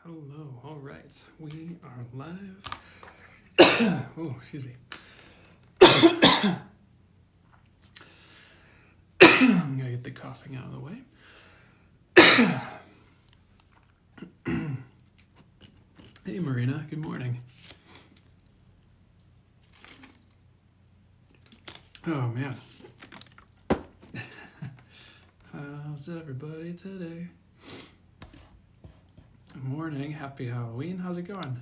Hello, all right, we are live. Oh, excuse me. I'm gonna get the coughing out of the way. Hey, Marina, good morning. Oh, man. How's everybody today? Good morning, happy Halloween. How's it going?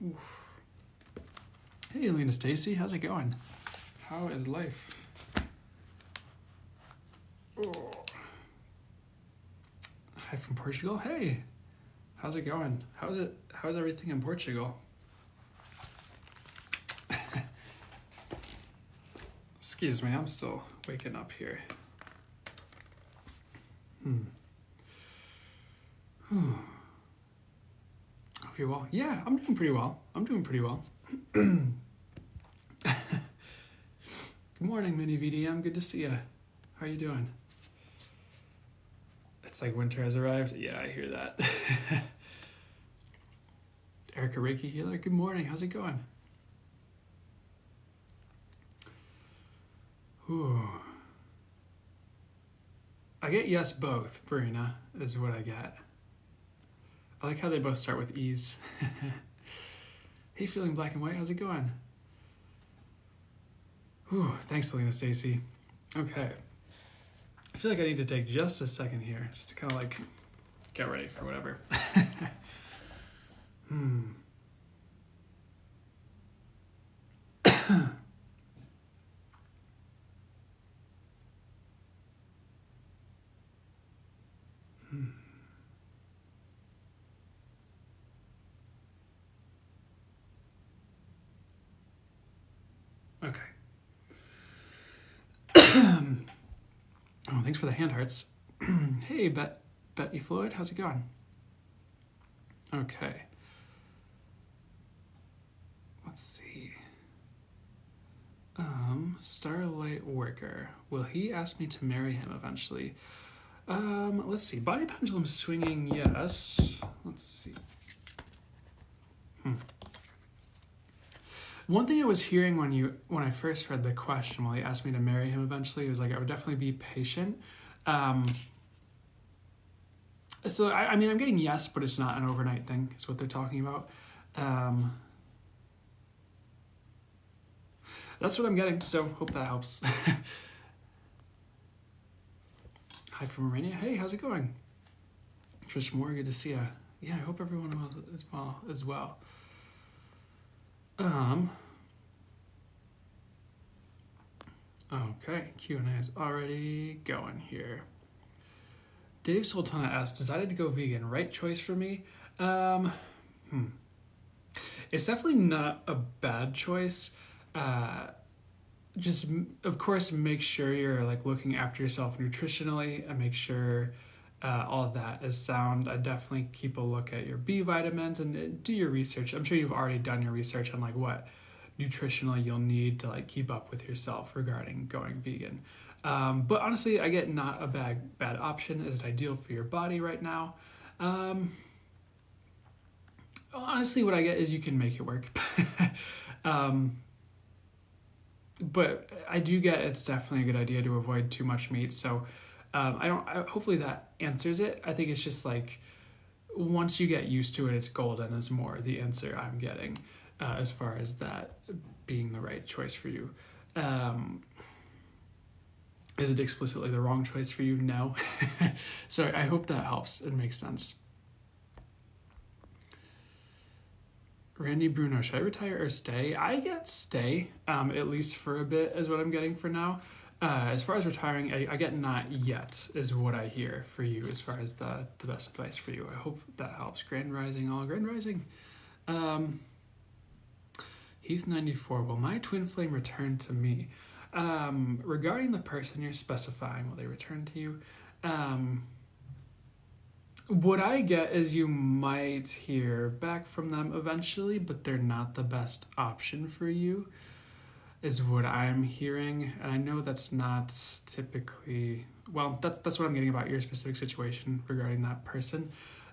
Oof. Hey, Lena Stacy, how's it going? How is life? Oh. Hi from Portugal. Hey, how's it going? How's everything in Portugal? Excuse me, I'm still waking up here. Hope you're well. Yeah, I'm doing pretty well. Good morning, Mini VDM. Good to see you. How are you doing? It's like winter has arrived. Yeah, I hear that. Erica Reiki Healer. Good morning. How's it going? Ooh. I get yes both, Verena, is what I get. I like how they both start with E's. Hey, Feeling Black and White, how's it going? Ooh, thanks, Selena Stacy. Okay. I feel like I need to take just a second here, just to kind of like get ready for whatever. Okay. Oh, thanks for the hand hearts. Hey, Betty Floyd, how's it going? Okay. Let's see. Starlight Worker. Will he ask me to marry him eventually? Let's see. Body pendulum swinging, yes. Let's see. One thing I was hearing when I first read the question, while he asked me to marry him eventually, was like I would definitely be patient. So I mean, I'm getting yes, but it's not an overnight thing, is what they're talking about. That's what I'm getting, so hope that helps. Hi from Romania. Hey, how's it going? Trish Moore, good to see you. Yeah, I hope everyone is well as well. Okay, Q&A is already going here. Dave Sultana asked, decided to go vegan, right choice for me? It's definitely not a bad choice. Just, of course, make sure you're like looking after yourself nutritionally and make sure all of that is sound. I definitely keep a look at your B vitamins and do your research. I'm sure you've already done your research on like what nutritionally you'll need to like keep up with yourself regarding going vegan. But honestly, I get not a bad option. Is it ideal for your body right now? Honestly, what I get is you can make it work. But I do get it's definitely a good idea to avoid too much meat. So hopefully that answers it. I think it's just like once you get used to it, it's golden is more the answer I'm getting as far as that being the right choice for you. Is it explicitly the wrong choice for you? No. So I hope that helps. It makes sense. Randy Bruno, should I retire or stay? I get stay, at least for a bit is what I'm getting for now. As far as retiring, I get not yet is what I hear for you as far as the best advice for you. I hope that helps. Grand Rising, all Grand Rising. Heath 94, will my twin flame return to me? Regarding the person you're specifying, will they return to you? What I get is you might hear back from them eventually, but they're not the best option for you, is what I'm hearing. And I know that's not typically well, that's what I'm getting about your specific situation regarding that person.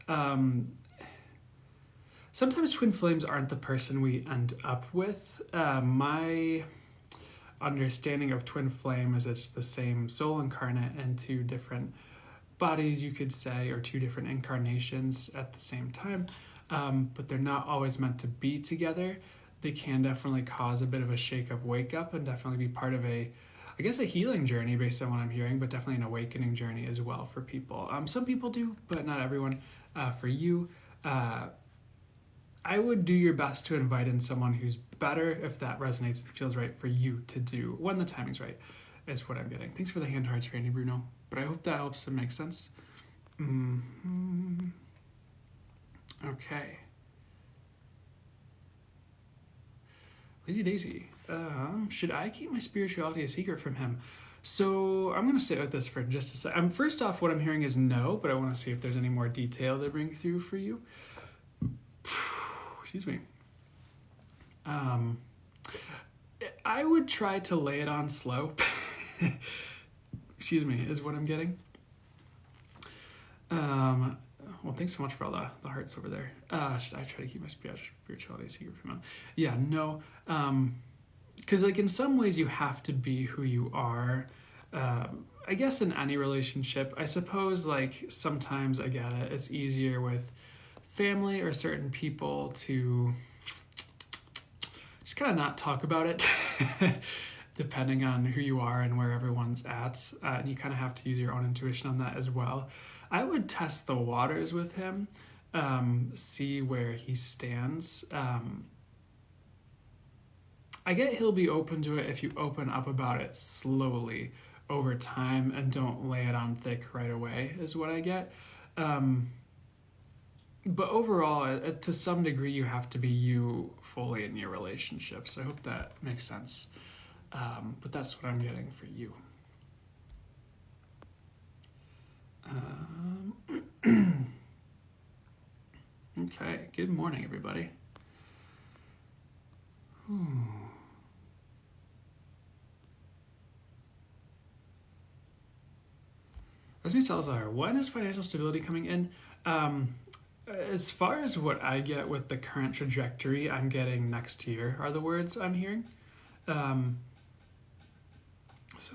Um, Sometimes twin flames aren't the person we end up with. My understanding of twin flame is it's the same soul incarnate in two different bodies, you could say, or two different incarnations at the same time, but they're not always meant to be together. They can definitely cause a bit of a shake-up, wake-up, and definitely be part of a healing journey based on what I'm hearing, but definitely an awakening journey as well for people. Some people do, but not everyone. For you, I would do your best to invite in someone who's better if that resonates and feels right for you to do when the timing's right, is what I'm getting. Thanks for the hand hearts, Randy Bruno. But I hope that helps and makes sense. Okay. Lazy Daisy. Should I keep my spirituality a secret from him? So I'm going to sit with this for just a second. First off, what I'm hearing is no, but I want to see if there's any more detail to bring through for you. Excuse me. I would try to lay it on slow. Excuse me, is what I'm getting. Well, thanks so much for all the hearts over there. Should I try to keep my spirituality a secret from him? Yeah, no. Because like in some ways you have to be who you are. I guess in any relationship, I suppose like sometimes I get it. It's easier with family or certain people to just kind of not talk about it depending on who you are and where everyone's at. And you kind of have to use your own intuition on that as well. I would test the waters with him, see where he stands. I get he'll be open to it if you open up about it slowly over time and don't lay it on thick right away, is what I get. But overall, to some degree, you have to be you fully in your relationships. I hope that makes sense. But that's what I'm getting for you. Okay, good morning, everybody. Esme Salazar, when is financial stability coming in? As far as what I get with the current trajectory, I'm getting next year are the words I'm hearing. So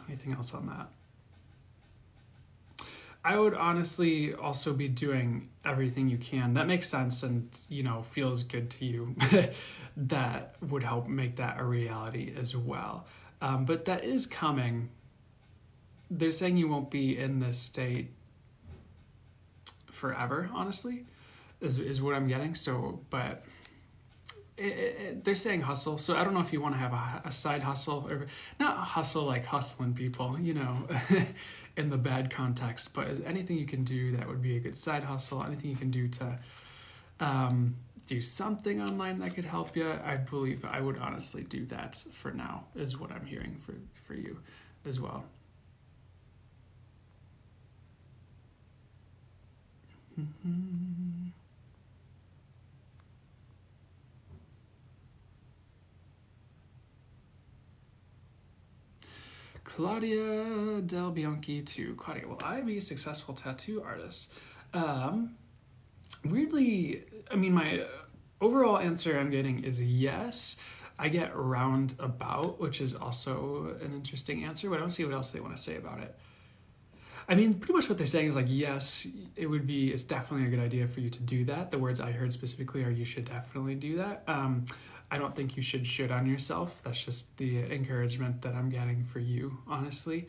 anything else on that? I would honestly also be doing everything you can. That makes sense and, feels good to you. That would help make that a reality as well. But that is coming. They're saying you won't be in this state forever, honestly, is what I'm getting. So, but they're saying hustle. So I don't know if you want to have a side hustle or not hustle like hustling people, in the bad context, but is anything you can do that would be a good side hustle, anything you can do to do something online that could help you, I believe I would honestly do that for now, is what I'm hearing for you as well. Claudia Del Bianchi to Claudia, will I be a successful tattoo artist? Weirdly, my overall answer I'm getting is yes. I get roundabout, which is also an interesting answer, but I don't see what else they want to say about it. Pretty much what they're saying is like, yes, it's definitely a good idea for you to do that. The words I heard specifically are you should definitely do that. I don't think you should on yourself. That's just the encouragement that I'm getting for you, honestly.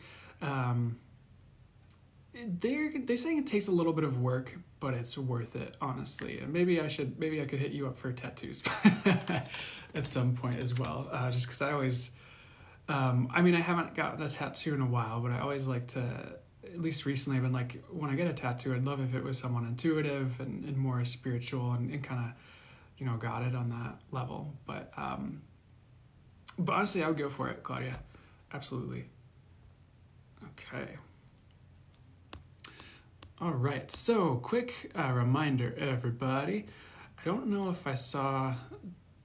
They're saying it takes a little bit of work, but it's worth it, honestly. And maybe I could hit you up for tattoos at some point as well. Just because I always, I haven't gotten a tattoo in a while, but I always like to, at least recently, I've been like, when I get a tattoo, I'd love if it was someone intuitive and more spiritual and kind of, got it on that level. But honestly, I would go for it, Claudia. Absolutely. Okay. All right. So quick reminder, everybody. I don't know if I saw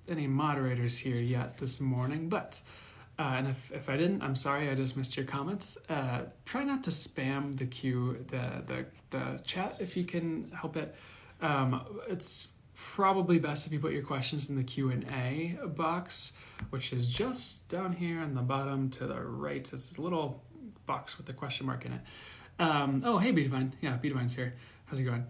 any moderators here yet this morning, but And if I didn't, I'm sorry, I just missed your comments. Try not to spam the chat if you can help it. It's probably best if you put your questions in the Q&A box, which is just down here on the bottom to the right. It's this little box with a question mark in it. Oh, hey, B-Divine. Yeah, B-Divine's here. How's it going?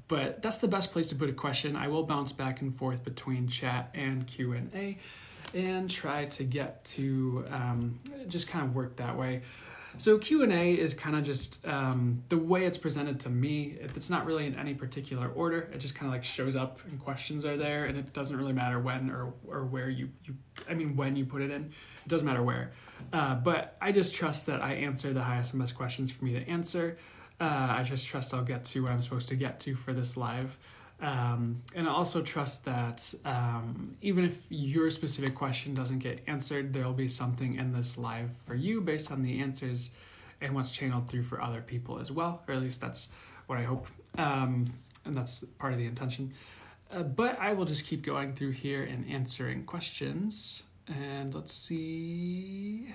But that's the best place to put a question. I will bounce back and forth between chat and Q&A and try to get to just kind of work that way. So Q&A is kind of just the way it's presented to me. It's not really in any particular order. It just kind of like shows up and questions are there, and it doesn't really matter when or where when you put it in. It doesn't matter where. But I just trust that I answer the highest and best questions for me to answer. I just trust I'll get to what I'm supposed to get to for this live. And I also trust that even if your specific question doesn't get answered, there'll be something in this live for you based on the answers and what's channeled through for other people as well, or at least that's what I hope, and that's part of the intention. But I will just keep going through here and answering questions, and let's see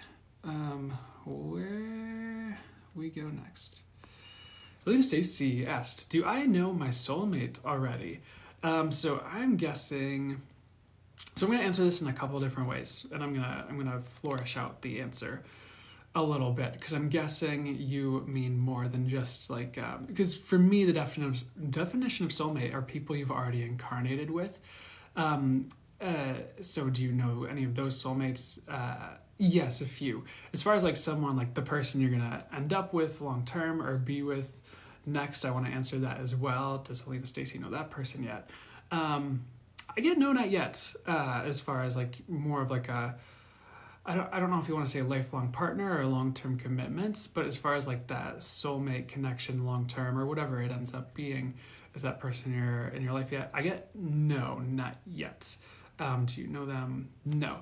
where we go next. Lynn Stacy asked, do I know my soulmate already? So I'm guessing, so I'm going to answer this in a couple different ways, and I'm going to flourish out the answer a little bit, because I'm guessing you mean more than just like, because for me, the definition of soulmate are people you've already incarnated with. So do you know any of those soulmates? Yes, a few. As far as like someone, like the person you're going to end up with long-term or be with next, I want to answer that as well. Does Helena Stacy know that person yet? Again, no, not yet. As far as like more of like a, I don't know if you want to say a lifelong partner or a long-term commitment, but as far as like that soulmate connection long-term or whatever it ends up being, is that person in your life yet? I get no, not yet. Do you know them? No.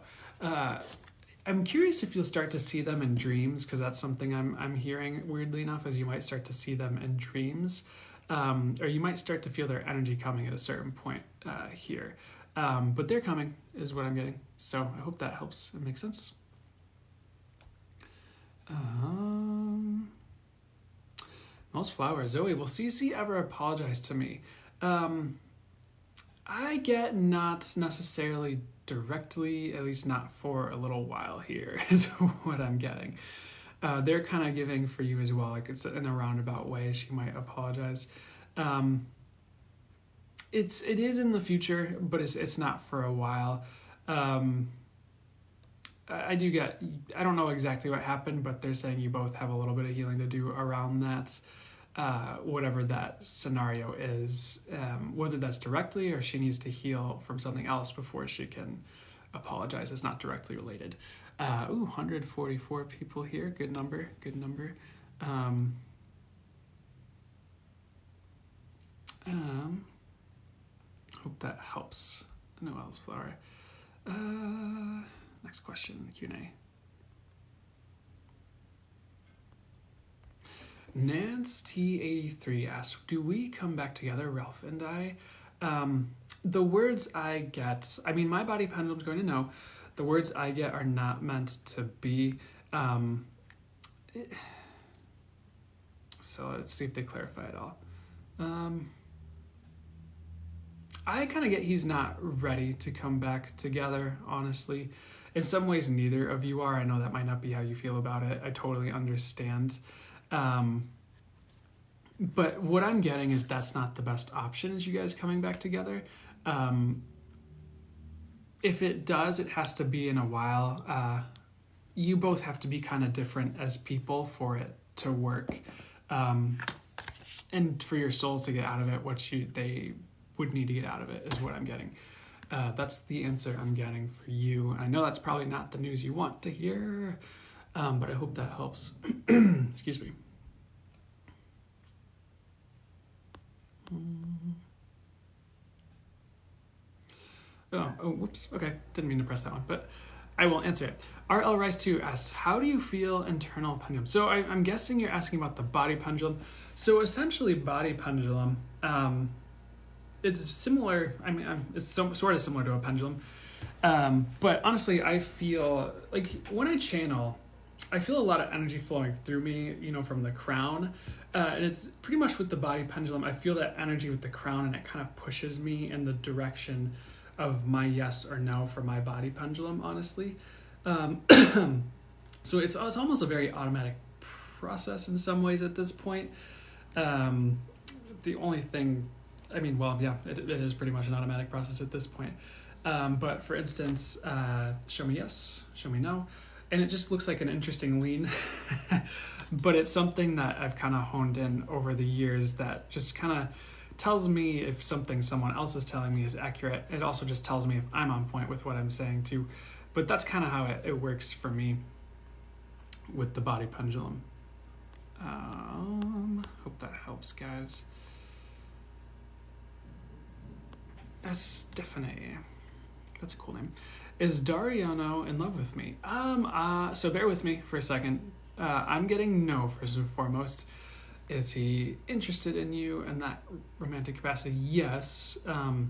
I'm curious if you'll start to see them in dreams, because that's something I'm hearing weirdly enough, as you might start to see them in dreams, or you might start to feel their energy coming at a certain point here. But they're coming is what I'm getting. So I hope that helps. It makes sense. Most flowers. Zoe, will Cece ever apologize to me? I get not necessarily directly, at least not for a little while here, is what I'm getting. They're kind of giving for you as well, like it's in a roundabout way she might apologize. It is in the future, but it's not for a while. I don't know exactly what happened, but they're saying you both have a little bit of healing to do around that. Whatever that scenario is, whether that's directly or she needs to heal from something else before she can apologize. It's not directly related. 144 people here. Good number. Hope that helps. Noel's flower. Next question in the Q&A. Nance T83 asks, do we come back together, Ralph and I? The words I get, my body pendulum's going to know, the words I get are not meant to be. So let's see if they clarify it all. I kind of get he's not ready to come back together, honestly. In some ways, neither of you are. I know that might not be how you feel about it. I totally understand. But what I'm getting is that's not the best option, is you guys coming back together. If it does, it has to be in a while. You both have to be kind of different as people for it to work. And for your souls to get out of it what they would need to get out of it is what I'm getting. That's the answer I'm getting for you. I know that's probably not the news you want to hear, but I hope that helps. Excuse me. Oh, whoops. Okay, didn't mean to press that one, but I will answer it. RL Rice 2 asked, how do you feel internal pendulum? So I'm guessing you're asking about the body pendulum. So essentially body pendulum, it's similar, it's sort of similar to a pendulum. But honestly, I feel like when I channel, I feel a lot of energy flowing through me, from the crown. And it's pretty much with the body pendulum. I feel that energy with the crown, and it kind of pushes me in the direction of my yes or no for my body pendulum, honestly. So it's almost a very automatic process in some ways at this point. The only thing, it is pretty much an automatic process at this point. But for instance, show me yes, show me no. And it just looks like an interesting lean. But it's something that I've kind of honed in over the years that just kind of tells me if something someone else is telling me is accurate. It also just tells me if I'm on point with what I'm saying too. But that's kind of how it works for me with the body pendulum. Hope that helps, guys. Stephanie. That's a cool name. Is Dariano in love with me? So bear with me for a second. I'm getting no, first and foremost. Is he interested in you in that romantic capacity? Yes. I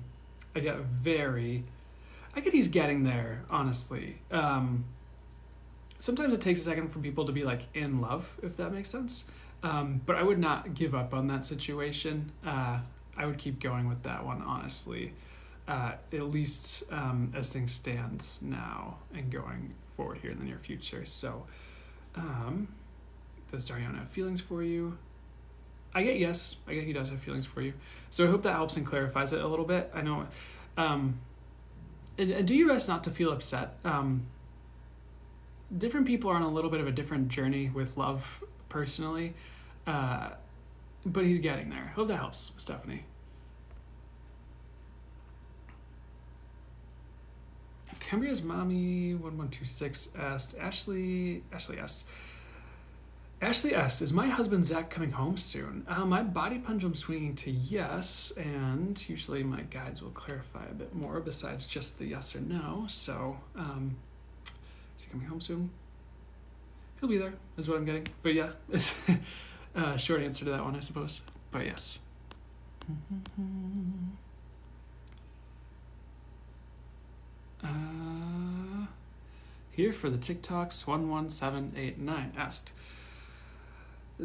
get he's getting there, honestly. Sometimes it takes a second for people to be like in love, if that makes sense. But I would not give up on that situation. I would keep going with that one, honestly. At least as things stand now and going forward here in the near future. So, does Darian have feelings for you? I get yes. I get he does have feelings for you. So I hope that helps and clarifies it a little bit. I know. And do your best not to feel upset. Different people are on a little bit of a different journey with love, personally. But he's getting there. Hope that helps, Stephanie. Cambria's mommy 1126 asked Ashley S. Ashley S. Is my husband Zach coming home soon? My body pendulum swinging to yes, and usually my guides will clarify a bit more besides just the yes or no. So, is he coming home soon? He'll be there, is what I'm getting. But yeah, it's short answer to that one, I suppose. But yes. Here for the TikToks 11789 asked,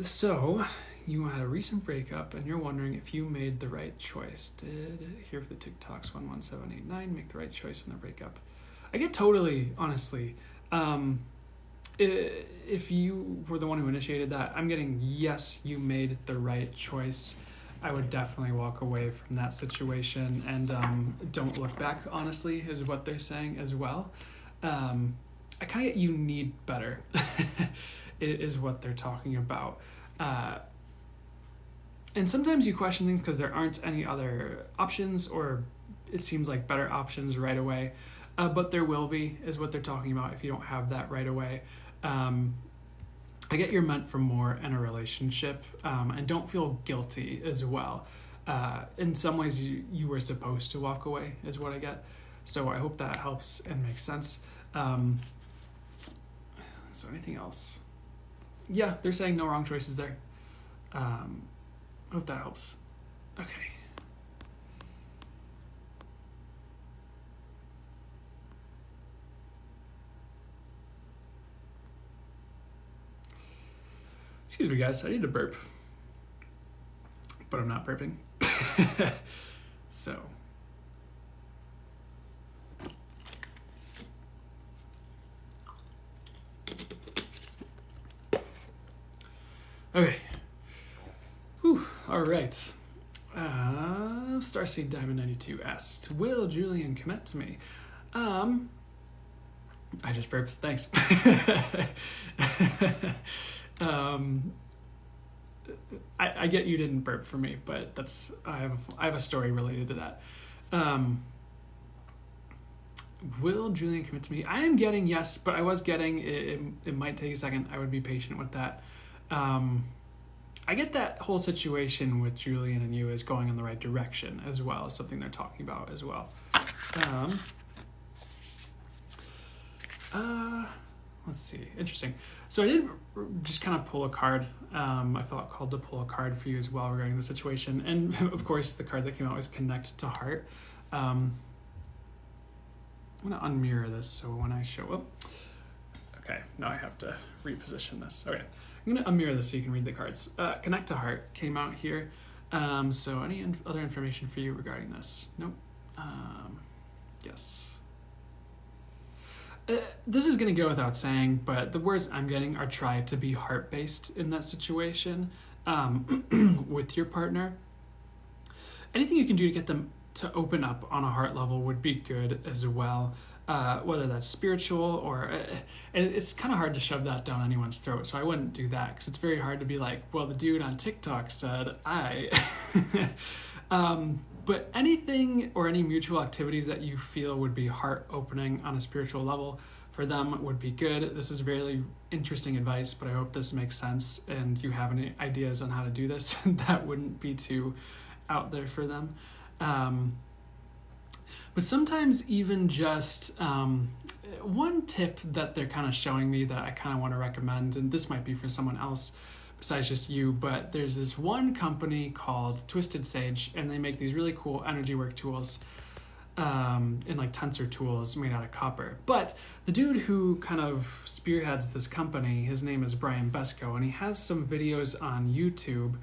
so you had a recent breakup and you're wondering if you made the right choice. Did here for the TikToks 11789 make the right choice in the breakup? I get totally, honestly, if you were the one who initiated that, I'm getting yes, you made the right choice. I would definitely walk away from that situation and don't look back, honestly, is what they're saying as well. I kind of get you need better is what they're talking about. And sometimes you question things because there aren't any other options, or it seems like better options right away. But there will be, is what they're talking about if you don't have that right away. I get you're meant for more in a relationship, and don't feel guilty as well. In some ways, you were supposed to walk away, is what I get. So I hope that helps and makes sense. So anything else? Yeah, they're saying no wrong choices there. I hope that helps. Okay. Excuse me, guys. I need to burp. But I'm not burping. So. Okay. Whew. All right. Starseed Diamond 92 asked, will Julian commit to me? I just burped. Thanks. I get you didn't burp for me, but that's I have a story related to that. Will Julian commit to me? I am getting yes, but I was getting it might take a second. I would be patient with that. I get that whole situation with Julian and you is going in the right direction as well, as something they're talking about as well. Let's see. Interesting. So I did just kind of pull a card. I felt called to pull a card for you as well regarding the situation. And of course, the card that came out was Connect to Heart. I'm gonna unmirror this so when I show up. Okay, now I have to reposition this. Okay, I'm gonna unmirror this so you can read the cards. Connect to Heart came out here. So any other information for you regarding this? Nope. Yes. This is going to go without saying, but the words I'm getting are try to be heart-based in that situation with your partner. Anything you can do to get them to open up on a heart level would be good as well, whether that's spiritual or... and it's kind of hard to shove that down anyone's throat, so I wouldn't do that, because it's very hard to be like, well, the dude on TikTok said I... But anything or any mutual activities that you feel would be heart-opening on a spiritual level for them would be good. This is really interesting advice, but I hope this makes sense and you have any ideas on how to do this that wouldn't be too out there for them. But sometimes even just one tip that they're kind of showing me that I kind of want to recommend, and this might be for someone else besides just you, but there's this one company called Twisted Sage, and they make these really cool energy work tools and like tensor tools made out of copper. But the dude who kind of spearheads this company, his name is Brian Besco, and he has some videos on YouTube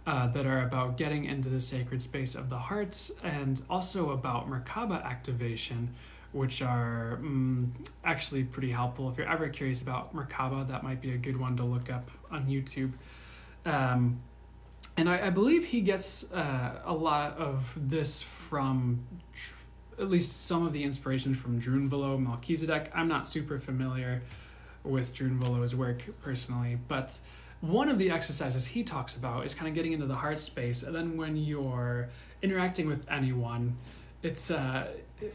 that are about getting into the sacred space of the hearts, and also about Merkaba activation, which are actually pretty helpful. If you're ever curious about Merkaba, that might be a good one to look up on YouTube. And I believe he gets a lot of this from, at least some of the inspiration from Drunvalo Melchizedek. I'm not super familiar with Drunvalo's work personally, but one of the exercises he talks about is kind of getting into the heart space, and then when you're interacting with anyone, it's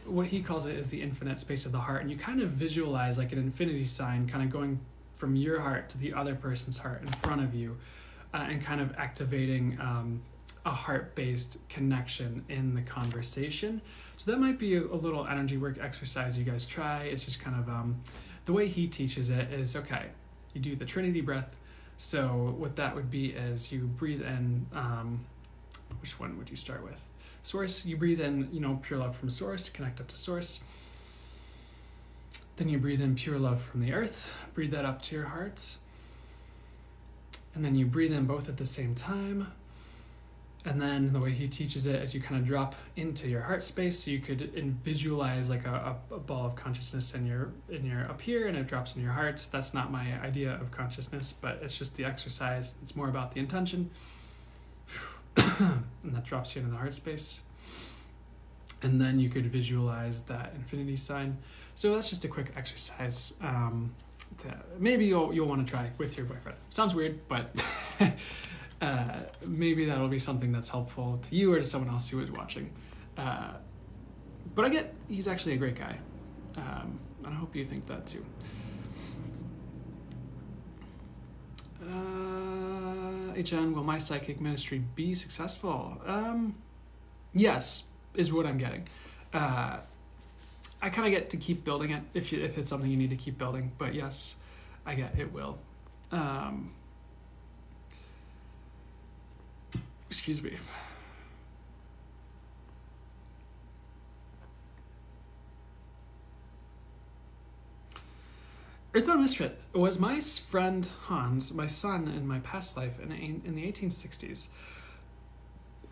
what he calls it is the infinite space of the heart, and you kind of visualize like an infinity sign kind of going from your heart to the other person's heart in front of you, and kind of activating a heart-based connection in the conversation. So that might be a little energy work exercise you guys try. It's just kind of the way he teaches it is, okay, you do the Trinity breath. So what that would be is you breathe in, which one would you start with? Source, you breathe in, pure love from source, connect up to source. Then you breathe in pure love from the earth, breathe that up to your heart. And then you breathe in both at the same time. And then the way he teaches it is you kind of drop into your heart space. So you could visualize like a ball of consciousness in your up here, and it drops in your heart. That's not my idea of consciousness, but it's just the exercise. It's more about the intention. And that drops you into the heart space. And then you could visualize that infinity sign. So that's just a quick exercise maybe you'll want to try with your boyfriend. Sounds weird, but maybe that'll be something that's helpful to you or to someone else who is watching. But I get he's actually a great guy. And I hope you think that too. Hey Jen, will my psychic ministry be successful? Yes, is what I'm getting. I kind of get to keep building it if it's something you need to keep building, but yes, I get it will. Excuse me. Earthbound Misfit was my friend Hans, my son in my past life in the 1860s.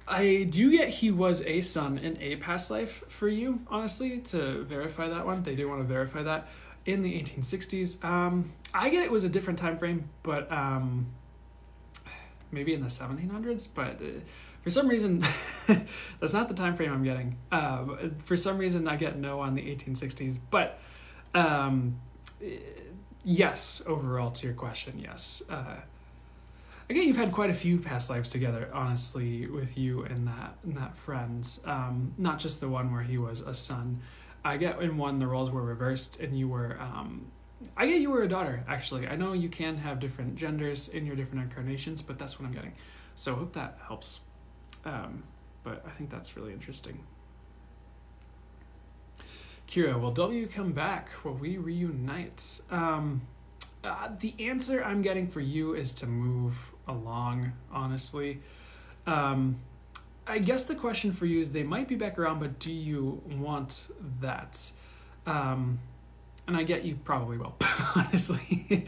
I do get he was a son in a past life for you, honestly, to verify that one. They do want to verify that in the 1860s. I get it was a different time frame, but maybe in the 1700s, but for some reason, that's not the time frame I'm getting. For some reason, I get no on the 1860s, but yes, overall to your question, yes. Again, you've had quite a few past lives together, honestly, with you and that friend. Not just the one where he was a son. I get in one the roles were reversed, and you were. I get you were a daughter. Actually, I know you can have different genders in your different incarnations, but that's what I'm getting. So I hope that helps. But I think that's really interesting. Kira, will W come back? Will we reunite? The answer I'm getting for you is to move along, honestly. I guess the question for you is they might be back around, but do you want that? And I get you probably will, honestly.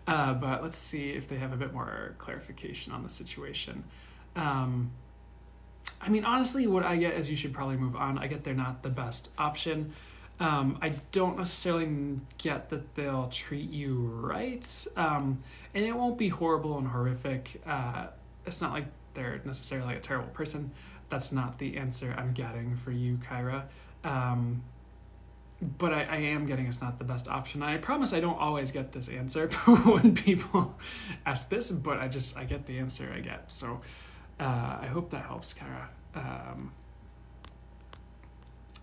But let's see if they have a bit more clarification on the situation. I mean, honestly, what I get is you should probably move on. I get they're not the best option. I don't necessarily get that they'll treat you right. And it won't be horrible and horrific. It's not like they're necessarily a terrible person. That's not the answer I'm getting for you, Kyra. But I am getting it's not the best option. I promise I don't always get this answer when people ask this, but I get the answer I get. So I hope that helps, Kyra.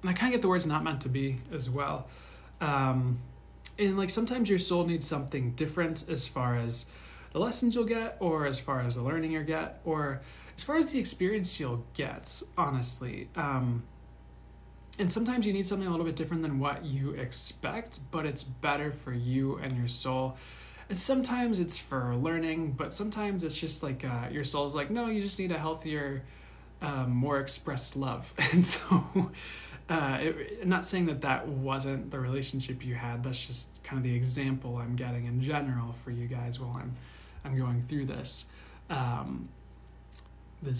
And I kind of get the words not meant to be as well. And like sometimes your soul needs something different as far as the lessons you'll get, or as far as the learning you'll get, or as far as the experience you'll get, honestly. And sometimes you need something a little bit different than what you expect, but it's better for you and your soul. And sometimes it's for learning, but sometimes it's just like your soul's like, no, you just need a healthier, more expressed love. And so I'm not saying that wasn't the relationship you had. That's just kind of the example I'm getting in general for you guys while I'm going through this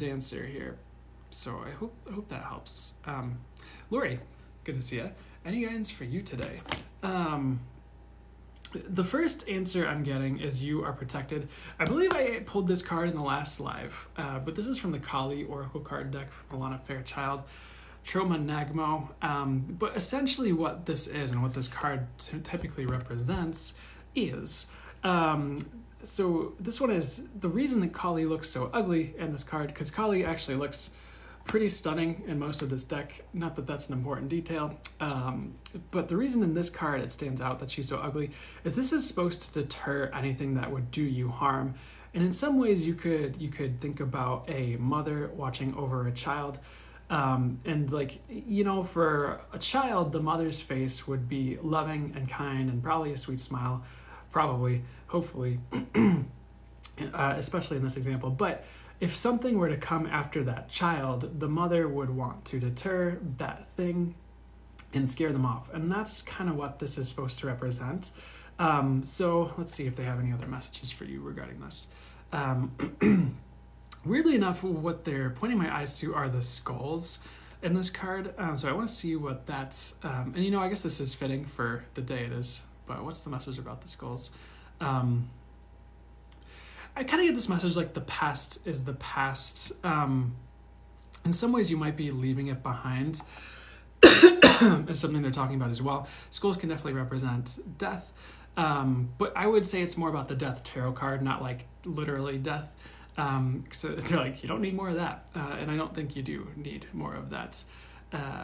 answer here. So I hope that helps. Lori, good to see you. Any guidance for you today? The first answer I'm getting is you are protected. I believe I pulled this card in the last live, but this is from the Kali Oracle card deck from Alana Fairchild, Troma Nagmo. But essentially what this is and what this card typically represents is, so this one is the reason that Kali looks so ugly in this card, because Kali actually looks pretty stunning in most of this deck. Not that that's an important detail, but the reason in this card it stands out that she's so ugly is this is supposed to deter anything that would do you harm. And in some ways you could think about a mother watching over a child, and like, you know, for a child, the mother's face would be loving and kind and probably a sweet smile, probably, hopefully, especially in this example. But if something were to come after that child, the mother would want to deter that thing and scare them off. And that's kind of what this is supposed to represent. So let's see if they have any other messages for you regarding this. Weirdly enough, what they're pointing my eyes to are the skulls in this card. So I want to see what that's... and, you know, I guess this is fitting for the day it is. But what's the message about the skulls? I kind of get this message like the past is the past. In some ways, you might be leaving it behind. Is something they're talking about as well. Skulls can definitely represent death. But I would say it's more about the death tarot card, not like literally death. So they're like, you don't need more of that. And I don't think you do need more of that.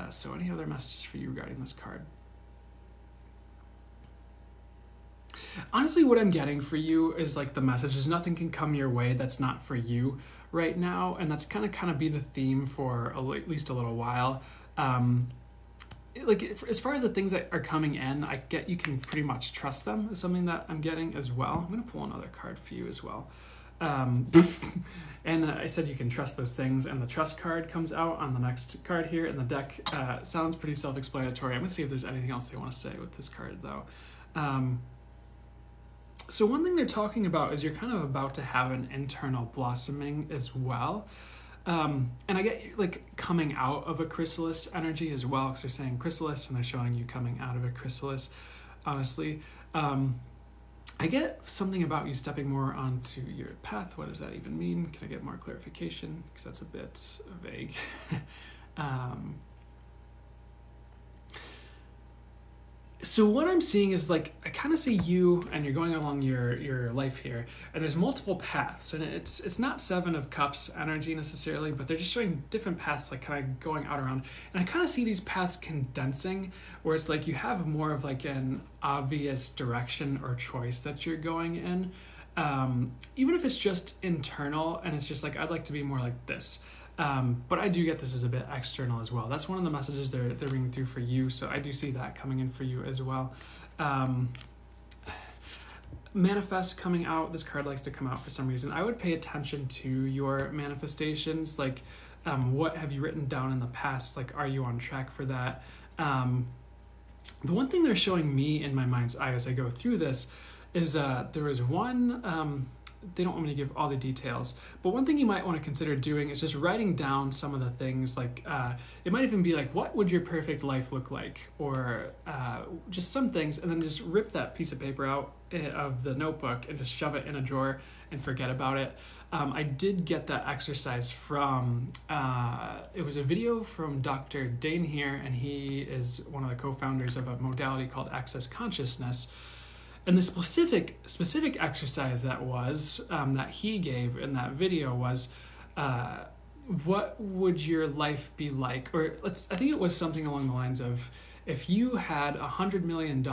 So any other messages for you regarding this card? Honestly, what I'm getting for you is like the message is nothing can come your way that's not for you right now. And that's kind of be the theme for at least a little while. Like as far as the things that are coming in, I get you can pretty much trust them is something that I'm getting as well. I'm going to pull another card for you as well. And I said you can trust those things, and the trust card comes out on the next card here in the deck. Sounds pretty self-explanatory. I'm going to see if there's anything else they want to say with this card though. So one thing they're talking about is you're kind of about to have an internal blossoming as well. And I get like coming out of a chrysalis energy as well, because they're saying chrysalis and they're showing you coming out of a chrysalis, honestly. I get something about you stepping more onto your path. What does that even mean? Can I get more clarification? Because that's a bit vague. So what I'm seeing is like, I kind of see you and you're going along your life here, and there's multiple paths, and it's not Seven of Cups energy necessarily, but they're just showing different paths, like kind of going out around. And I kind of see these paths condensing, where it's like you have more of like an obvious direction or choice that you're going in. Even if it's just internal and it's just like, I'd like to be more like this. But I do get this as a bit external as well. That's one of the messages they're bringing through for you. So I do see that coming in for you as well. Manifest coming out. This card likes to come out for some reason. I would pay attention to your manifestations. Like, what have you written down in the past? Like, are you on track for that? The one thing they're showing me in my mind's eye as I go through this is there was one, they don't want me to give all the details, but one thing you might want to consider doing is just writing down some of the things, like it might even be like, what would your perfect life look like? Or just some things, and then just rip that piece of paper out of the notebook and just shove it in a drawer and forget about it. I did get that exercise from, it was a video from Dr. Dane here, and he is one of the co-founders of a modality called Access Consciousness. And the specific exercise that was, that he gave in that video was, what would your life be like? Or I think it was something along the lines of, if you had $100 million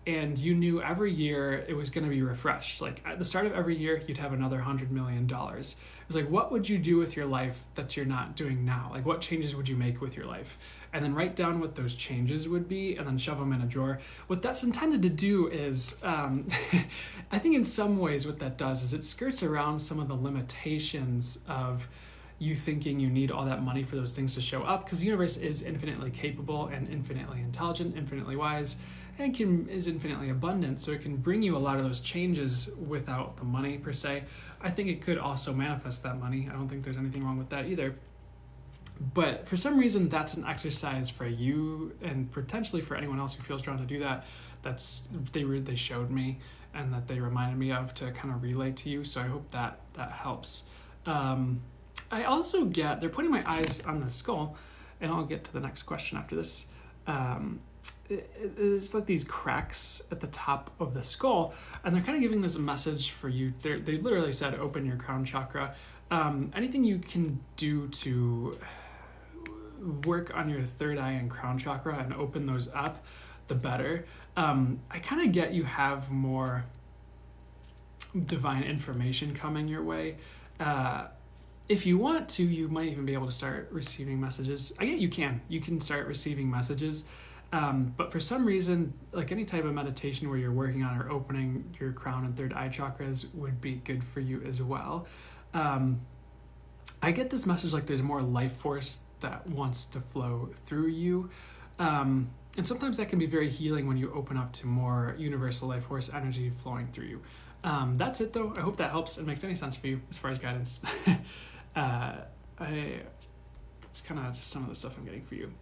and you knew every year it was going to be refreshed, like at the start of every year, you'd have another $100 million. It was like, what would you do with your life that you're not doing now? Like, what changes would you make with your life? And then write down what those changes would be and then shove them in a drawer. What that's intended to do is, I think in some ways what that does is it skirts around some of the limitations of you thinking you need all that money for those things to show up, because the universe is infinitely capable and infinitely intelligent, infinitely wise, and is infinitely abundant, so it can bring you a lot of those changes without the money per se. I think it could also manifest that money. I don't think there's anything wrong with that either. But for some reason, that's an exercise for you and potentially for anyone else who feels drawn to do that. They showed me and that they reminded me of to kind of relay to you. So I hope that helps. I also get, they're putting my eyes on the skull, and I'll get to the next question after this. It's like these cracks at the top of the skull, and they're kind of giving this message for you. They literally said, open your crown chakra. Anything you can do to work on your third eye and crown chakra and open those up, the better. I kind of get you have more divine information coming your way. If you want to, you might even be able to start receiving messages. I get you can start receiving messages. But for some reason, like any type of meditation where you're working on or opening your crown and third eye chakras would be good for you as well. I get this message like there's more life force that wants to flow through you. And sometimes that can be very healing when you open up to more universal life force energy flowing through you. That's it though. I hope that helps and makes any sense for you as far as guidance. That's kind of just some of the stuff I'm getting for you.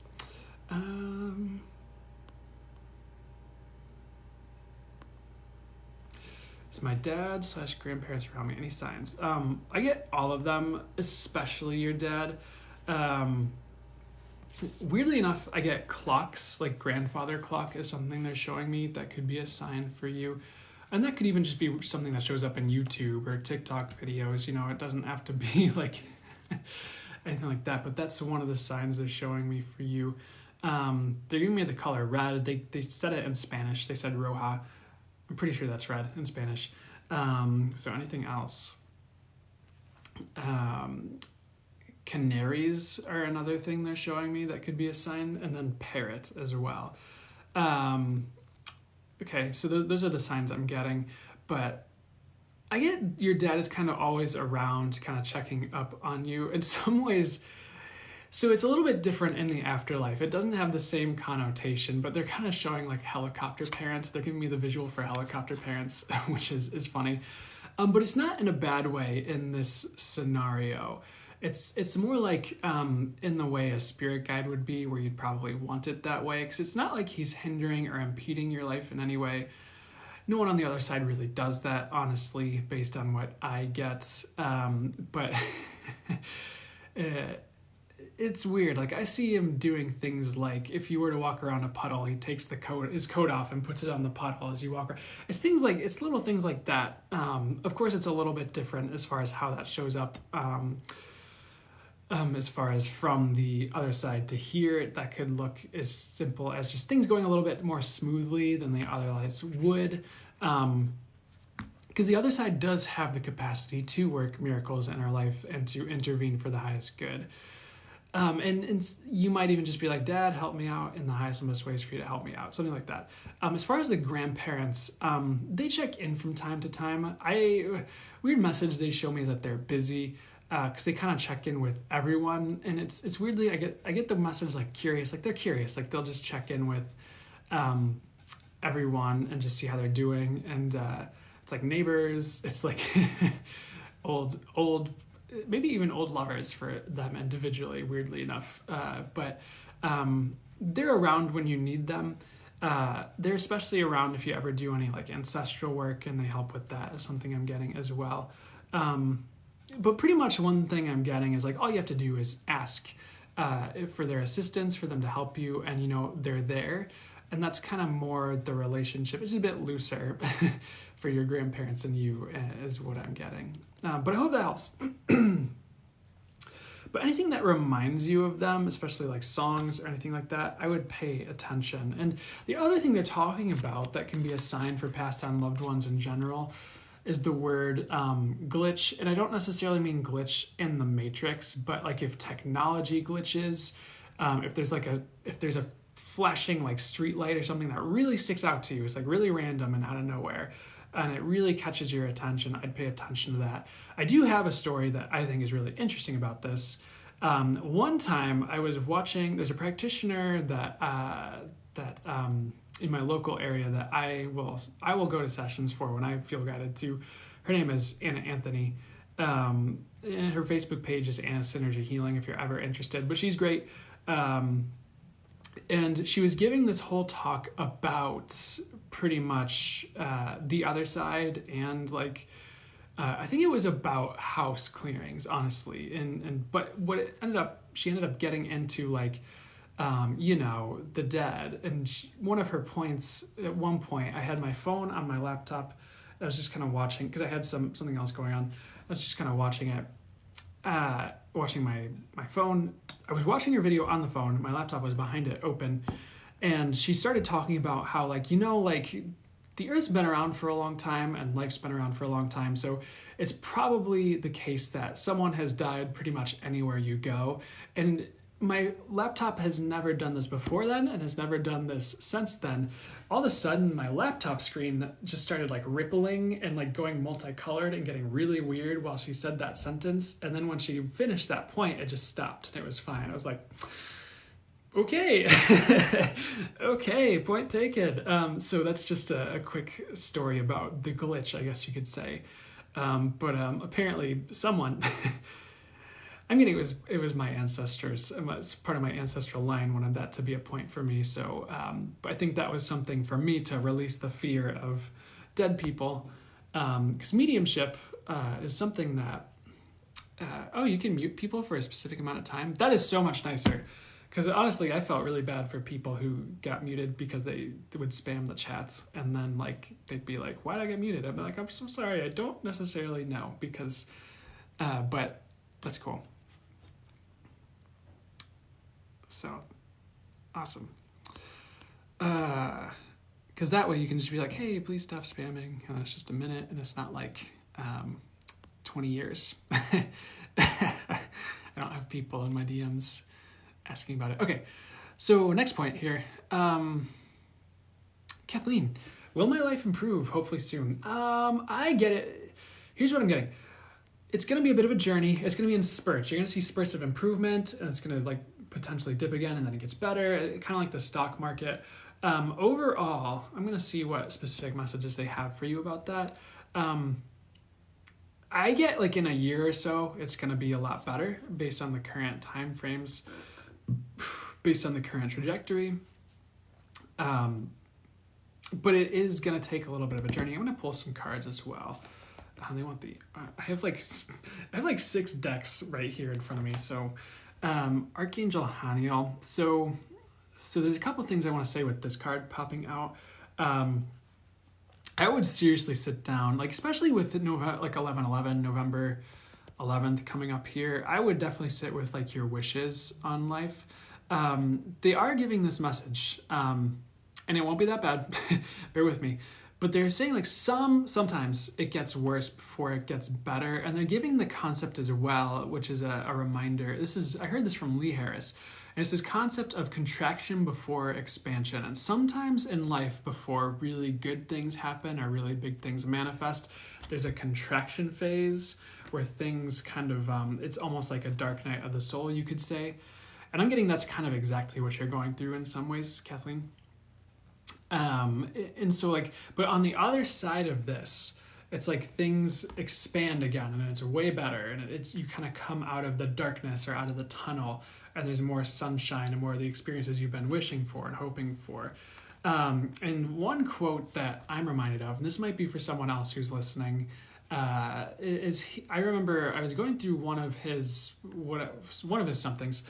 Is my dad / grandparents around me any signs? I get all of them, especially your dad. Weirdly enough, I get clocks, like grandfather clock is something they're showing me that could be a sign for you. And that could even just be something that shows up in YouTube or TikTok videos. You know, it doesn't have to be like anything like that, but that's one of the signs they're showing me for you. They're giving me the color red. They said it in Spanish. They said roja. I'm pretty sure that's red in Spanish. So anything else? Canaries are another thing they're showing me that could be a sign, and then parrot as well. Okay, so those are the signs I'm getting, but I get your dad is kind of always around, kind of checking up on you in some ways. So it's a little bit different in the afterlife. It doesn't have the same connotation, but they're kind of showing like helicopter parents. They're giving me the visual for helicopter parents, which is funny. But it's not in a bad way in this scenario. It's more like in the way a spirit guide would be, where you'd probably want it that way, because it's not like he's hindering or impeding your life in any way. No one on the other side really does that, honestly, based on what I get. But it's weird. Like, I see him doing things like, if you were to walk around a puddle, he takes his coat off and puts it on the puddle as you walk around. It's little things like that. Of course, it's a little bit different as far as how that shows up. As far as from the other side to here, that could look as simple as just things going a little bit more smoothly than they otherwise would. Because the other side does have the capacity to work miracles in our life and to intervene for the highest good. And you might even just be like, Dad, help me out in the highest and best ways for you to help me out. Something like that. As far as the grandparents, they check in from time to time. Weird message they show me is that they're busy. Because they kind of check in with everyone, and it's weirdly I get the message like curious, like they're curious, like they'll just check in with everyone and just see how they're doing. And it's like neighbors, it's like old, maybe even old lovers for them individually, weirdly enough. But they're around when you need them. They're especially around if you ever do any like ancestral work, and they help with that is something I'm getting as well. But pretty much one thing I'm getting is like all you have to do is ask for their assistance, for them to help you, and they're there. And that's kind of more the relationship. It's a bit looser for your grandparents and you is what I'm getting. But I hope that helps. But anything that reminds you of them, especially like songs or anything like that, I would pay attention. And the other thing they're talking about that can be a sign for passed on loved ones in general is the word glitch. And I don't necessarily mean glitch in the matrix, but like if technology glitches, if there's a flashing like street light or something that really sticks out to you, it's like really random and out of nowhere, and it really catches your attention, I'd pay attention to that. I do have a story that I think is really interesting about this. One time I was watching, there's a practitioner that in my local area that I will go to sessions for when I feel guided to. Her name is Anna Anthony. And her Facebook page is Anna Synergy Healing if you're ever interested, but she's great. And she was giving this whole talk about pretty much the other side, and like I think it was about house clearings, honestly. But she ended up getting into like the dead. And one of her points at one point, I had my phone on my laptop. I was just kind of watching because I had something else going on. I was just kind of watching it. Watching my phone. I was watching her video on the phone. My laptop was behind it open. And she started talking about how the Earth's been around for a long time and life's been around for a long time. So it's probably the case that someone has died pretty much anywhere you go. And my laptop has never done this before then and has never done this since then. All of a sudden, my laptop screen just started like rippling and like going multicolored and getting really weird while she said that sentence. And then when she finished that point, it just stopped and it was fine. I was like, okay, okay, point taken. So that's just a quick story about the glitch, I guess you could say. But apparently someone... I mean, it was my ancestors. It's part of my ancestral line wanted that to be a point for me. So, but I think that was something for me to release the fear of dead people, because mediumship is something that you can mute people for a specific amount of time. That is so much nicer, because honestly, I felt really bad for people who got muted because they would spam the chats, and then like they'd be like, "Why did I get muted?" I'd be like, "I'm so sorry. I don't necessarily know because," but that's cool. So, awesome. Because that way you can just be like, hey, please stop spamming. And it's just a minute, and it's not like 20 years. I don't have people in my DMs asking about it. Okay, so next point here. Kathleen, will my life improve? Hopefully soon. I get it. Here's what I'm getting. It's going to be a bit of a journey. It's going to be in spurts. You're going to see spurts of improvement, and it's going to like potentially dip again, and then it gets better, kind of like the stock market. Overall, I'm going to see what specific messages they have for you about that. I get like in a year or so, it's going to be a lot better based on the current time frames, based on the current trajectory. But it is going to take a little bit of a journey. I'm going to pull some cards as well. They want I have like 6 decks right here in front of me. So Archangel Haniel. So there's a couple things I want to say with this card popping out. I would seriously sit down, like especially with like 11/11, November 11th coming up here. I would definitely sit with like your wishes on life. They are giving this message, and it won't be that bad. Bear with me. But they're saying like sometimes it gets worse before it gets better. And they're giving the concept as well, which is a reminder. I heard this from Lee Harris. And it's this concept of contraction before expansion. And sometimes in life, before really good things happen or really big things manifest, there's a contraction phase where things kind of, it's almost like a dark night of the soul, you could say. And I'm getting that's kind of exactly what you're going through in some ways, Kathleen. And so like, but on the other side of this, it's like things expand again and it's way better, and it's you kind of come out of the darkness or out of the tunnel, and there's more sunshine and more of the experiences you've been wishing for and hoping for. And one quote that I'm reminded of, and this might be for someone else who's listening, I remember I was going through one of his somethings,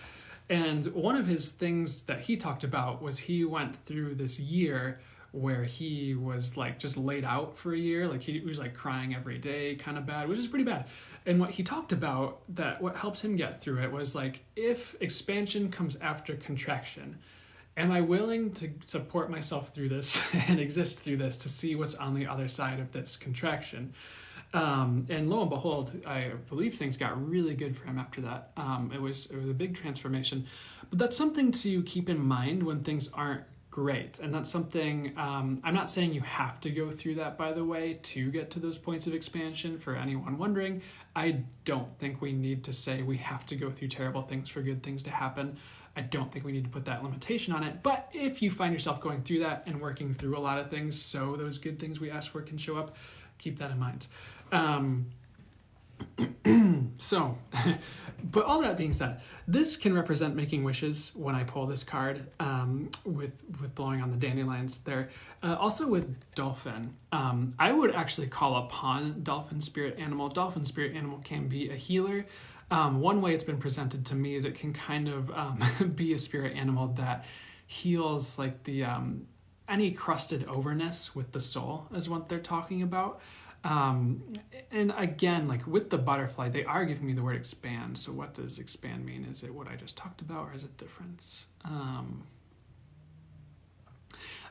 and one of his things that he talked about was he went through this year where he was like just laid out for a year, like he was like crying every day, kind of bad, which is pretty bad. And what he talked about, that what helped him get through it, was like, if expansion comes after contraction, am I willing to support myself through this and exist through this to see what's on the other side of this contraction? And lo and behold, I believe things got really good for him after that. It was a big transformation. But that's something to keep in mind when things aren't great. And that's something, I'm not saying you have to go through that, by the way, to get to those points of expansion. For anyone wondering, I don't think we need to say we have to go through terrible things for good things to happen. I don't think we need to put that limitation on it. But if you find yourself going through that and working through a lot of things so those good things we ask for can show up, keep that in mind. So, but all that being said, this can represent making wishes when I pull this card, with blowing on the dandelions there. Also with Dolphin, I would actually call upon Dolphin spirit animal. Dolphin spirit animal can be a healer. One way it's been presented to me is it can kind of be a spirit animal that heals like the any crusted overness with the soul, is what they're talking about. And again, like with the butterfly, they are giving me the word expand. So what does expand mean? Is it what I just talked about, or is it different?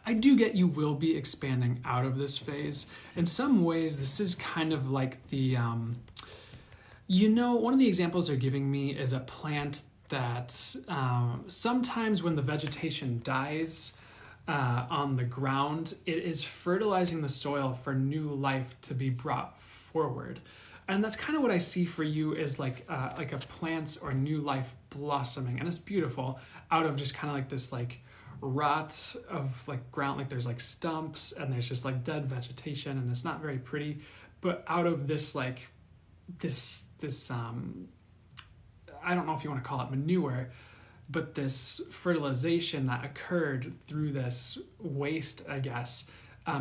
I do get you will be expanding out of this phase. In some ways, this is kind of like the, one of the examples they're giving me is a plant that sometimes when the vegetation dies, on the ground, it is fertilizing the soil for new life to be brought forward. And that's kind of what I see for you, is like a plant or new life blossoming. And it's beautiful out of just kind of like this like rot of like ground, like there's like stumps and there's just like dead vegetation and it's not very pretty. But out of this like this I don't know if you want to call it manure, but this fertilization that occurred through this waste, I guess,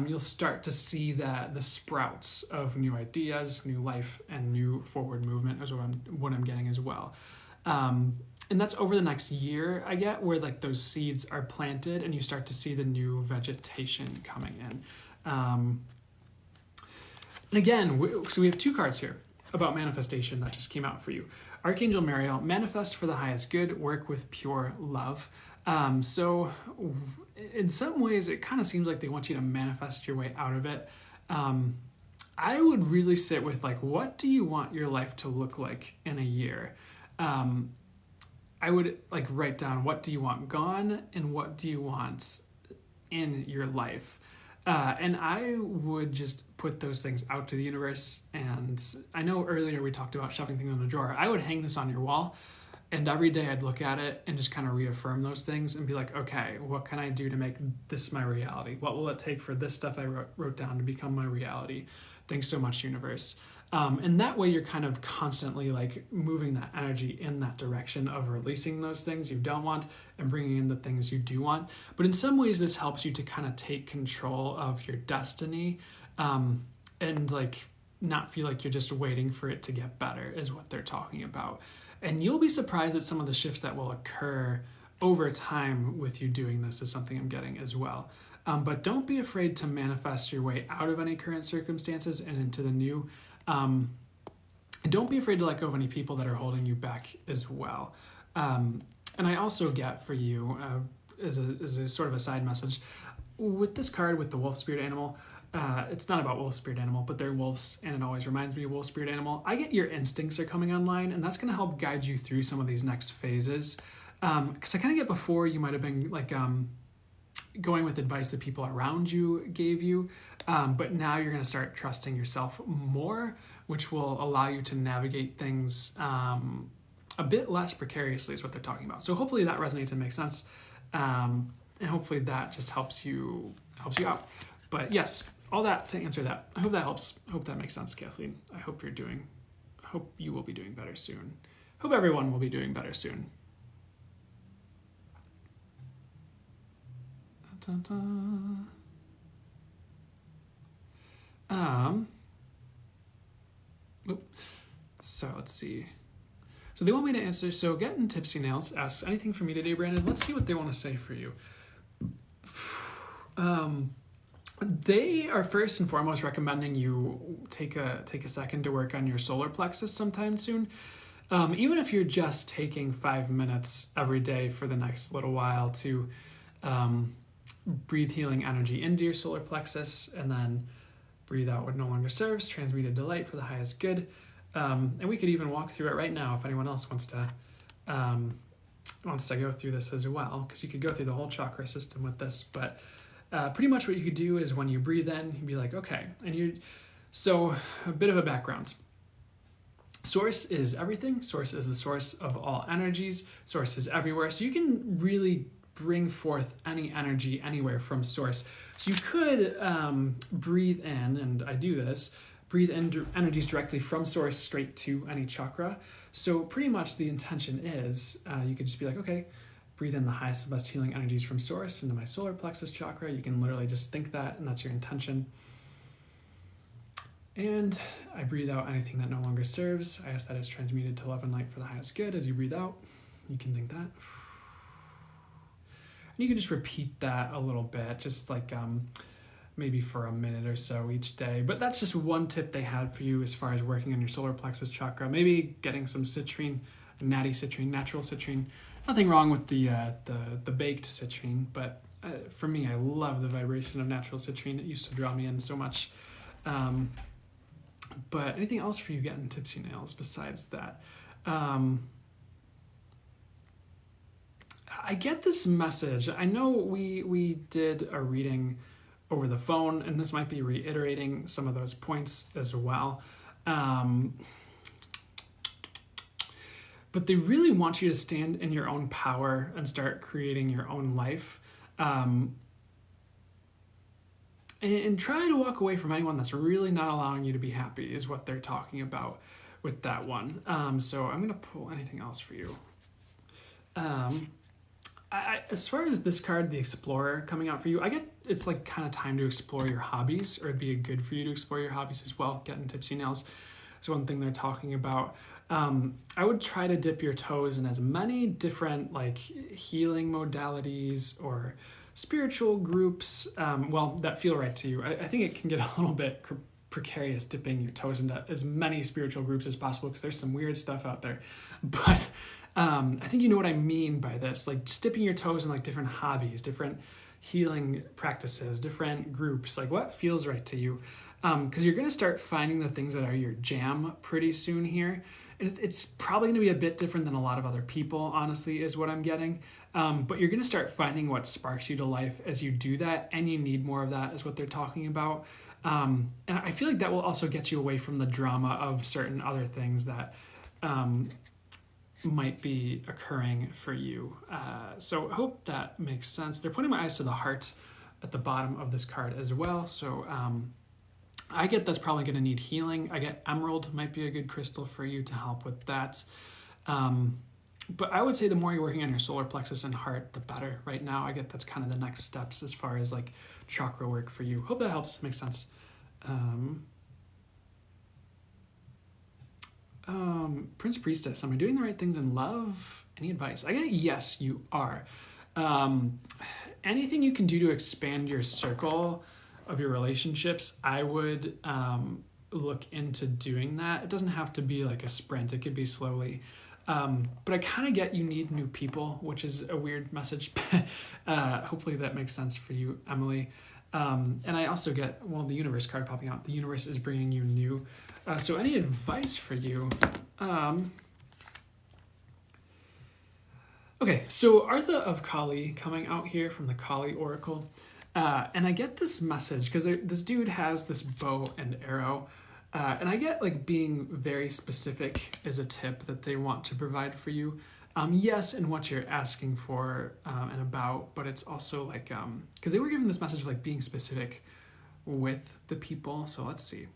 you'll start to see that the sprouts of new ideas, new life, and new forward movement is what I'm getting as well. And that's over the next year, I get, where like those seeds are planted and you start to see the new vegetation coming in. And again, so we have two cards here about manifestation that just came out for you. Archangel Marie, manifest for the highest good, work with pure love. So in some ways, it kind of seems like they want you to manifest your way out of it. I would really sit with like, what do you want your life to look like in a year? I would like write down, what do you want gone and what do you want in your life? And I would just put those things out to the universe. And I know earlier we talked about shoving things in a drawer. I would hang this on your wall, and every day I'd look at it and just kind of reaffirm those things and be like, okay, what can I do to make this my reality? What will it take for this stuff I wrote down to become my reality? Thanks so much, universe. And that way you're kind of constantly like moving that energy in that direction of releasing those things you don't want and bringing in the things you do want. But in some ways, this helps you to kind of take control of your destiny, and like not feel like you're just waiting for it to get better, is what they're talking about. And you'll be surprised at some of the shifts that will occur over time with you doing this, is something I'm getting as well. But don't be afraid to manifest your way out of any current circumstances and into the new. And don't be afraid to let go of any people that are holding you back as well. And I also get for you, as a sort of a side message, with this card with the wolf spirit animal, it's not about wolf spirit animal, but they're wolves, and it always reminds me of wolf spirit animal. I get your instincts are coming online, and that's going to help guide you through some of these next phases. Because I kind of get before you might have been like going with advice that people around you gave you, but now you're going to start trusting yourself more, which will allow you to navigate things a bit less precariously, is what they're talking about. So hopefully that resonates and makes sense, and hopefully that just helps you helps you out. But yes, all that to answer that. I hope that helps. I hope that makes sense, Kathleen. I hope you will be doing better soon. Hope everyone will be doing better soon. So let's see. So they want me to answer. So Getting Tipsy Nails asks, anything for me today, Brandon? Let's see what they want to say for you. They are first and foremost recommending you take a second to work on your solar plexus sometime soon. Even if you're just taking 5 minutes every day for the next little while to breathe healing energy into your solar plexus and then breathe out what no longer serves, transmuted delight for the highest good. And we could even walk through it right now if anyone else wants to go through this as well, because you could go through the whole chakra system with this. But pretty much what you could do is when you breathe in, you'd be like, okay, so a bit of a background. Source is everything. Source is the source of all energies. Source is everywhere. So you can really bring forth any energy anywhere from source. So you could breathe in, and I do this, breathe in energies directly from source straight to any chakra. So pretty much the intention is, you could just be like, okay, breathe in the highest and best healing energies from source into my solar plexus chakra. You can literally just think that, and that's your intention. And I breathe out anything that no longer serves. I ask that it's transmuted to love and light for the highest good. As you breathe out, you can think that. And you can just repeat that a little bit, just like maybe for a minute or so each day. But that's just one tip they had for you as far as working on your solar plexus chakra. Maybe getting some citrine, natty citrine, natural citrine. Nothing wrong with the baked citrine, but for me, I love the vibration of natural citrine. It used to draw me in so much. But anything else for you Getting Tipsy Nails besides that? I get this message. I know we did a reading over the phone, and this might be reiterating some of those points as well. But they really want you to stand in your own power and start creating your own life. And try to walk away from anyone that's really not allowing you to be happy is what they're talking about with that one. So I'm going to pull anything else for you. As far as this card, the Explorer, coming out for you, I get it's like kind of time to explore your hobbies, or it'd be good for you to explore your hobbies as well. Getting Tipsy Nails is one thing they're talking about. I would try to dip your toes in as many different like healing modalities or spiritual groups, that feel right to you. I think it can get a little bit precarious dipping your toes into as many spiritual groups as possible because there's some weird stuff out there. But I think you know what I mean by this, like just dipping your toes in like different hobbies, different healing practices, different groups, like what feels right to you. Because you're going to start finding the things that are your jam pretty soon here. And it's probably going to be a bit different than a lot of other people, honestly, is what I'm getting. But you're going to start finding what sparks you to life as you do that, and you need more of that is what they're talking about. And I feel like that will also get you away from the drama of certain other things that might be occurring for you. So I hope that makes sense. They're pointing my eyes to the heart at the bottom of this card as well. So I get that's probably going to need healing. I get emerald might be a good crystal for you to help with that. But I would say the more you're working on your solar plexus and heart, the better right now. I get that's kind of the next steps as far as like chakra work for you. Hope that helps. Makes sense. Prince Priestess, am I doing the right things in love? Any advice? I get yes, you are. Anything you can do to expand your circle of your relationships, I would look into doing that. It doesn't have to be like a sprint. It could be slowly. But I kind of get you need new people, which is a weird message. Hopefully that makes sense for you, Emily. And I also get, the universe card popping out. The universe is bringing you new. So any advice for you? Okay, so Artha of Kali coming out here from the Kali Oracle. And I get this message because this dude has this bow and arrow. And I get like being very specific is a tip that they want to provide for you. Yes, in what you're asking for and about, but it's also like, because they were given this message of like being specific with the people. So let's see.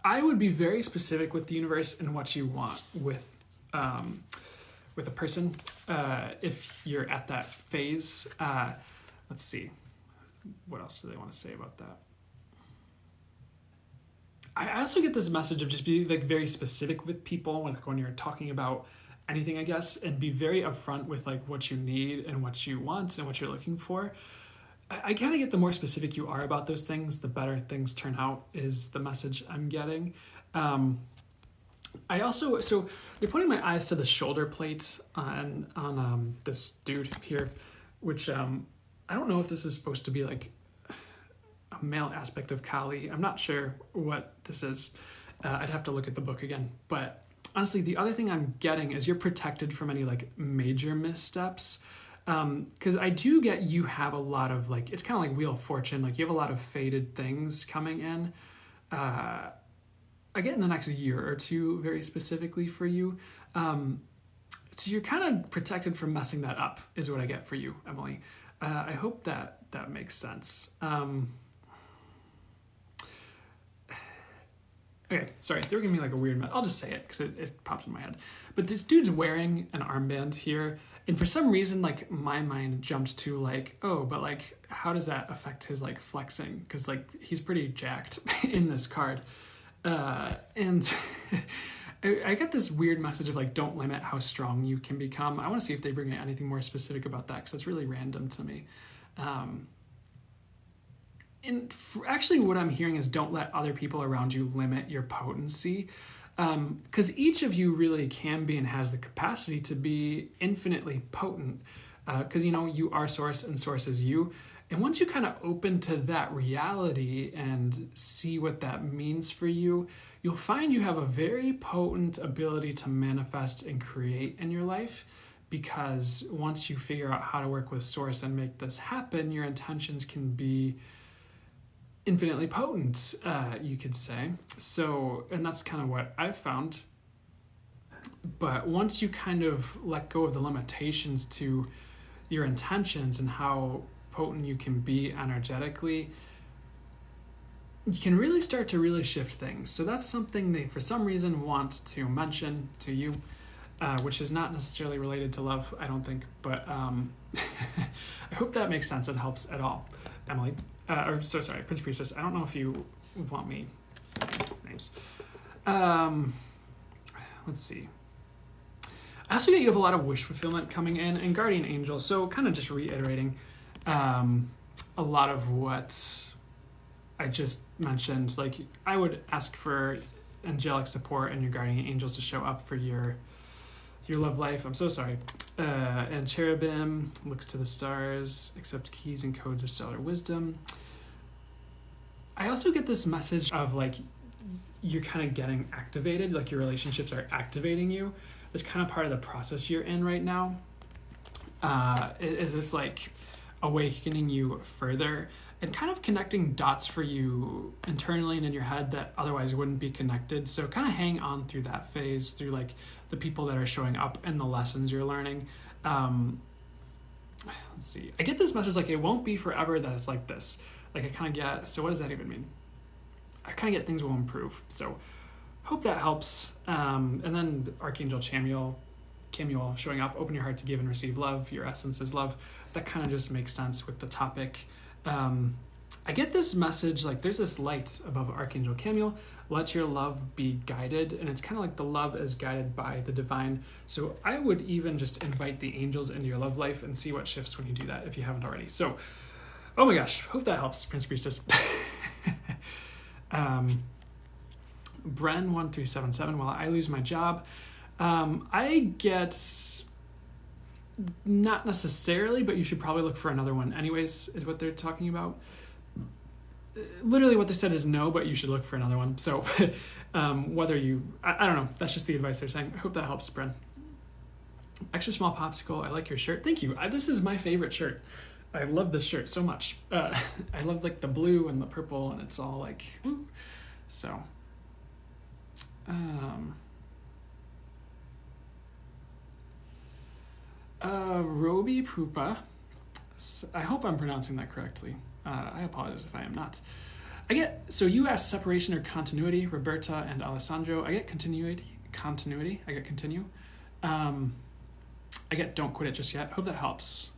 I would be very specific with the universe and what you want with a person if you're at that phase. Let's see. What else do they want to say about that? I also get this message of just being like very specific with people when you're talking about anything, I guess, and be very upfront with like what you need and what you want and what you're looking for. I kind of get the more specific you are about those things, the better things turn out is the message I'm getting. I also, so they're pointing my eyes to the shoulder plate on this dude here, which I don't know if this is supposed to be like a male aspect of Kali. I'm not sure what this is. I'd have to look at the book again. But honestly, the other thing I'm getting is you're protected from any like major missteps. Because I do get you have a lot of like, it's kind of like Wheel of Fortune, like you have a lot of fated things coming in. I get in the next year or two very specifically for you. So you're kind of protected from messing that up is what I get for you, Emily. I hope that makes sense. Okay, sorry, they were giving me like a weird I'll just say it because it pops in my head. But this dude's wearing an armband here, and for some reason, like my mind jumped to like, oh, but like, how does that affect his like flexing? Because like he's pretty jacked in this card, and I got this weird message of like, don't limit how strong you can become. I want to see if they bring anything more specific about that because it's really random to me. And actually what I'm hearing is don't let other people around you limit your potency, because each of you really can be and has the capacity to be infinitely potent, because you are source and source is you. And once you kind of open to that reality and see what that means for you, you'll find you have a very potent ability to manifest and create in your life. Because once you figure out how to work with source and make this happen, your intentions can be infinitely potent, you could say. So, and that's kind of what I've found. But once you kind of let go of the limitations to your intentions and how potent you can be energetically, you can really start to really shift things. So that's something they, for some reason, want to mention to you, which is not necessarily related to love, I don't think. But I hope that makes sense and helps at all, Emily. Sorry, Prince Priestess. I don't know if you want me saying names. Let's see. I also get you have a lot of wish fulfillment coming in and guardian angel. So kind of just reiterating a lot of what I just mentioned. Like I would ask for angelic support and your guardian angels to show up for your love life. I'm so sorry. And cherubim looks to the stars, accept keys and codes of stellar wisdom. I also get this message of like you're kind of getting activated, like your relationships are activating you. It's kind of part of the process you're in right now. Is this like awakening you further and kind of connecting dots for you internally and in your head that otherwise wouldn't be connected. So kind of hang on through that phase, through like the people that are showing up and the lessons you're learning. Let's see. I get this message like it won't be forever that it's like this. Like I kind of get, so what does that even mean? I kind of get things will improve. So hope that helps. And then Archangel Chamuel showing up, open your heart to give and receive love. Your essence is love. That kind of just makes sense with the topic. I get this message, like there's this light above Archangel Chamuel, let your love be guided. And it's kind of like the love is guided by the divine. So I would even just invite the angels into your love life and see what shifts when you do that if you haven't already. So, oh my gosh, hope that helps, Prince Priestess. Bren1377, while I lose my job, I get not necessarily, but you should probably look for another one anyways, is what they're talking about. Literally what they said is no, but you should look for another one. So whether you, I don't know, that's just the advice they're saying. I hope that helps, Bren. Extra small popsicle, I like your shirt. Thank you. This is my favorite shirt. I love this shirt so much. I love like the blue and the purple and it's all like, woo. So, Roby Poopa. I hope I'm pronouncing that correctly. I apologize if I am not. So you asked separation or continuity, Roberta and Alessandro. I get continuity. I get continue. I get don't quit it just yet. Hope that helps.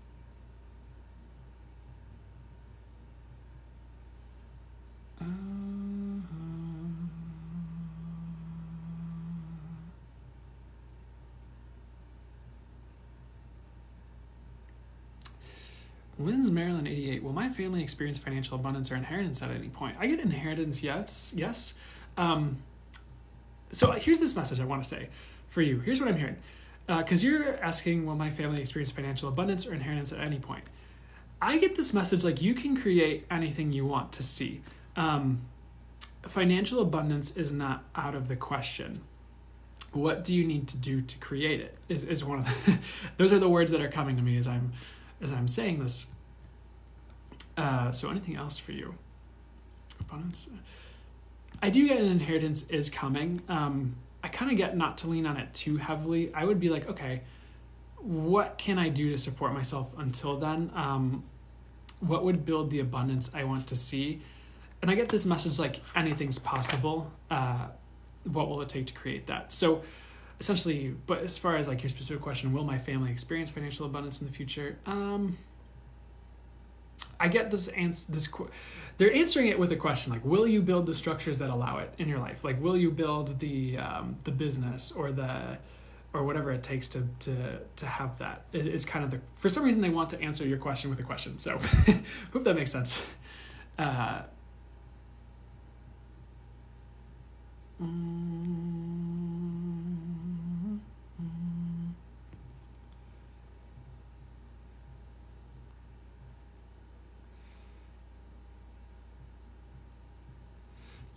Lynn's Maryland 88. Will my family experience financial abundance or inheritance at any point? I get inheritance, yes. So here's this message I want to say for you. Here's what I'm hearing. Because you're asking, will my family experience financial abundance or inheritance at any point? I get this message like you can create anything you want to see. Financial abundance is not out of the question. What do you need to do to create it? Is one of the those are the words that are coming to me as I'm saying this. So anything else for you? Abundance. I do get an inheritance is coming. I kind of get not to lean on it too heavily. I would be like, okay, what can I do to support myself until then? What would build the abundance I want to see? And I get this message like anything's possible. What will it take to create that? So essentially, but as far as like your specific question, will my family experience financial abundance in the future? I get this they're answering it with a question like, will you build the structures that allow it in your life? Like, will you build the business or whatever it takes to have that? It's kind of for some reason they want to answer your question with a question. So hope that makes sense.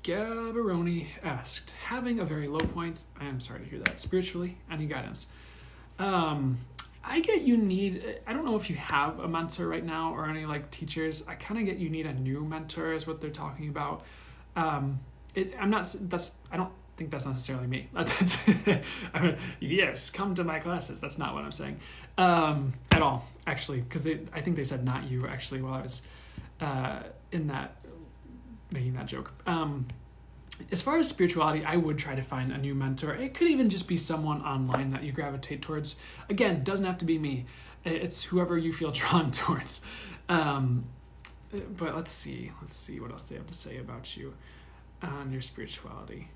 Gabaroni asked, having a very low point, I am sorry to hear that, spiritually, any guidance? I get you need, I don't know if you have a mentor right now or any like teachers. I kind of get you need a new mentor is what they're talking about. I don't think that's necessarily me. Yes, come to my classes. That's not what I'm saying at all, actually, because I think they said not you, actually, while I was in that, making that joke. As far as spirituality, I would try to find a new mentor. It could even just be someone online that you gravitate towards. Again, doesn't have to be me. It's whoever you feel drawn towards. But let's see what else they have to say about you on your spirituality.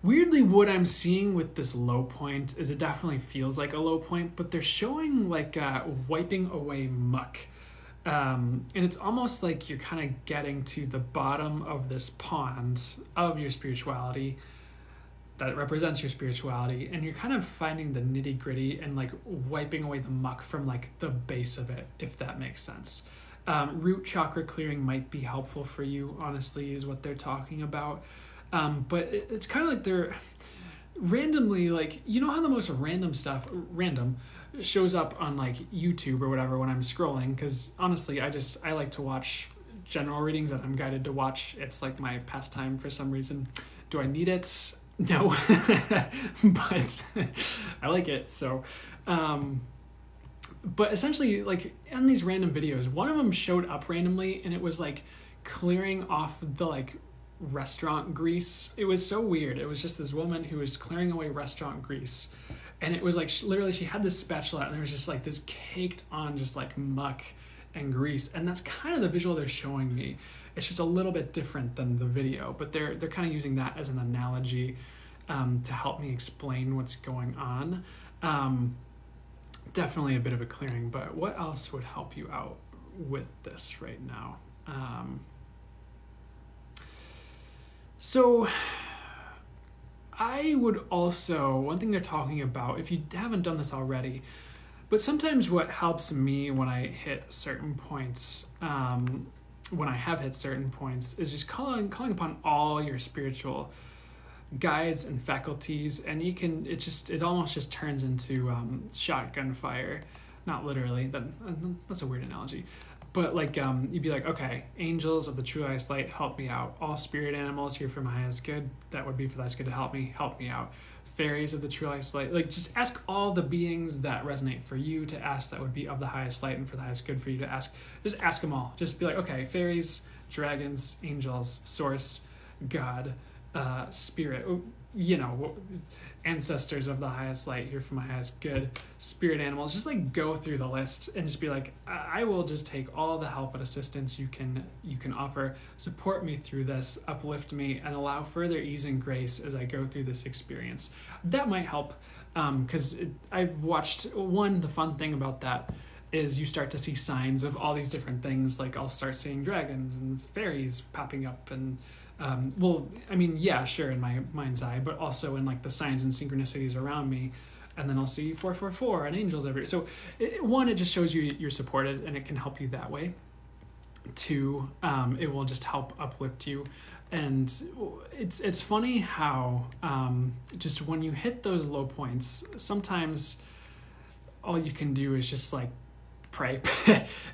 Weirdly, what I'm seeing with this low point is it definitely feels like a low point, but they're showing like wiping away muck. And it's almost like you're kind of getting to the bottom of this pond of your spirituality that represents your spirituality, and you're kind of finding the nitty gritty and like wiping away the muck from like the base of it, if that makes sense. Root chakra clearing might be helpful for you, honestly, is what they're talking about. But it's kind of like they're randomly, like, you know how the most random stuff shows up on like YouTube or whatever when I'm scrolling, because honestly I like to watch general readings that I'm guided to watch. It's like my pastime for some reason. Do I need it? No. But I like it. So but essentially, like, in these random videos, one of them showed up randomly and it was like clearing off the like restaurant grease. It was so weird. It was just this woman who was clearing away restaurant grease, and it was like literally she had this spatula and there was just like this caked on just like muck and grease, and that's kind of the visual they're showing me. It's just a little bit different than the video, but they're kind of using that as an analogy to help me explain what's going on. Definitely a bit of a clearing, but what else would help you out with this right now? So I would also, one thing they're talking about, if you haven't done this already, but sometimes what helps me when I hit certain points, when I have hit certain points, is just calling upon all your spiritual guides and faculties, and you can, it almost just turns into shotgun fire. Not literally, that's a weird analogy. But like, you'd be like, okay, angels of the true highest light, help me out. All spirit animals here for my highest good, that would be for the highest good to help me out. fairies of the true highest light. Like, just ask all the beings that resonate for you to ask, that would be of the highest light and for the highest good for you to ask. Just ask them all. Just be like, okay, fairies, dragons, angels, source, God, spirit, you know, ancestors of the highest light, here for my highest good, spirit animals. Just like go through the list and just be like, I will just take all the help and assistance you can offer. Support me through this, uplift me, and allow further ease and grace as I go through this experience. That might help, because I've watched, the fun thing about that is you start to see signs of all these different things. Like I'll start seeing dragons and fairies popping up, and yeah, sure, in my mind's eye, but also in like the signs and synchronicities around me. And then I'll see 444 and angels everywhere. So it just shows you you're supported, and it can help you that way. Two, it will just help uplift you. And it's funny how just when you hit those low points, sometimes all you can do is just like pray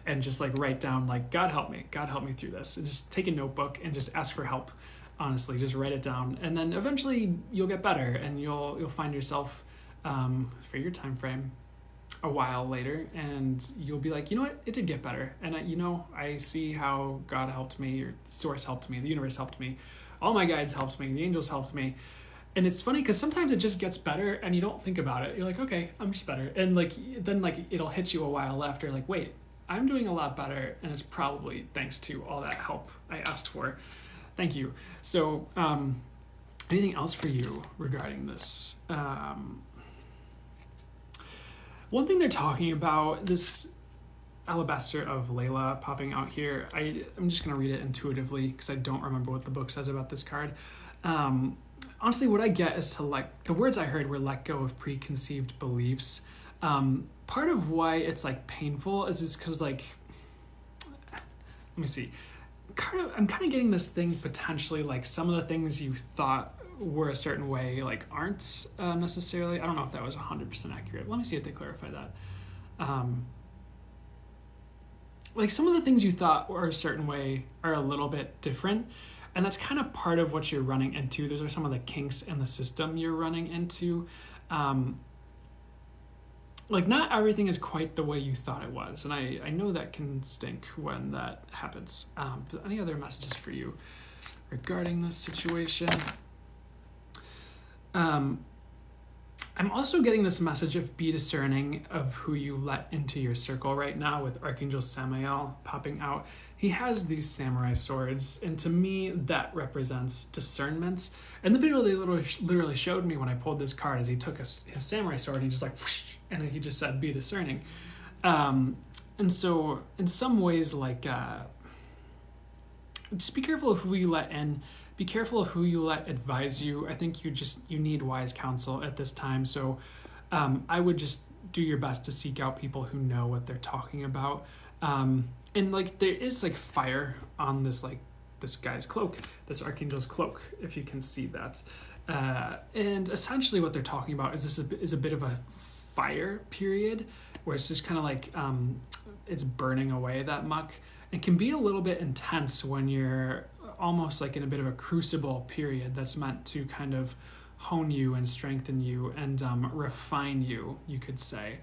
and just like write down like, God help me through this, and just take a notebook and just ask for help. Honestly, just write it down, and then eventually you'll get better, and you'll find yourself for your time frame a while later, and you'll be like, you know what, it did get better, and I see how God helped me, or source helped me, the universe helped me, all my guides helped me, the angels helped me. And it's funny because sometimes it just gets better and you don't think about it. You're like, okay, I'm just better. And then it'll hit you a while after, like, wait, I'm doing a lot better. And it's probably thanks to all that help I asked for. Thank you. So anything else for you regarding this? One thing they're talking about, this Alabaster of Layla popping out here, I'm just going to read it intuitively because I don't remember what the book says about this card. Honestly, what I get is the words I heard were let go of preconceived beliefs. Part of why it's like painful is because let me see. I'm kind of getting this thing potentially like some of the things you thought were a certain way like aren't necessarily. I don't know if that was 100% accurate. Let me see if they clarify that. Like some of the things you thought were a certain way are a little bit different. And that's kind of part of what you're running into. Those are some of the kinks in the system you're running into. Not everything is quite the way you thought it was. And I know that can stink when that happens. But any other messages for you regarding this situation? I'm also getting this message of be discerning of who you let into your circle right now with Archangel Samael popping out. He has these samurai swords, and to me, that represents discernment. And the video they literally showed me when I pulled this card is he took his samurai sword and he just like, whoosh, and he just said, be discerning. And so in some ways, just be careful of who you let in. Be careful of who you let advise you. I think you need wise counsel at this time. So I would just do your best to seek out people who know what they're talking about. And there is fire on this guy's cloak, this archangel's cloak, if you can see that. And essentially what they're talking about is a bit of a fire period where it's just kind of it's burning away that muck. It can be a little bit intense when you're almost in a bit of a crucible period that's meant to kind of hone you and strengthen you and refine you, you could say.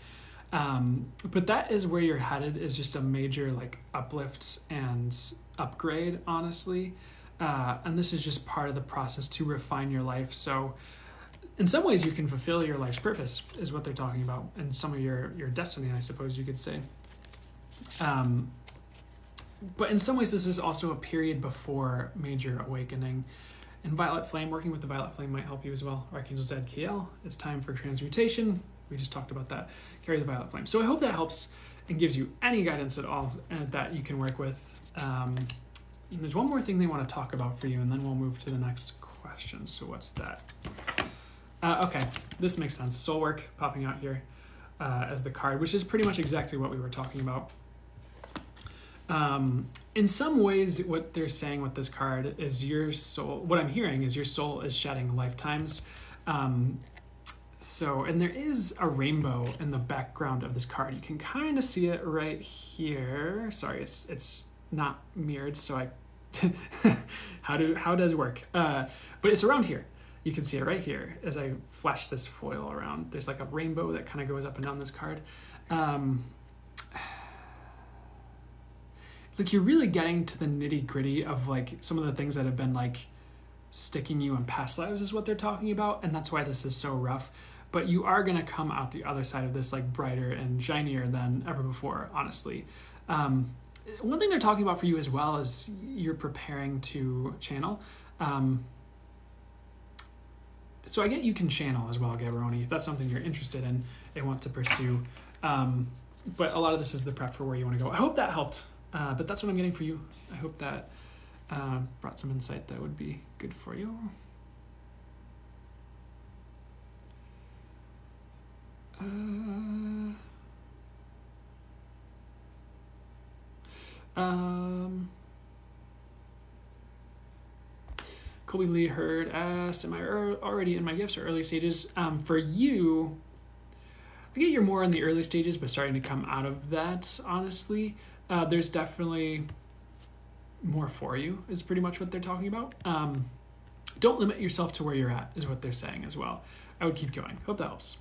But that is where you're headed, is just a major uplift and upgrade, honestly. And this is just part of the process to refine your life. So in some ways you can fulfill your life's purpose, is what they're talking about, and some of your destiny, I suppose you could say. But in some ways, this is also a period before major awakening. And Violet Flame, working with the Violet Flame might help you as well. Archangel Zadkiel, it's time for transmutation. We just talked about that. Carry the Violet Flame. So I hope that helps and gives you any guidance at all that you can work with. There's one more thing they want to talk about for you, and then we'll move to the next question. So what's that? Okay, this makes sense. Soul work popping out here as the card, which is pretty much exactly what we were talking about. In some ways, what they're saying with this card is your soul, what I'm hearing is your soul is shedding lifetimes. And there is a rainbow in the background of this card. You can kind of see it right here. Sorry, it's not mirrored, so how does it work? But it's around here. You can see it right here as I flash this foil around. There's like a rainbow that kind of goes up and down this card. Like you're really getting to the nitty gritty of like some of the things that have been like sticking you in past lives is what they're talking about. And that's why this is so rough. But you are going to come out the other side of this like brighter and shinier than ever before, honestly. One thing they're talking about for you as well is you're preparing to channel. So I get you can channel as well, Gaberoni, if that's something you're interested in and want to pursue. But a lot of this is the prep for where you want to go. I hope that helped. But that's what I'm getting for you. I hope that brought some insight that would be good for you. Colby Lee Hurd asked, am I already in my gifts or early stages? For you, I get you're more in the early stages, but starting to come out of that, honestly. There's definitely more for you, is pretty much what they're talking about. Don't limit yourself to where you're at, is what they're saying as well. I would keep going. Hope that helps.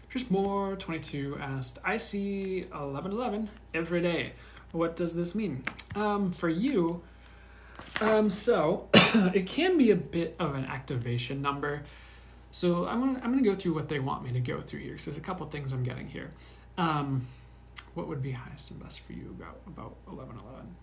Just more 22 asked, I see 1111 every day. What does this mean? For you, so it can be a bit of an activation number. So I'm gonna go through what they want me to go through here. So there's a couple things I'm getting here. What would be highest and best for you about 1111?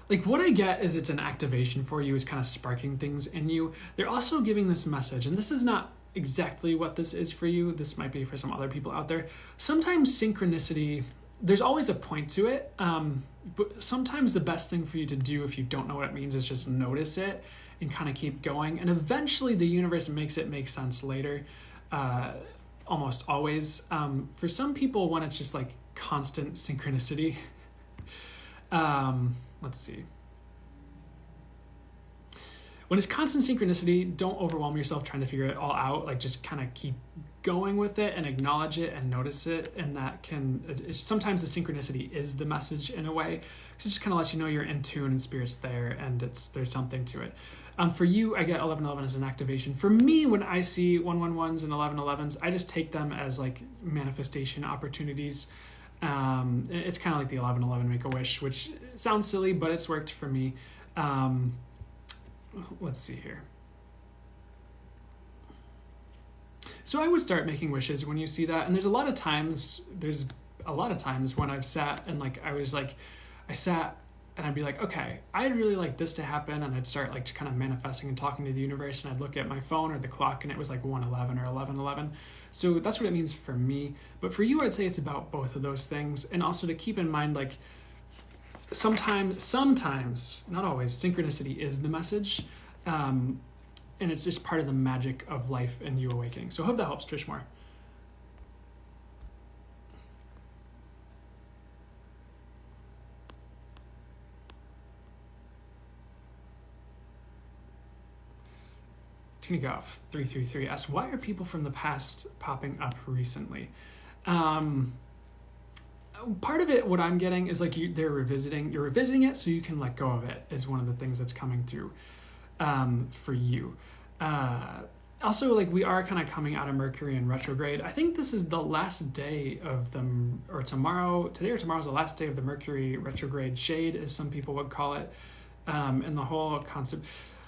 Like what I get is it's an activation for you, is kind of sparking things in you. They're also giving this message, and this is not exactly what this is for you. This might be for some other people out there. Sometimes synchronicity, there's always a point to it, but sometimes the best thing for you to do if you don't know what it means is just notice it and kind of keep going. And eventually the universe makes it make sense later, almost always. For some people, when it's just like constant synchronicity, let's see. When it's constant synchronicity, don't overwhelm yourself trying to figure it all out. Like just kind of keep going with it and acknowledge it and notice it. And that can, sometimes the synchronicity is the message in a way. So it just kind of lets you know you're in tune and spirit's there and there's something to it. For you, I get 1111 as an activation. For me, when I see 111s and 1111s, I just take them as like manifestation opportunities. It's kind of like the 1111 Make-A-Wish, which sounds silly, but it's worked for me. Let's see here. So I would start making wishes when you see that. And there's a lot of times when I've sat and like, I sat and I'd be like, okay, I'd really like this to happen. And I'd start like kind of manifesting and talking to the universe. And I'd look at my phone or the clock and it was like 111 or 1111. So that's what it means for me. But for you, I'd say it's about both of those things. And also to keep in mind, like sometimes, not always, synchronicity is the message. And it's just part of the magic of life and you awakening. So I hope that helps, Trish Moore. Tina Goff 333 asks, why are people from the past popping up recently? Part of it, what I'm getting is like you're revisiting it so you can let go of it is one of the things that's coming through for you. Also, like we are kind of coming out of Mercury in retrograde. I think this is the last day of them, or today or tomorrow is the last day of the Mercury retrograde shade, as some people would call it. And the whole concept,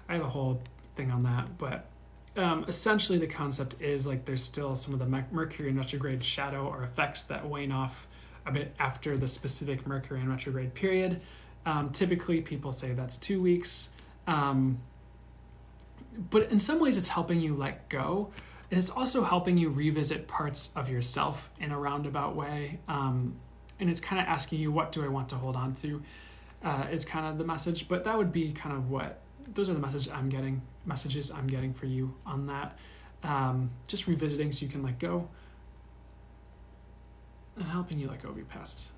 I have a whole thing on that, but essentially the concept is like there's still some of the Mercury in retrograde shadow or effects that wane off a bit after the specific Mercury in retrograde period. Typically people say that's 2 weeks. But in some ways it's helping you let go. And it's also helping you revisit parts of yourself in a roundabout way. And it's kind of asking you, what do I want to hold on to? Is kind of the message. But that would be kind of those are the messages I'm getting for you on that. Just revisiting so you can let go. And helping you let go of your past.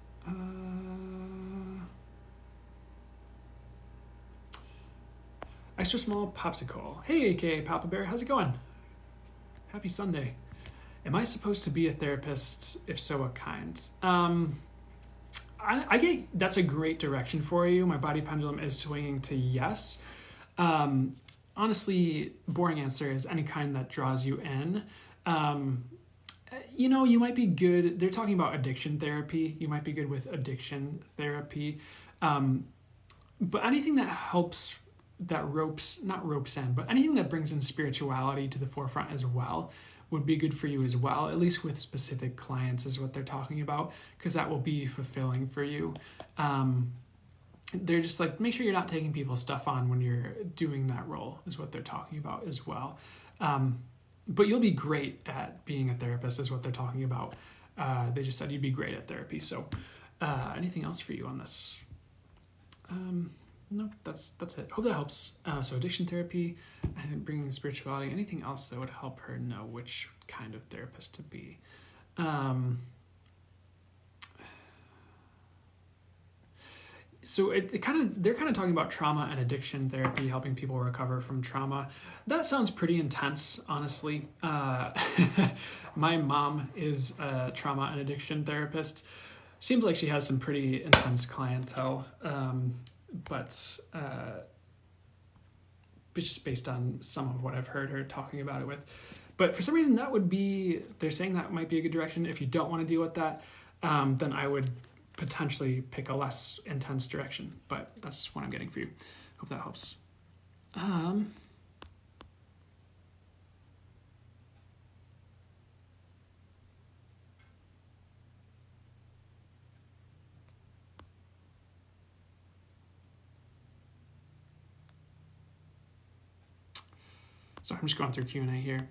Extra small popsicle. Hey, AKA Papa Bear, how's it going? Happy Sunday. Am I supposed to be a therapist? If so, what kind? I get that's a great direction for you. My body pendulum is swinging to yes. Honestly, boring answer is any kind that draws you in. You might be good. They're talking about addiction therapy. You might be good with addiction therapy. But anything that helps, not ropes in, but anything that brings in spirituality to the forefront as well would be good for you as well, at least with specific clients is what they're talking about, because that will be fulfilling for you. They're just like, make sure you're not taking people's stuff on when you're doing that role is what they're talking about as well. But you'll be great at being a therapist is what they're talking about. They just said you'd be great at therapy. So anything else for you on this? No, that's it. Hope that helps. So addiction therapy, I think bringing spirituality, anything else that would help her know which kind of therapist to be. So they're kind of talking about trauma and addiction therapy, helping people recover from trauma. That sounds pretty intense, honestly. My mom is a trauma and addiction therapist. Seems like she has some pretty intense clientele, but just based on some of what I've heard her talking about it with. But for some reason, they're saying that might be a good direction. If you don't want to deal with that, then I would potentially pick a less intense direction. But that's what I'm getting for you. Hope that helps. So I'm just going through Q&A here.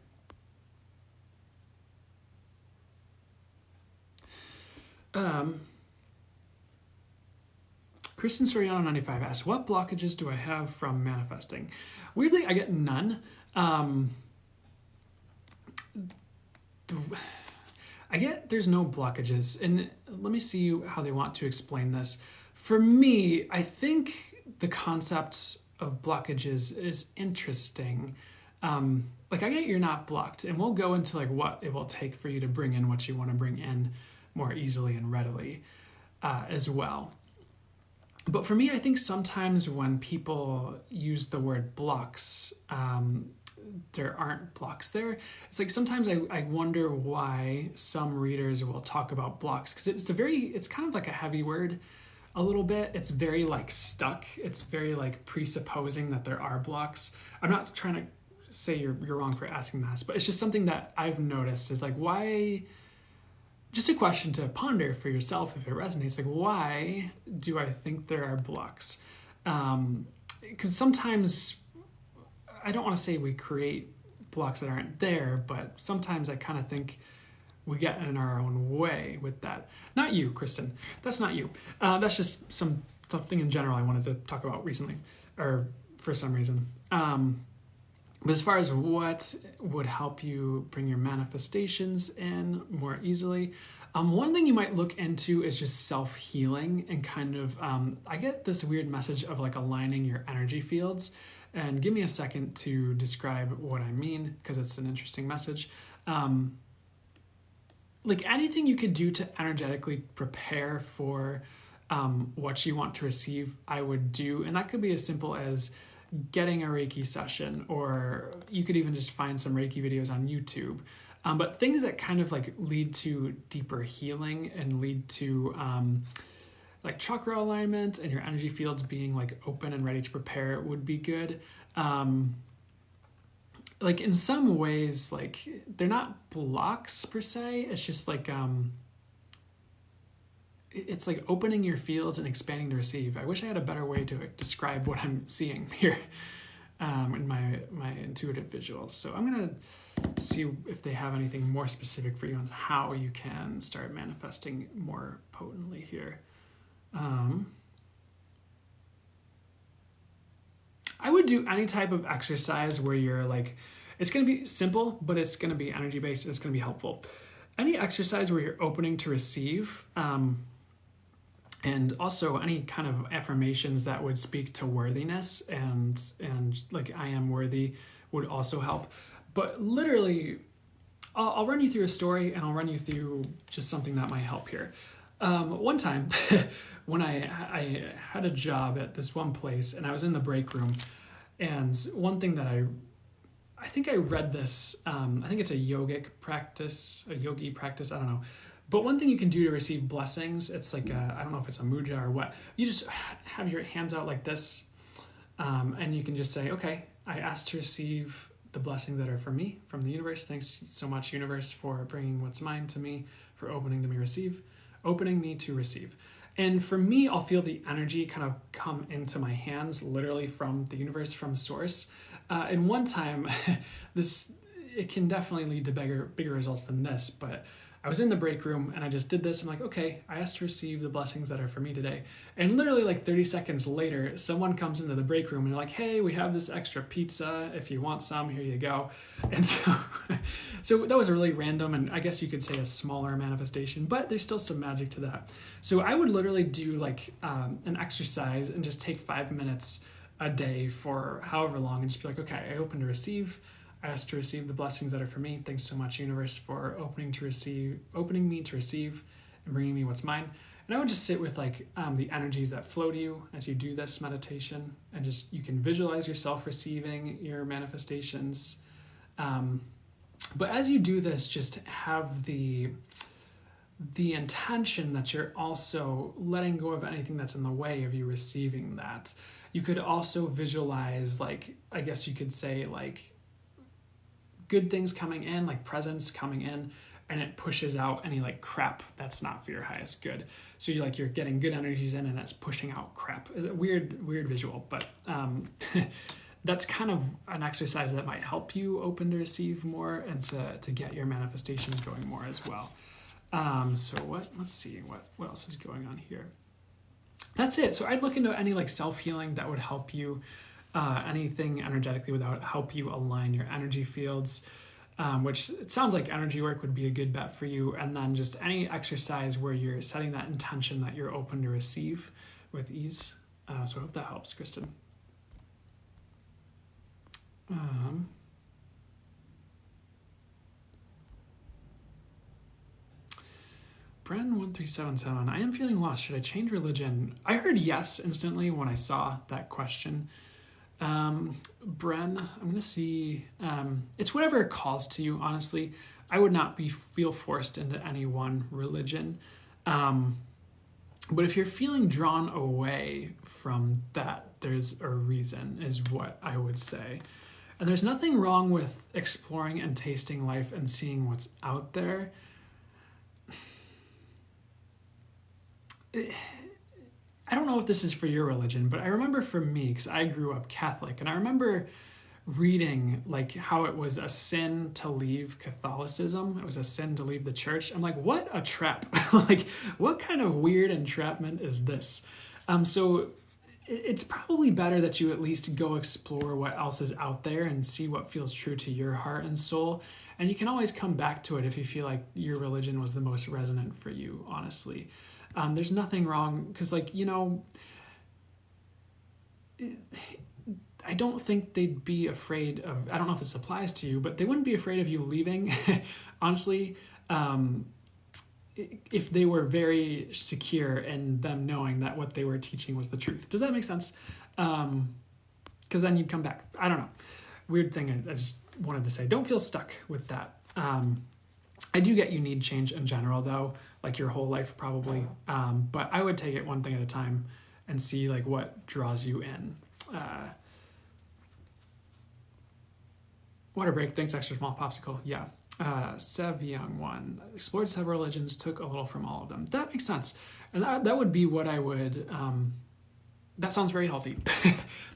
Kristen Soriano 95 asks, what blockages do I have from manifesting? Weirdly, I get none. There's no blockages. And let me see how they want to explain this. For me, I think the concept of blockages is interesting. I get you're not blocked, and we'll go into what it will take for you to bring in what you want to bring in more easily and readily as well. But for me, I think sometimes when people use the word blocks, there aren't blocks there. It's like sometimes I wonder why some readers will talk about blocks, because it's kind of like a heavy word a little bit. It's very stuck. It's very presupposing that there are blocks. I'm not trying to say you're wrong for asking this, but it's just something that I've noticed is why, just a question to ponder for yourself if it resonates, why do I think there are blocks? Because sometimes, I don't want to say we create blocks that aren't there, but sometimes I kind of think we get in our own way with that. Not you, Kristen. That's not you. That's just something in general I wanted to talk about recently, or for some reason. But as far as what would help you bring your manifestations in more easily, one thing you might look into is just self-healing and kind of, I get this weird message of aligning your energy fields. And give me a second to describe what I mean, because it's an interesting message. Anything you could do to energetically prepare for what you want to receive, I would do. And that could be as simple as getting a Reiki session, or you could even just find some Reiki videos on YouTube. But things that kind of lead to deeper healing and lead to chakra alignment and your energy fields being open and ready to prepare would be good. In some ways, they're not blocks per se. It's just it's opening your fields and expanding to receive. I wish I had a better way to describe what I'm seeing here in my intuitive visuals. So I'm going to see if they have anything more specific for you on how you can start manifesting more potently here. I would do any type of exercise where you're it's going to be simple, but it's going to be energy based. It's going to be helpful. Any exercise where you're opening to receive, and also any kind of affirmations that would speak to worthiness and I am worthy would also help. But literally, I'll run you through a story, and I'll run you through just something that might help here. One time when I had a job at this one place and I was in the break room, and one thing that I think I read this, I think it's a yogi practice, I don't know. But one thing you can do to receive blessings, it's like, I don't know if it's a mudra or what, you just have your hands out like this, and you can just say, okay, I ask to receive the blessings that are for me, from the universe. Thanks so much, universe, for bringing what's mine to me, for opening me to receive. And for me, I'll feel the energy kind of come into my hands, literally from the universe, from source. And one time, it can definitely lead to bigger results than this, but I was in the break room and I just did this. I'm like, okay, I asked to receive the blessings that are for me today. And literally like 30 seconds later, someone comes into the break room and they're like, hey, we have this extra pizza. If you want some, here you go. And so that was a really random, and I guess you could say a smaller manifestation, but there's still some magic to that. So I would literally do like an exercise and just take 5 minutes a day for however long and just be like, okay, I open to receive. I ask to receive the blessings that are for me. Thanks so much, universe, for opening me to receive and bringing me what's mine. And I would just sit with like the energies that flow to you as you do this meditation, and just you can visualize yourself receiving your manifestations. But as you do this, just have the intention that you're also letting go of anything that's in the way of you receiving that. You could also visualize, like, I guess you could say, like, good things coming in, like presents coming in, and it pushes out any like crap that's not for your highest good. So you're getting good energies in and it's pushing out crap. Weird visual, but that's kind of an exercise that might help you open to receive more and to get your manifestations going more as well. So let's see what else is going on here. That's it. So I'd look into any like self-healing that would help you, anything energetically without help you align your energy fields, which it sounds like energy work would be a good bet for you. And then just any exercise where you're setting that intention that you're open to receive with ease. So I hope that helps, Kristen. Bren1377, I am feeling lost. Should I change religion? I heard yes instantly when I saw that question. Bren, I'm going to see, it's whatever calls to you, honestly. I would not feel forced into any one religion. But if you're feeling drawn away from that, there's a reason, is what I would say. And there's nothing wrong with exploring and tasting life and seeing what's out there. I don't know if this is for your religion, but I remember for me, because I grew up Catholic, and I remember reading like how it was a sin to leave Catholicism. It was a sin to leave the church. I'm like, what a trap. Like, what kind of weird entrapment is this? So it's probably better that you at least go explore what else is out there and see what feels true to your heart and soul. And you can always come back to it if you feel like your religion was the most resonant for you, honestly. There's nothing wrong, because like, I don't think they'd be afraid of, I don't know if this applies to you, but they wouldn't be afraid of you leaving, honestly, if they were very secure in them knowing that what they were teaching was the truth. Does that make sense? Because then you'd come back. I don't know. Weird thing I just wanted to say. Don't feel stuck with that. I do get you need change in general, though, like your whole life probably. But I would take it one thing at a time and see like what draws you in. Water break, thanks, extra small popsicle. Yeah. Sev Young one, explored several religions, took a little from all of them. That makes sense. And that would be what I would, that sounds very healthy.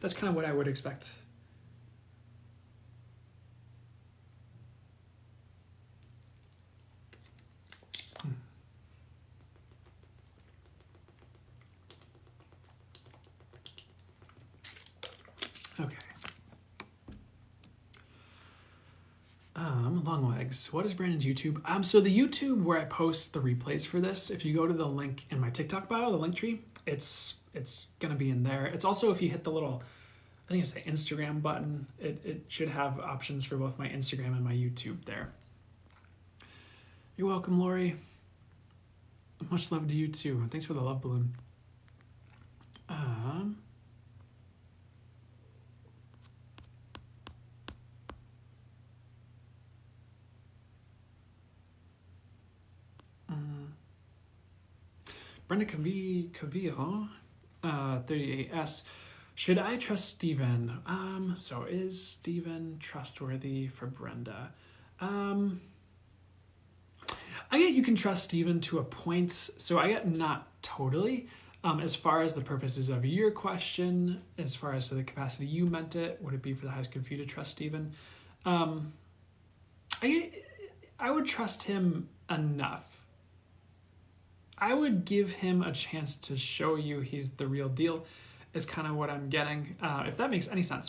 That's kind of what I would expect. Okay. Long legs. What is Brandon's YouTube? So the YouTube where I post the replays for this, if you go to the link in my TikTok bio, the link tree, it's gonna be in there. It's also, if you hit the little, I think it's the Instagram button, it should have options for both my Instagram and my YouTube there. You're welcome, Lori. Much love to you too. Thanks for the love balloon. Brenda Cavillon, 38S. Should I trust Steven? So is Steven trustworthy for Brenda? I get you can trust Steven to a point. So I get not totally. As far as the purposes of your question, as far as to the capacity you meant it, would it be for the highest good for you to trust Steven? I would trust him enough. I would give him a chance to show you he's the real deal, is kind of what I'm getting, if that makes any sense.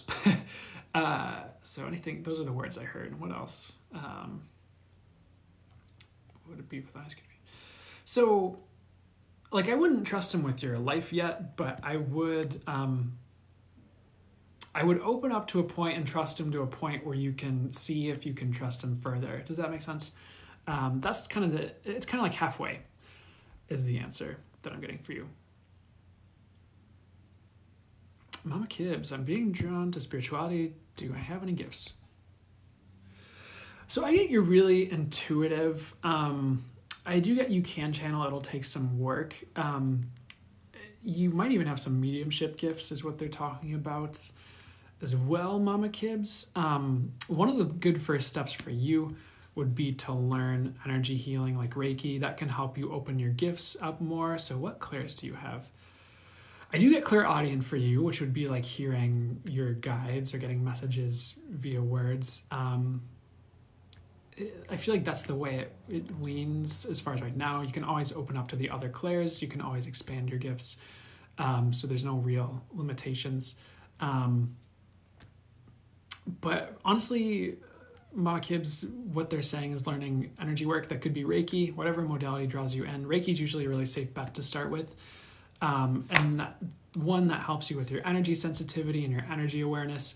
So anything, those are the words I heard. What else? Would it be for the highest good? So, like, I wouldn't trust him with your life yet, but I would open up to a point and trust him to a point where you can see if you can trust him further. Does that make sense? That's kind of it's kind of like halfway is the answer that I'm getting for you. Mama Kibbs, I'm being drawn to spirituality. Do I have any gifts? So I get you're really intuitive. I do get you can channel. It'll take some work. You might even have some mediumship gifts is what they're talking about as well, Mama Kibbs. One of the good first steps for you would be to learn energy healing like Reiki. That can help you open your gifts up more. So what clairs do you have? I do get clairaudient for you, which would be like hearing your guides or getting messages via words. I feel like that's the way it leans as far as right now. You can always open up to the other clairs. You can always expand your gifts. So there's no real limitations. But honestly, Mama Kibbs, what they're saying is learning energy work. That could be Reiki, whatever modality draws you in. Reiki is usually a really safe bet to start with. And that helps you with your energy sensitivity and your energy awareness.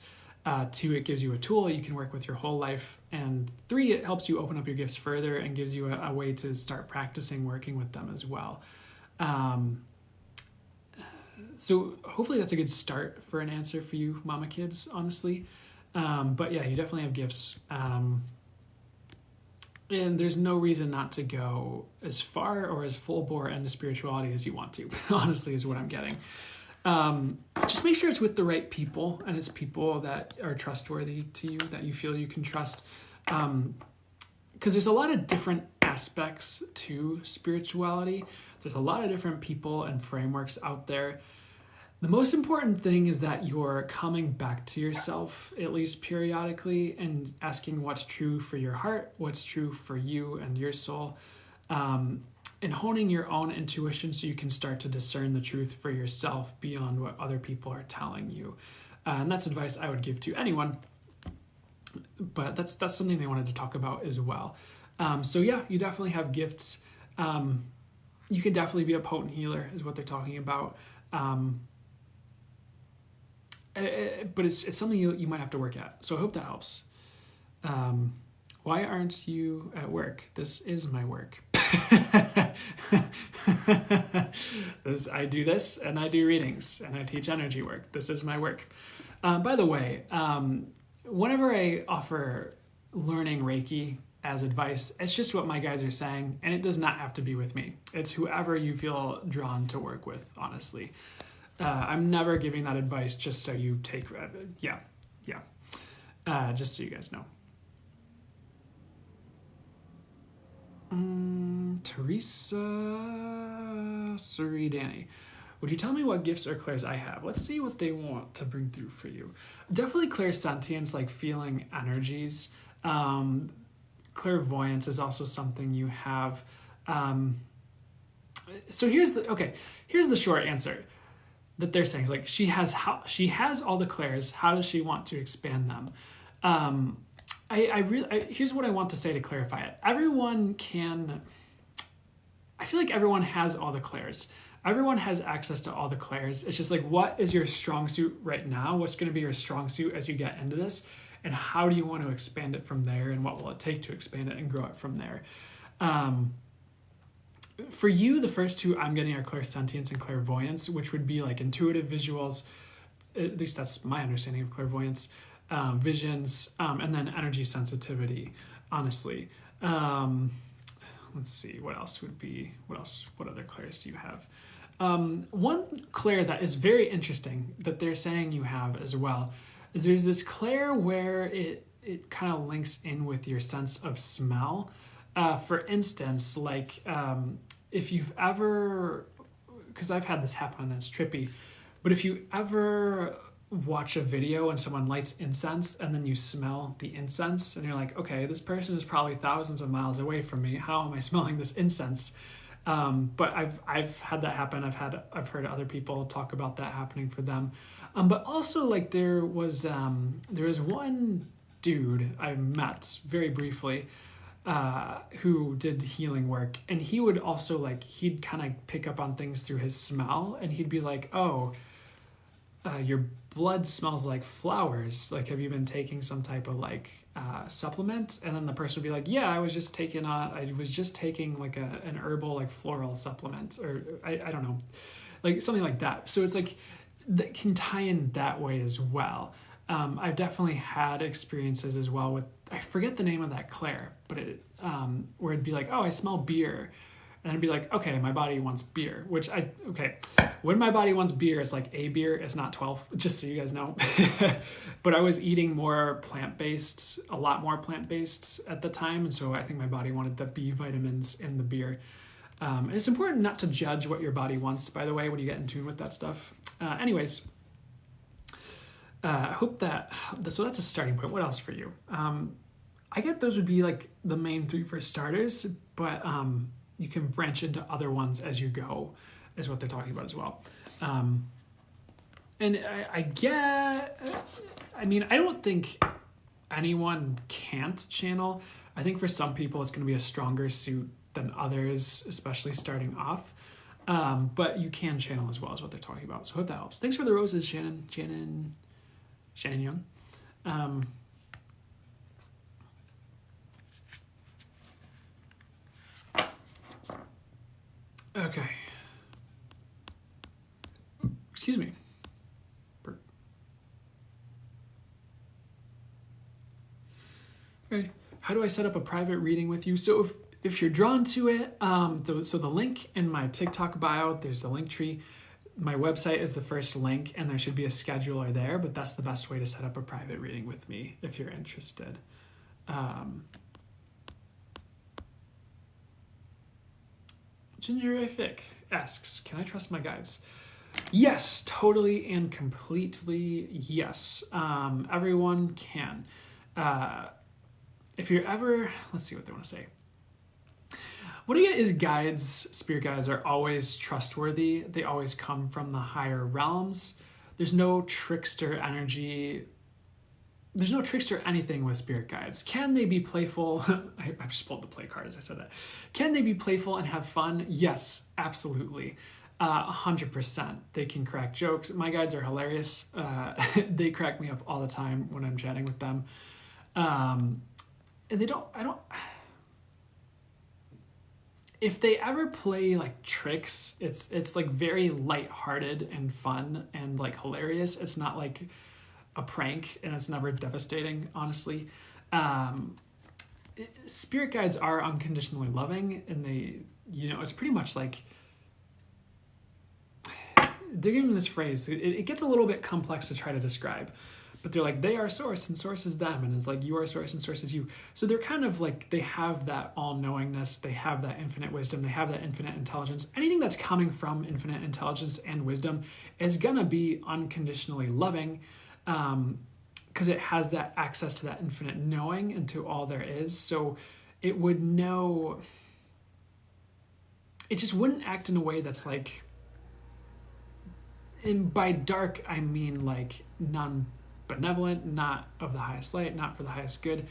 2, it gives you a tool you can work with your whole life. And 3, it helps you open up your gifts further and gives you a way to start practicing working with them as well. So hopefully that's a good start for an answer for you, Mama Kibbs, honestly. But yeah, you definitely have gifts. And there's no reason not to go as far or as full bore into spirituality as you want to, honestly, is what I'm getting. Just make sure it's with the right people, and it's people that are trustworthy to you, that you feel you can trust. Because there's a lot of different aspects to spirituality. There's a lot of different people and frameworks out there. The most important thing is that you're coming back to yourself, at least periodically, and asking what's true for your heart, what's true for you and your soul, and honing your own intuition so you can start to discern the truth for yourself beyond what other people are telling you. And that's advice I would give to anyone, but that's something they wanted to talk about as well. So yeah, you definitely have gifts. You can definitely be a potent healer is what they're talking about. But it's something you might have to work at. So I hope that helps. Why aren't you at work? This is my work. I do this, and I do readings, and I teach energy work. This is my work. By the way, whenever I offer learning Reiki as advice, it's just what my guides are saying, and it does not have to be with me. It's whoever you feel drawn to work with, honestly. I'm never giving that advice just so you take... just so you guys know. Teresa Suri Danny. Would you tell me what gifts or clairs I have? Let's see what they want to bring through for you. Definitely clairsentience, like feeling energies. Clairvoyance is also something you have. So here's the short answer that they're saying. Is like she has all the clairs. How does she want to expand them? Here's what I want to say to clarify it. I feel like everyone has all the clairs. Everyone has access to all the clairs. It's just like, what is your strong suit right now? What's going to be your strong suit as you get into this? And how do you want to expand it from there? And what will it take to expand it and grow it from there? For you, the first two I'm getting are clairsentience and clairvoyance, which would be like intuitive visuals. At least that's my understanding of clairvoyance, visions, and then energy sensitivity, honestly. Let's see, what else would be, what other clairs do you have? One clair that is very interesting that they're saying you have as well is there's this clair where it kind of links in with your sense of smell. For instance, like if you've ever, because I've had this happen and it's trippy, but if you ever watch a video and someone lights incense and then you smell the incense and you're like, okay, this person is probably thousands of miles away from me. How am I smelling this incense? But I've had that happen. I've heard other people talk about that happening for them. But also like there was one dude I met very briefly who did healing work, and he would also like, he'd kind of pick up on things through his smell, and he'd be like, oh, your blood smells like flowers. Like, have you been taking some type of like supplement? And then the person would be like, yeah, I was just taking like an herbal like floral supplement, or I don't know, like something like that. So it's like that can tie in that way as well. I've definitely had experiences as well with, I forget the name of that clair, but where it'd be like, oh, I smell beer. And I'd be like, okay, my body wants beer, when my body wants beer, it's like a beer, it's not 12, just so you guys know. But I was eating a lot more plant-based at the time. And so I think my body wanted the B vitamins in the beer. And it's important not to judge what your body wants, by the way, when you get in tune with that stuff. Anyways, I hope so that's a starting point. What else for you? I get those would be like the main three for starters, but you can branch into other ones as you go, is what they're talking about as well. And I don't think anyone can't channel. I think for some people it's going to be a stronger suit than others, especially starting off. But you can channel as well, is what they're talking about. So I hope that helps. Thanks for the roses, Shannon Young. Okay. Excuse me. Okay. How do I set up a private reading with you? So if you're drawn to it, so the link in my TikTok bio, there's a link tree. My website is the first link, and there should be a scheduler there, but that's the best way to set up a private reading with me if you're interested. Gingerific asks, can I trust my guides? Yes, totally and completely yes. Everyone can. If you're ever, let's see what they want to say. What I get is spirit guides are always trustworthy. They always come from the higher realms. There's no trickster energy. There's no trickster anything with spirit guides. Can they be playful? I just pulled the play card as I said that. Can they be playful and have fun? Yes, absolutely. 100%. They can crack jokes. My guides are hilarious. They crack me up all the time when I'm chatting with them. And if they ever play like tricks, it's like very lighthearted and fun and like hilarious. It's not like a prank, and it's never devastating, honestly. Spirit guides are unconditionally loving, and they, it's pretty much like, they're giving this phrase. It gets a little bit complex to try to describe, but they're like, they are source and source is them, and it's like, you are source and source is you. So they're kind of like, they have that all-knowingness, they have that infinite wisdom, they have that infinite intelligence. Anything that's coming from infinite intelligence and wisdom is gonna be unconditionally loving, because it has that access to that infinite knowing and to all there is. So it would know, it just wouldn't act in a way that's like, and by dark, I mean like non-benevolent, not of the highest light, not for the highest good.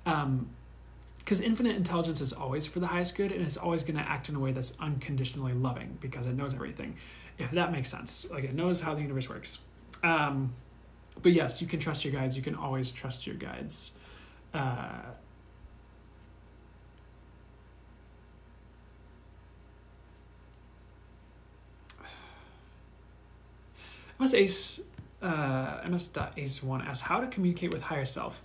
Because infinite intelligence is always for the highest good, and it's always going to act in a way that's unconditionally loving because it knows everything, if that makes sense. Like, it knows how the universe works. But yes, you can trust your guides. You can always trust your guides. MS.Ace1 asks how to communicate with higher self.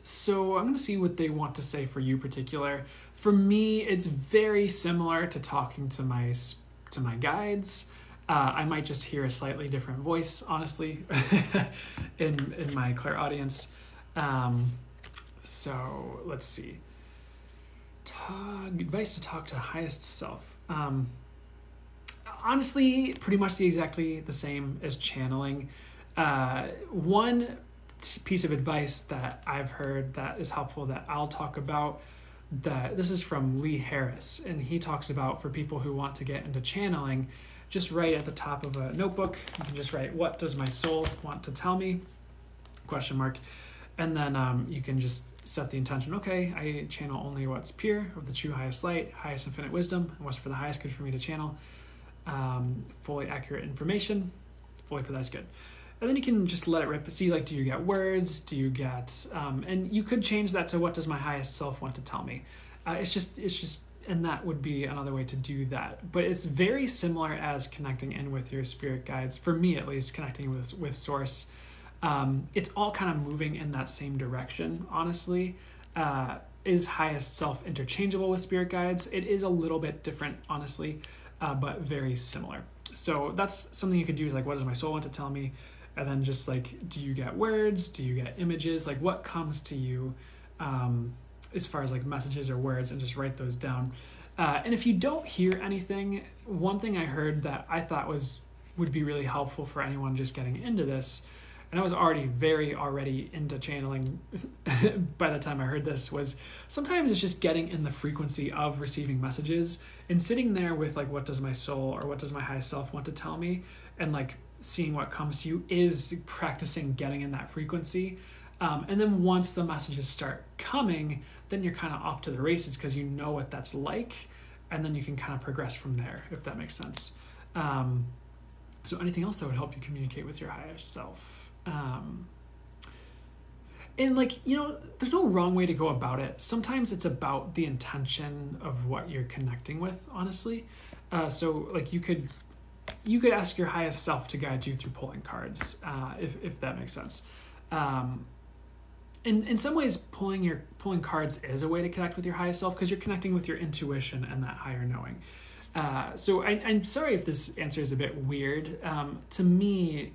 So I'm going to see what they want to say for you particular. For me, it's very similar to talking to my guides. I might just hear a slightly different voice, honestly, in my clairaudience. So let's see. Advice to talk to highest self. Honestly, pretty much exactly the same as channeling. One piece of advice that I've heard that is helpful that I'll talk about, that this is from Lee Harris, and he talks about for people who want to get into channeling, just write at the top of a notebook. You can just write, "What does my soul want to tell me?" ? And then you can just set the intention. Okay, I channel only what's pure, of the true highest light, highest infinite wisdom, and what's for the highest good for me to channel. Fully accurate information, fully for that's good. And then you can just let it rip. See, like, do you get words? Do you get, and you could change that to what does my highest self want to tell me? It's just, and that would be another way to do that. But it's very similar as connecting in with your spirit guides, for me at least, connecting with source. It's all kind of moving in that same direction, honestly. Is highest self interchangeable with spirit guides? It is a little bit different, honestly, but very similar. So that's something you could do, is like, what does my soul want to tell me? And then just like, do you get words? Do you get images? Like, what comes to you as far as like messages or words, and just write those down. And if you don't hear anything, one thing I heard that I thought would be really helpful for anyone just getting into this, and I was already into channeling by the time I heard this, was sometimes it's just getting in the frequency of receiving messages and sitting there with like, what does my soul or what does my highest self want to tell me? And like seeing what comes to you is practicing getting in that frequency. And then once the messages start coming, then you're kind of off to the races because you know what that's like. And then you can kind of progress from there, if that makes sense. So anything else that would help you communicate with your higher self? And like, there's no wrong way to go about it. Sometimes it's about the intention of what you're connecting with, honestly. So like you could ask your highest self to guide you through pulling cards, if that makes sense. In some ways, pulling cards is a way to connect with your highest self, because you're connecting with your intuition and that higher knowing. So I'm sorry if this answer is a bit weird. To me,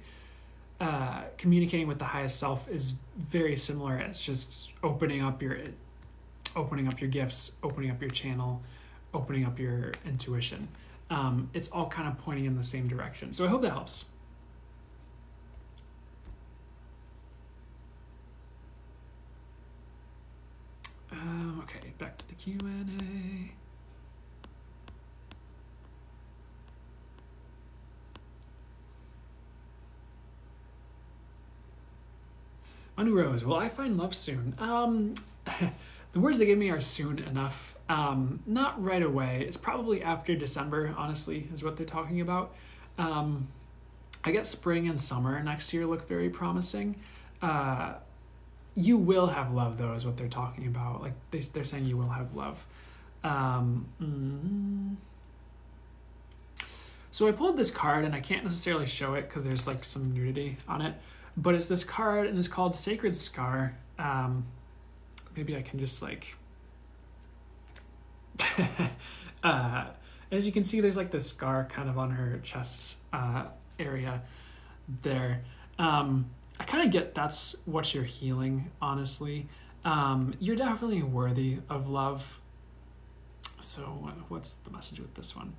communicating with the highest self is very similar. It's just opening up your gifts, opening up your channel, opening up your intuition. It's all kind of pointing in the same direction. So I hope that helps. Okay, back to the Q&A. Manu Rose, will I find love soon? The words they give me are soon enough. Not right away. It's probably after December, honestly, is what they're talking about. I guess spring and summer next year look very promising. You will have love, though, is what they're talking about. Like, they're saying you will have love. So I pulled this card, and I can't necessarily show it because there's, like, some nudity on it. But it's this card, and it's called Sacred Scar. Maybe I can just, like... as you can see, there's, like, this scar kind of on her chest area there. I kind of get that's what you're healing, honestly. You're definitely worthy of love. So what's the message with this one?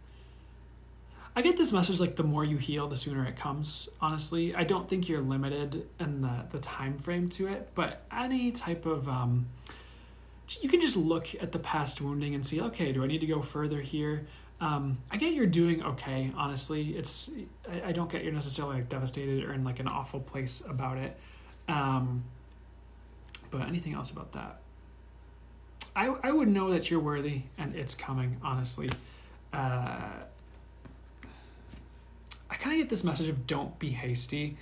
I get this message like the more you heal, the sooner it comes, honestly. I don't think you're limited in the time frame to it, but any type of... you can just look at the past wounding and see, okay, do I need to go further here? I get you're doing okay, honestly. I don't get you're necessarily like devastated or in like an awful place about it. But anything else about that? I would know that you're worthy and it's coming, honestly. I kind of get this message of don't be hasty.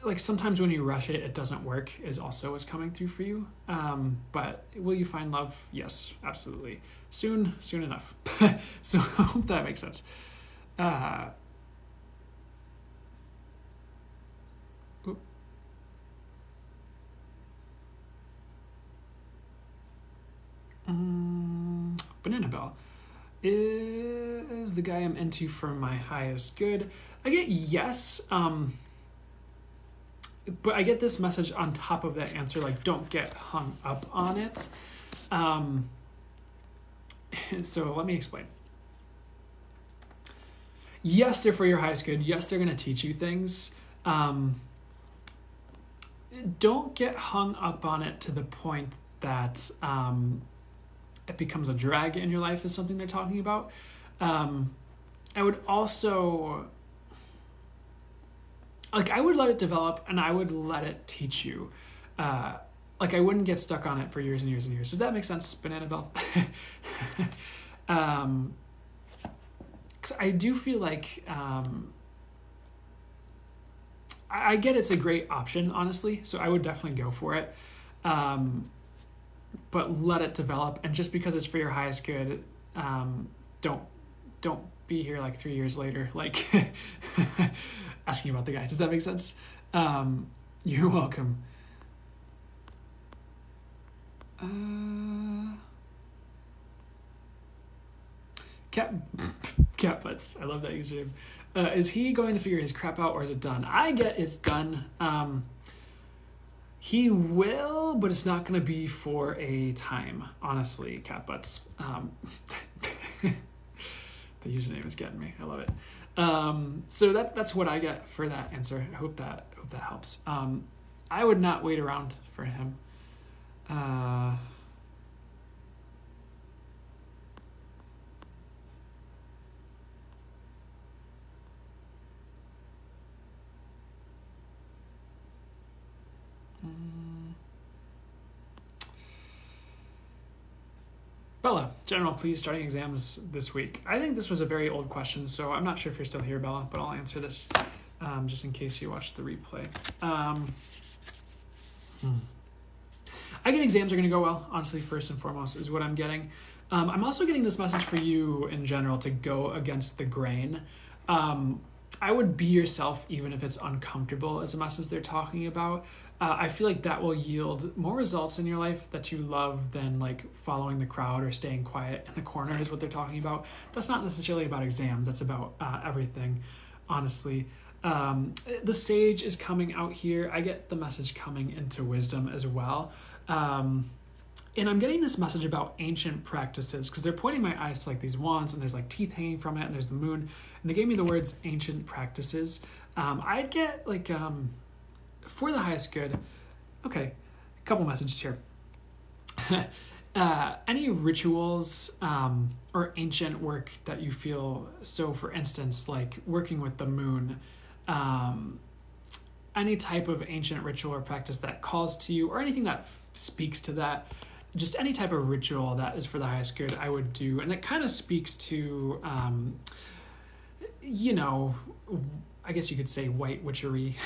Like sometimes when you rush it, it doesn't work is also what's coming through for you. But will you find love? Yes, absolutely. Soon enough. So I hope that makes sense. Banana Bell. Is the guy I'm into for my highest good? I get yes, but I get this message on top of that answer, like, don't get hung up on it. So let me explain. Yes, they're for your highest good. Yes, they're going to teach you things. Don't get hung up on it to the point that it becomes a drag in your life, is something they're talking about. I would also, like, I would let it develop and I would let it teach you. Like, I wouldn't get stuck on it for years and years and years. Does that make sense, Banana Bell? Because I do feel like I get it's a great option, honestly, so I would definitely go for it. But let it develop, and just because it's for your highest good, don't be here like 3 years later, like asking about the guy. Does that make sense? You're welcome. Cat butts. I love that username. Is he going to figure his crap out, or is it done? I get it's done. He will, but it's not going to be for a time, honestly, cat butts. The username is getting me. I love it. So that's what I get for that answer. I hope that helps. I would not wait around for him. Bella, General, please, starting exams this week. I think this was a very old question, so I'm not sure if you're still here, Bella, but I'll answer this just in case you watched the replay. I get exams are going to go well, honestly, first and foremost, is what I'm getting. I'm also getting this message for you in general to go against the grain. I would be yourself even if it's uncomfortable, as a message they're talking about. I feel like that will yield more results in your life that you love than like following the crowd or staying quiet in the corner, is what they're talking about. That's not necessarily about exams. That's about everything, honestly. The sage is coming out here. I get the message coming into wisdom as well. And I'm getting this message about ancient practices, because they're pointing my eyes to like these wands, and there's like teeth hanging from it, and there's the moon, and they gave me the words ancient practices. I'd get like, for the highest good, okay, a couple messages here. Any rituals or ancient work that you feel, so for instance, like working with the moon, any type of ancient ritual or practice that calls to you, or anything that speaks to that, just any type of ritual that is for the highest good, I would do. And it kind of speaks to, I guess you could say white witchery,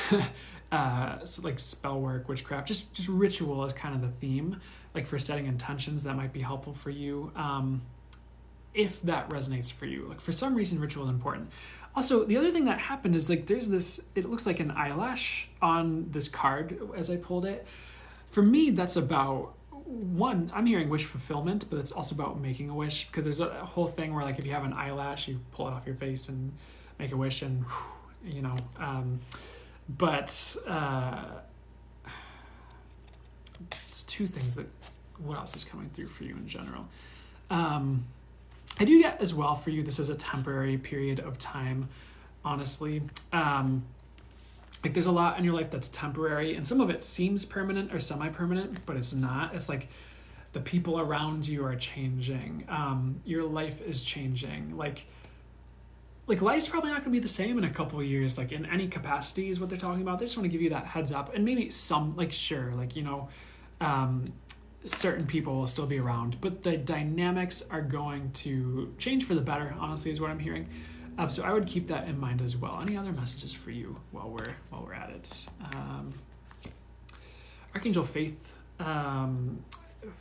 so like spell work, witchcraft, just ritual is kind of the theme, like for setting intentions that might be helpful for you. If that resonates for you, like for some reason, ritual is important. Also, the other thing that happened is like, there's this, it looks like an eyelash on this card as I pulled it. For me, that's about, one, I'm hearing wish fulfillment, but it's also about making a wish, because there's a whole thing where like if you have an eyelash, you pull it off your face and make a wish, and it's two things that, what else is coming through for you in general? I do get as well for you, this is a temporary period of time, honestly. Like there's a lot in your life that's temporary, and some of it seems permanent or semi-permanent, but it's not. It's like the people around you are changing. Your life is changing. Like life's probably not going to be the same in a couple of years, like in any capacity is what they're talking about. They just want to give you that heads up, and maybe some, like, sure, like, certain people will still be around, but the dynamics are going to change for the better, honestly, is what I'm hearing. So I would keep that in mind as well. Any other messages for you while we're at it? Archangel Faith.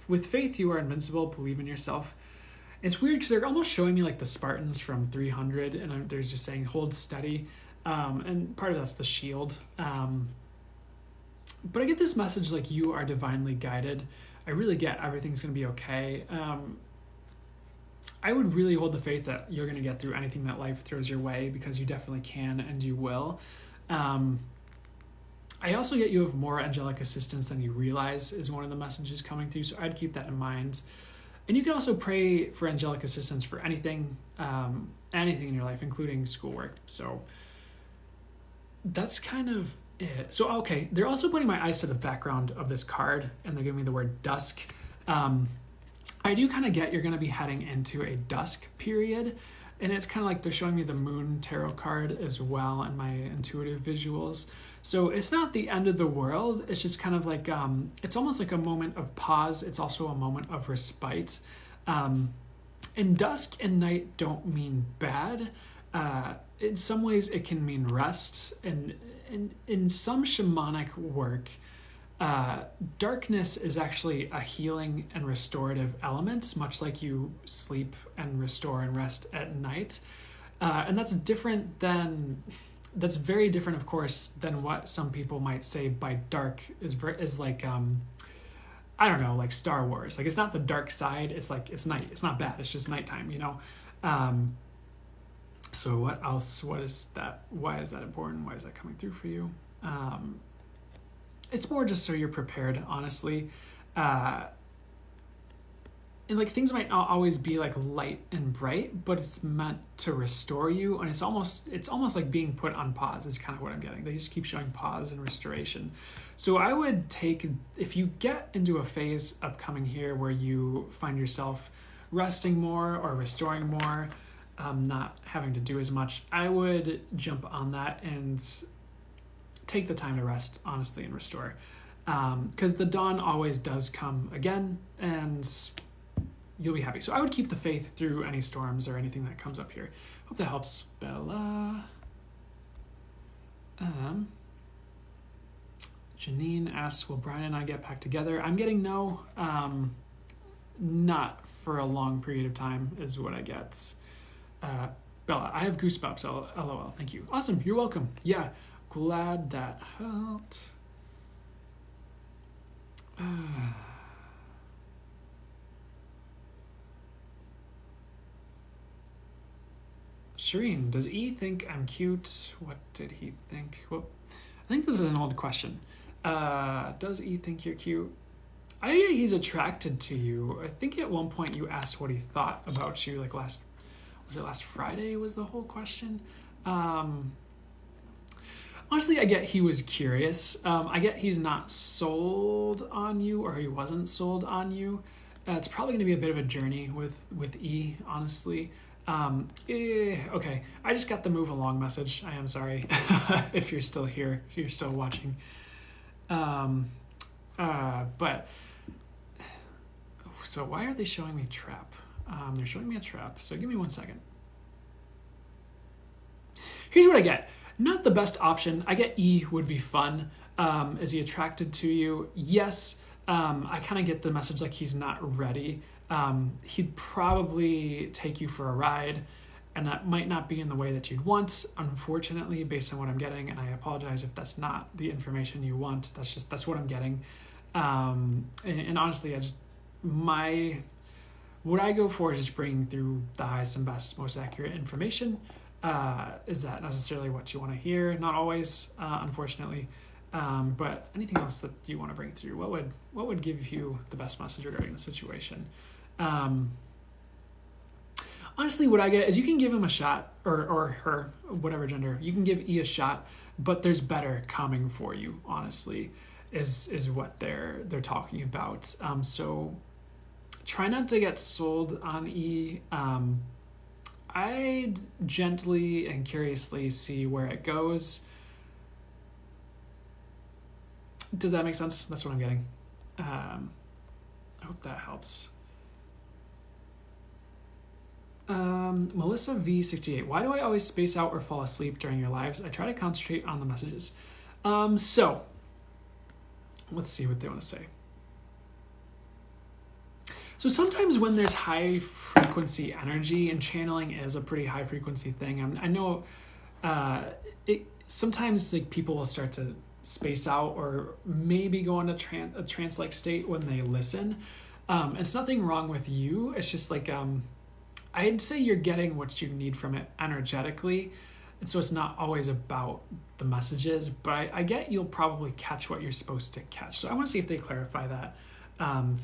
With faith, you are invincible. Believe in yourself. It's weird because they're almost showing me like the Spartans from 300, and they're just saying hold steady. And part of that's the shield. But I get this message like you are divinely guided. I really get everything's going to be okay. I would really hold the faith that you're going to get through anything that life throws your way, because you definitely can and you will. I also get you have more angelic assistance than you realize is one of the messages coming through. So I'd keep that in mind. And you can also pray for angelic assistance for anything, anything in your life, including schoolwork. So that's kind of it. So, okay, they're also pointing my eyes to the background of this card, and they're giving me the word dusk. I do kind of get you're going to be heading into a dusk period, and it's kind of like they're showing me the moon tarot card as well in my intuitive visuals. So it's not the end of the world. It's just kind of like, it's almost like a moment of pause. It's also a moment of respite. And dusk and night don't mean bad. In some ways it can mean rest. And in some shamanic work, darkness is actually a healing and restorative element, much like you sleep and restore and rest at night. And that's very different, of course, than what some people might say by dark is like, I don't know, like Star Wars. Like, it's not the dark side. It's like, it's night. It's not bad. It's just nighttime, you know? So what else? What is that? Why is that important? Why is that coming through for you? It's more just so you're prepared, honestly. And like, things might not always be like light and bright, but it's meant to restore you. And it's almost like being put on pause is kind of what I'm getting. They just keep showing pause and restoration. So I would take, if you get into a phase upcoming here where you find yourself resting more or restoring more, not having to do as much, I would jump on that and take the time to rest, honestly, and restore. Because the dawn always does come again, and you'll be happy. So I would keep the faith through any storms or anything that comes up here. Hope that helps, Bella. Janine asks, will Brian and I get back together? I'm getting no. Not for a long period of time is what I get. Bella, I have goosebumps, LOL. Thank you. Awesome, you're welcome. Yeah, glad that helped. Shireen, does E think I'm cute? What did he think? Well, I think this is an old question. Does E think you're cute? I think he's attracted to you. I think at one point you asked what he thought about you, like last Friday was the whole question. Honestly, I get he was curious. I get he's not sold on you, or he wasn't sold on you. It's probably going to be a bit of a journey with E, honestly. Okay, I just got the move along message. I am sorry if you're still here, if you're still watching. But so why are they showing me trap? They're showing me a trap. So give me 1 second. Here's what I get. Not the best option. I get E would be fun. Is he attracted to you? Yes. I kind of get the message like he's not ready. He'd probably take you for a ride, and that might not be in the way that you'd want, unfortunately, based on what I'm getting. And I apologize if that's not the information you want. That's what I'm getting. And honestly, what I go for is just bringing through the highest and best, most accurate information. Is that necessarily what you want to hear? Not always, unfortunately. But anything else that you want to bring through, what would give you the best message regarding the situation? Honestly, what I get is you can give him a shot, or her, whatever gender, you can give E a shot, but there's better coming for you, honestly, is what they're talking about. So try not to get sold on E. I'd gently and curiously see where it goes. Does that make sense? That's what I'm getting. I hope that helps. Melissa V68. Why do I always space out or fall asleep during your lives? I try to concentrate on the messages. So let's see what they want to say. So sometimes when there's high frequency energy, and channeling is a pretty high frequency thing. I know sometimes like people will start to space out or maybe go into a trance-like state when they listen. It's nothing wrong with you. It's just like I'd say you're getting what you need from it energetically. And so it's not always about the messages, but I get you'll probably catch what you're supposed to catch. So I want to see if they clarify that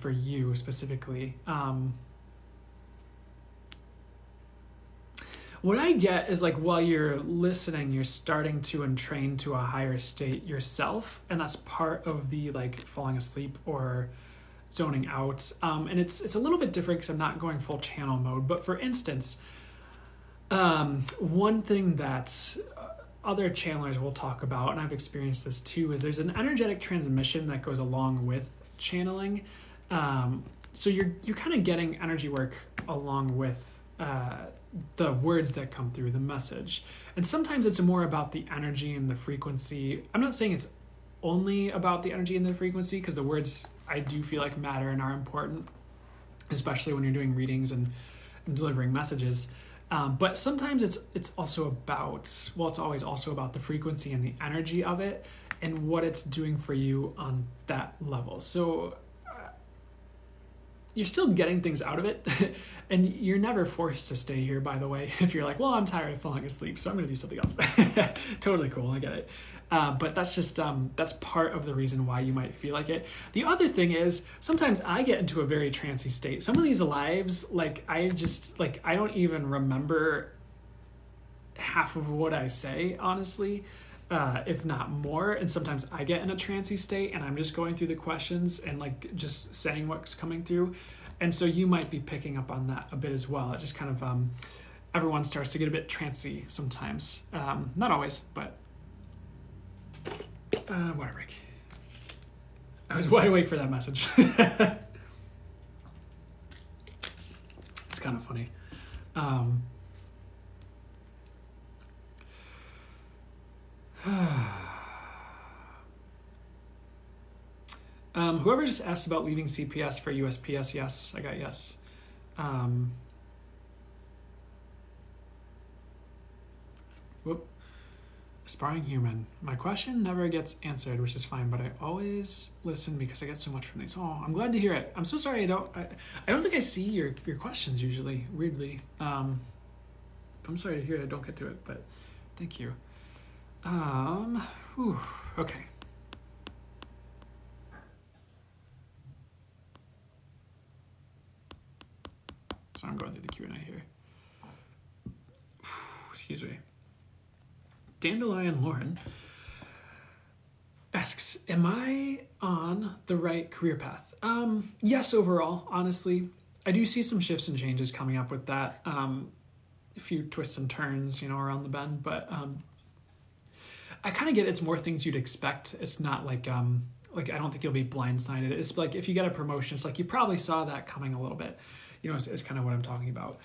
for you specifically. What I get is like while you're listening, you're starting to entrain to a higher state yourself, and that's part of the like falling asleep or zoning out. And it's a little bit different because I'm not going full channel mode. But for instance, one thing that other channelers will talk about, and I've experienced this too, is there's an energetic transmission that goes along with channeling. So you're kind of getting energy work along with the words that come through the message. And sometimes it's more about the energy and the frequency. I'm not saying it's only about the energy and the frequency, because the words I do feel like matter and are important, especially when you're doing readings and delivering messages. But sometimes it's also about, well, it's always also about the frequency and the energy of it and what it's doing for you on that level. So you're still getting things out of it, and you're never forced to stay here, by the way. If you're like, well, I'm tired of falling asleep, so I'm going to do something else. Totally cool, I get it. But that's just, that's part of the reason why you might feel like it. The other thing is, sometimes I get into a very trancy state. Some of these lives, like, I don't even remember half of what I say, honestly. If not more. And sometimes I get in a trancy state and I'm just going through the questions and like just saying what's coming through. And so you might be picking up on that a bit as well. It just kind of, everyone starts to get a bit trancy sometimes. Not always, but what a break. I was wide awake for that message. It's kind of funny. Whoever just asked about leaving CPS for USPS, yes, I got yes. Aspiring human. My question never gets answered, which is fine, but I always listen because I get so much from these. Oh, I'm glad to hear it. I'm so sorry I don't think I see your questions usually, weirdly. I'm sorry to hear I don't get to it, but thank you. Okay. So I'm going through the Q&A here. Excuse me. Dandelion Lauren asks, am I on the right career path? Yes, overall, honestly. I do see some shifts and changes coming up with that. A few twists and turns, around the bend, but I kind of get it's more things you'd expect. It's not like I don't think you'll be blindsided. It's like if you get a promotion, it's like you probably saw that coming a little bit. It's kind of what I'm talking about.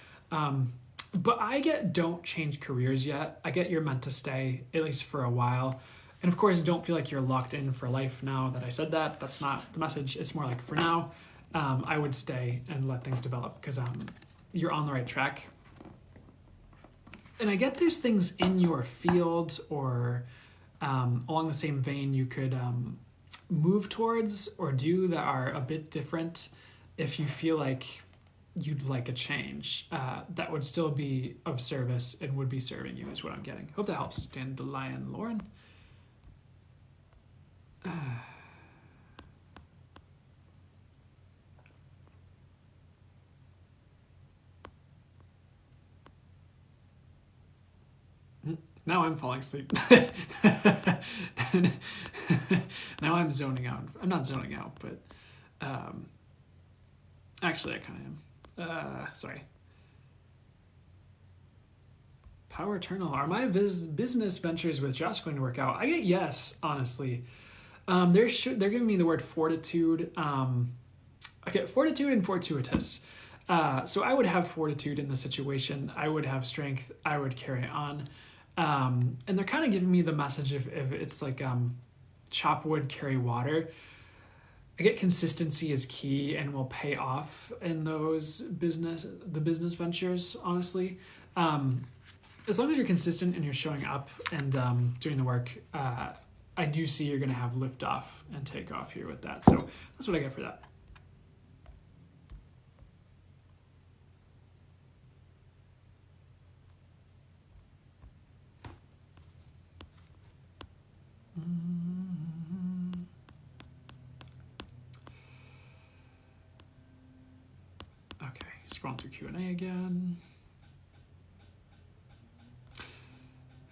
But I get don't change careers yet. I get you're meant to stay, at least for a while. And of course, don't feel like you're locked in for life now that I said that. That's not the message. It's more like for now, I would stay and let things develop because you're on the right track. And I get there's things in your field or along the same vein you could move towards or do that are a bit different if you feel like you'd like a change that would still be of service and would be serving you is what I'm getting. Hope that helps. Dandelion Lauren. Now I'm falling asleep. Now I'm zoning out. I'm not zoning out, but actually I kind of am. Sorry. Power Eternal. Are my business ventures with Josh going to work out? I get yes, honestly. They're giving me the word fortitude. I get fortitude and fortuitous. So I would have fortitude in the situation. I would have strength. I would carry on. And they're kind of giving me the message if it's like chop wood, carry water. I get consistency is key and will pay off in the business ventures, honestly. As long as you're consistent and you're showing up and doing the work, I do see you're going to have lift off and take off here with that. So that's what I get for that. Okay, scrolling through Q&A again.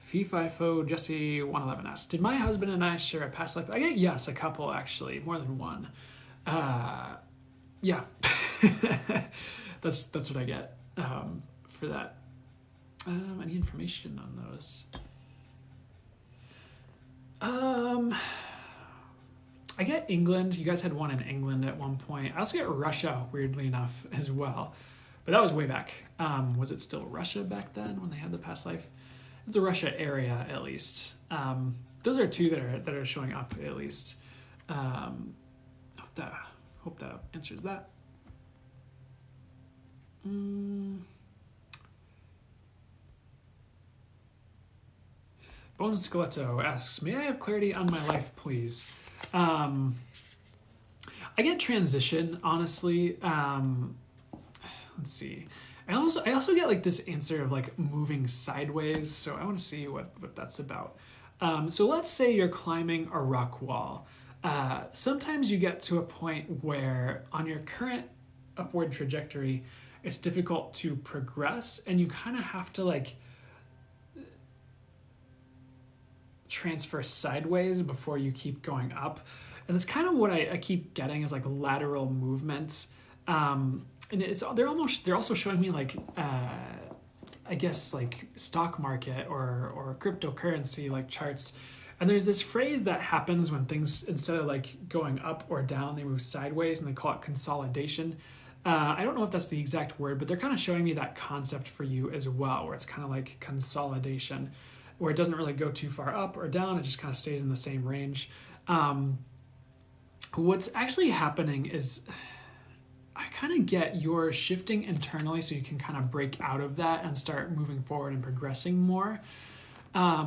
FIFO Jesse 111 asks, did my husband and I share a past life? I get yes, a couple actually, more than one. Yeah, that's what I get for that. Any information on those? I get England. You guys had one in England at one point. I also get Russia, weirdly enough, as well. But that was way back. Was it still Russia back then when they had the past life? It's the Russia area, at least. Those are two that are showing up, at least. Hope that answers that. Bone Skeletto asks, may I have clarity on my life, please? I get transition, honestly. Let's see. I also get like this answer of like moving sideways, so I want to see what that's about. So let's say you're climbing a rock wall. Sometimes you get to a point where on your current upward trajectory, it's difficult to progress, and you kind of have to like transfer sideways before you keep going up. And it's kind of what I keep getting is like lateral movements. And they're also showing me like I guess like stock market or cryptocurrency like charts. And there's this phrase that happens when things, instead of like going up or down, they move sideways, and they call it consolidation. I don't know if that's the exact word, but they're kind of showing me that concept for you as well, where it's kind of like consolidation, where it doesn't really go too far up or down. It just kind of stays in the same range. What's actually happening is I kind of get you're shifting internally so you can kind of break out of that and start moving forward and progressing more. I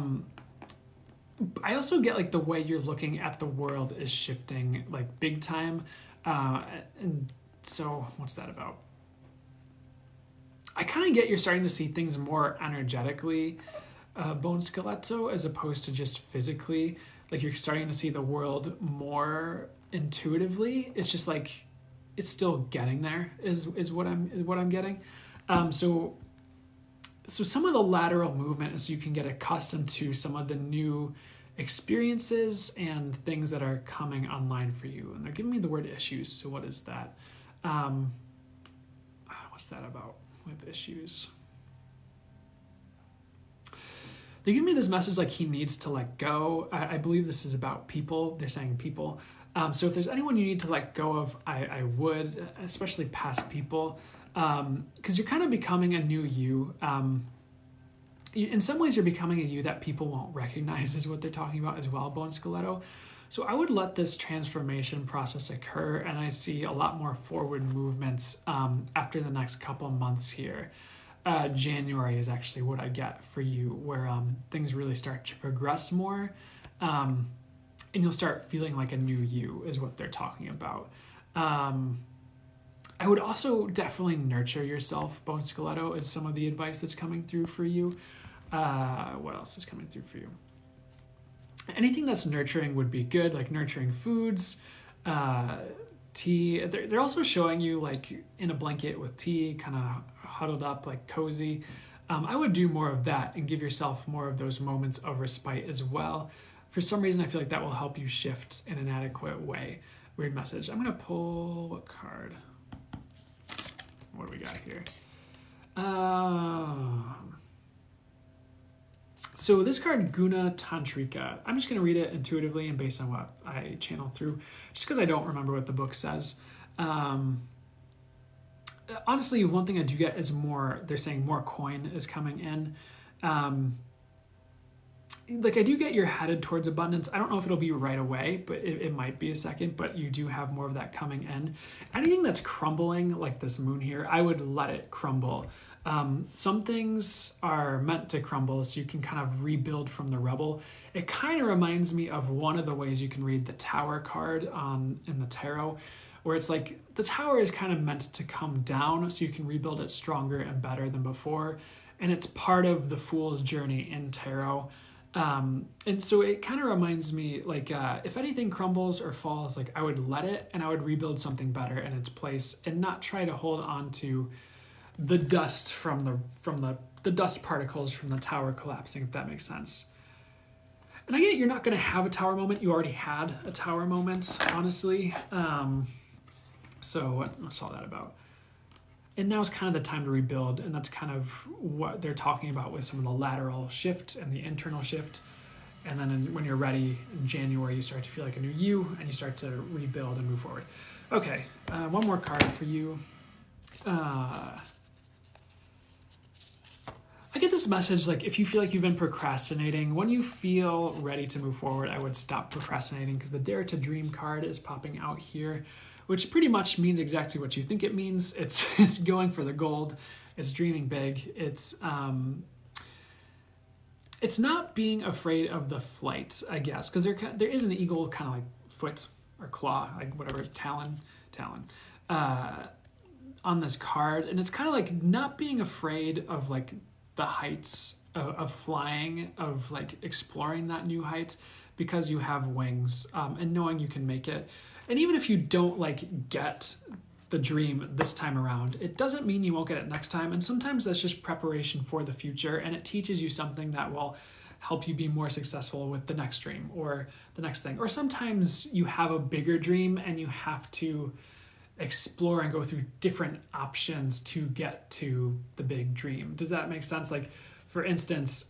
also get like the way you're looking at the world is shifting like big time. And so what's that about? I kind of get you're starting to see things more energetically, Bone Skeletto, as opposed to just physically. Like you're starting to see the world more intuitively. It's just like it's still getting there is what I'm getting. So some of the lateral movement is so you can get accustomed to some of the new experiences and things that are coming online for you. And they're giving me the word issues. So what is that? What's that about with issues? They give me this message like he needs to let go. I believe this is about people. They're saying people. So if there's anyone you need to let go of, I would, especially past people, because you're kind of becoming a new you. In some ways, you're becoming a you that people won't recognize is what they're talking about as well, Bone Skeletto. So I would let this transformation process occur, and I see a lot more forward movements after the next couple of months here. January is actually what I get for you, where things really start to progress more, and you'll start feeling like a new you is what they're talking about. I would also definitely nurture yourself, Bone Skeletto, is some of the advice that's coming through for you. What else is coming through for you? Anything that's nurturing would be good, like nurturing foods, tea. They're also showing you like in a blanket with tea, kind of huddled up, like cozy. I would do more of that and give yourself more of those moments of respite as well. For some reason, I feel like that will help you shift in an adequate way. Weird message. I'm going to pull what card? What do we got here? So this card, Guna Tantrika, I'm just going to read it intuitively and based on what I channel through, just because I don't remember what the book says. Honestly, one thing I do get is more, they're saying more coin is coming in. Like I do get you're headed towards abundance. I don't know if it'll be right away, but it might be a second, but you do have more of that coming in. Anything that's crumbling, like this moon here, I would let it crumble. Some things are meant to crumble so you can kind of rebuild from the rubble. It kind of reminds me of one of the ways you can read the Tower card in the tarot, where it's like the tower is kind of meant to come down so you can rebuild it stronger and better than before. And it's part of the Fool's journey in tarot. And so it kind of reminds me, like, if anything crumbles or falls, like, I would let it and I would rebuild something better in its place and not try to hold on to the dust from the dust particles from the tower collapsing, if that makes sense. And I get you're not going to have a tower moment. You already had a tower moment, honestly. So what's all that about? And now is kind of the time to rebuild, and that's kind of what they're talking about with some of the lateral shift and the internal shift. And then when you're ready in January, you start to feel like a new you, and you start to rebuild and move forward. Okay, one more card for you. I get this message, like, if you feel like you've been procrastinating, when you feel ready to move forward, I would stop procrastinating, because the Dare to Dream card is popping out here, which pretty much means exactly what you think it means. It's going for the gold. It's dreaming big. It's not being afraid of the flight, I guess, because there is an eagle kind of like foot or claw, like whatever, talon, on this card. And it's kind of like not being afraid of like the heights of flying, of like exploring that new height, because you have wings, and knowing you can make it. And even if you don't like get the dream this time around, it doesn't mean you won't get it next time. And sometimes that's just preparation for the future, and it teaches you something that will help you be more successful with the next dream or the next thing. Or sometimes you have a bigger dream and you have to explore and go through different options to get to the big dream. Does that make sense? Like, for instance,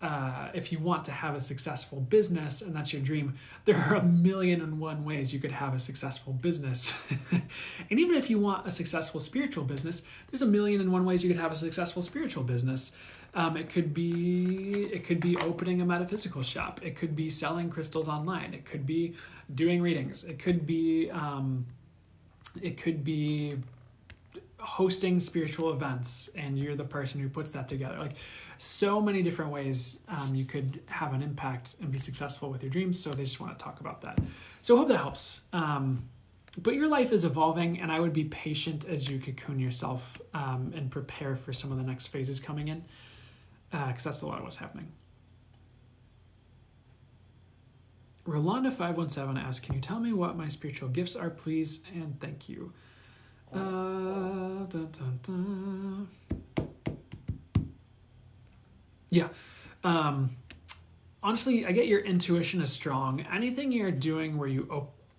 if you want to have a successful business and that's your dream, there are 1,000,001 ways you could have a successful business. And even if you want a successful spiritual business, there's 1,000,001 ways you could have a successful spiritual business. It could be opening a metaphysical shop. It could be selling crystals online. It could be doing readings. It could be hosting spiritual events, and you're the person who puts that together. Like, so many different ways you could have an impact and be successful with your dreams. So they just want to talk about that. So I hope that helps. But your life is evolving, and I would be patient as you cocoon yourself and prepare for some of the next phases coming in, because that's a lot of what's happening. Rolanda 517 asks, can you tell me what my spiritual gifts are, please? And thank you. Yeah. Honestly, I get your intuition is strong. Anything you're doing where